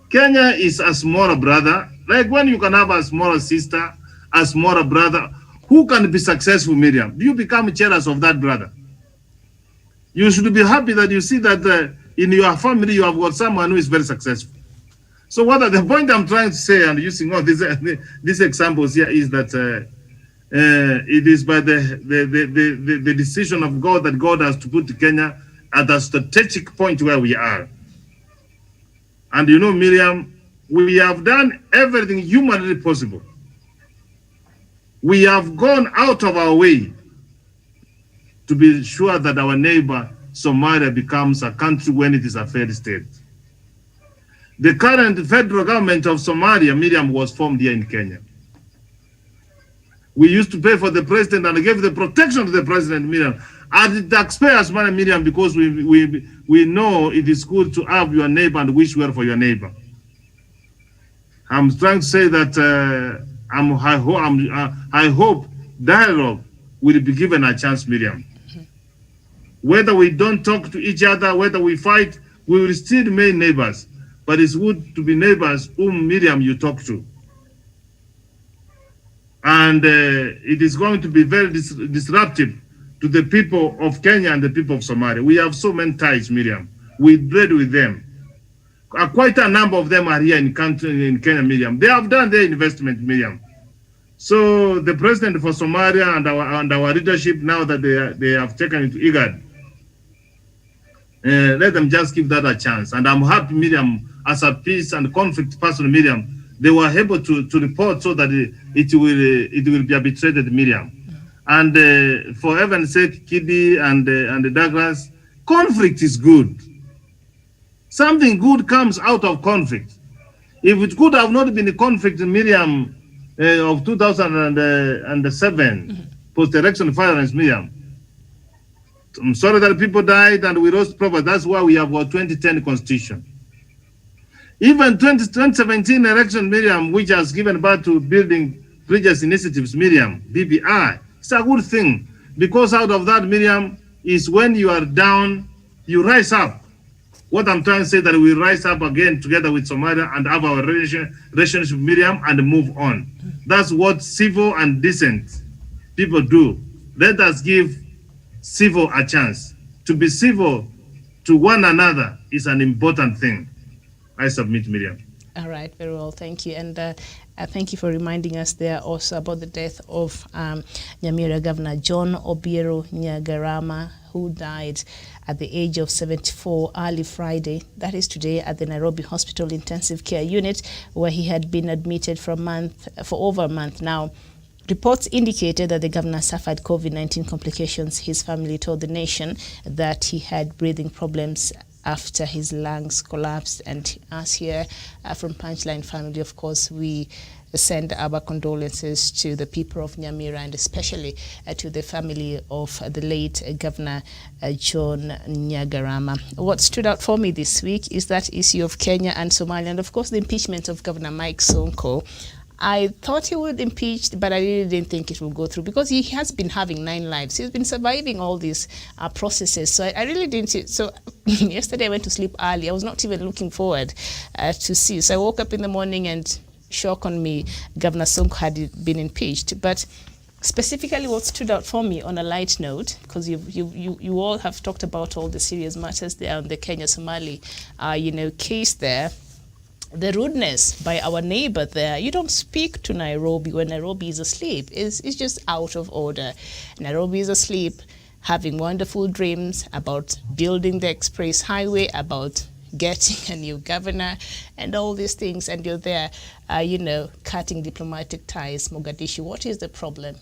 Kenya is a smaller brother. Like when you can have a smaller sister, a smaller brother, who can be successful, Miriam? Do you become jealous of that brother? You should be happy that you see that in your family you have got someone who is very successful. So the point I'm trying to say, and using all these examples here, is that it is by the decision of God that God has to put Kenya at a strategic point where we are. And Miriam, we have done everything humanly possible. We have gone out of our way to be sure that our neighbor Somalia becomes a country when it is a failed state. The current federal government of Somalia, Miriam, was formed here in Kenya. We used to pay for the president and gave the protection to the president, Miriam, at the taxpayers' money, Miriam, because we know it is good to have your neighbor and wish well for your neighbor. I'm trying to say that I hope dialogue will be given a chance, Miriam. Whether we don't talk to each other, whether we fight, we will still remain neighbors. But it's good to be neighbors whom, Miriam, you talk to. And it is going to be very disruptive to the people of Kenya and the people of Somalia. We have so many ties, Miriam. We trade with them. Quite a number of them are here in Kenya, Miriam. They have done their investment, Miriam. So the president for Somalia and our leadership, now that they have taken it to IGAD, let them just give that a chance. And I'm happy, Miriam, as a peace and conflict person, Miriam, they were able to report so that it will be arbitrated, Miriam. And for heaven's sake, Kidi and Douglas, conflict is good. Something good comes out of conflict. If it could have not been a conflict, Miriam, of 2007, post-election violence, Miriam, I'm sorry that people died and we lost property. That's why we have our 2010 constitution. Even 2017 election, Miriam, which has given birth to building bridges initiatives, Miriam, BBI, it's a good thing. Because out of that, Miriam, is when you are down, you rise up. What I'm trying to say that we rise up again together with Somalia and have our relationship, Miriam, and move on. That's what civil and decent people do. Let us give civil a chance. To be civil to one another is an important thing. I submit, Miriam. All right, very well, thank you. And thank you for reminding us there also about the death of Nyamira Governor John Obiero Nyagarama, who died at the age of 74 early Friday. That is today at the Nairobi Hospital Intensive Care Unit, where he had been admitted for over a month now. Reports indicated that the governor suffered COVID-19 complications. His family told the nation that he had breathing problems after his lungs collapsed. And us here from Punchline family, of course, we send our condolences to the people of Nyamira and especially to the family of the late Governor John Nyagarama. What stood out for me this week is that issue of Kenya and Somalia, and of course the impeachment of Governor Mike Sonko. I thought he would impeach, but I really didn't think it would go through because he has been having 9 lives. He's been surviving all these processes. So I really didn't see. So yesterday I went to sleep early. I was not even looking forward to see. So I woke up in the morning and shock on me, Governor Sonko had been impeached. But specifically what stood out for me on a light note, because you all have talked about all the serious matters there on the Kenya-Somali case there, the rudeness by our neighbor there. You don't speak to Nairobi when Nairobi is asleep. It's just out of order. Nairobi is asleep, having wonderful dreams about building the express highway, about getting a new governor and all these things, and you're there, cutting diplomatic ties. Mogadishu, what is the problem?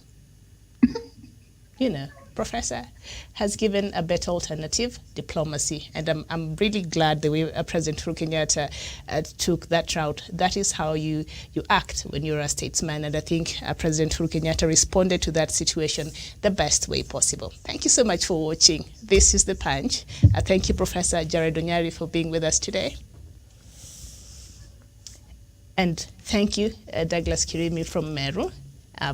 Professor has given a better alternative, diplomacy. And I'm really glad the way President Uhuru Kenyatta took that route. That is how you act when you're a statesman. And I think President Uhuru Kenyatta responded to that situation the best way possible. Thank you so much for watching. This is The Punch. Thank you, Professor Jared Onyari, for being with us today. And thank you, Douglas Kirimi from Meru,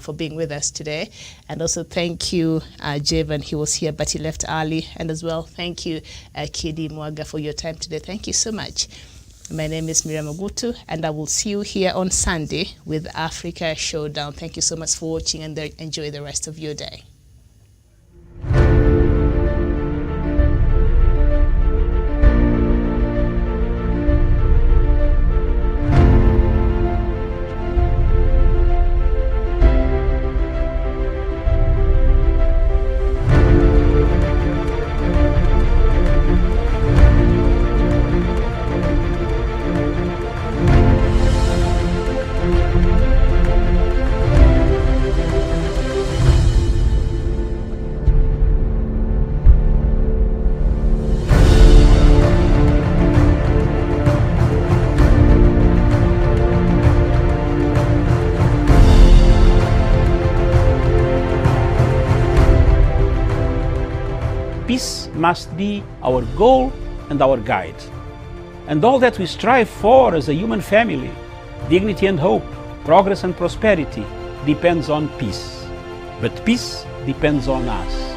for being with us today. And also thank you, Javan. He was here, but he left early. And as well, thank you, Kidi Mwaga, for your time today. Thank you so much. My name is Miriam Ogutu, and I will see you here on Sunday with Africa Showdown. Thank you so much for watching, and enjoy the rest of your day. peace must be our goal and our guide. And all that we strive for as a human family, dignity and hope, progress and prosperity, depends on peace. But peace depends on us.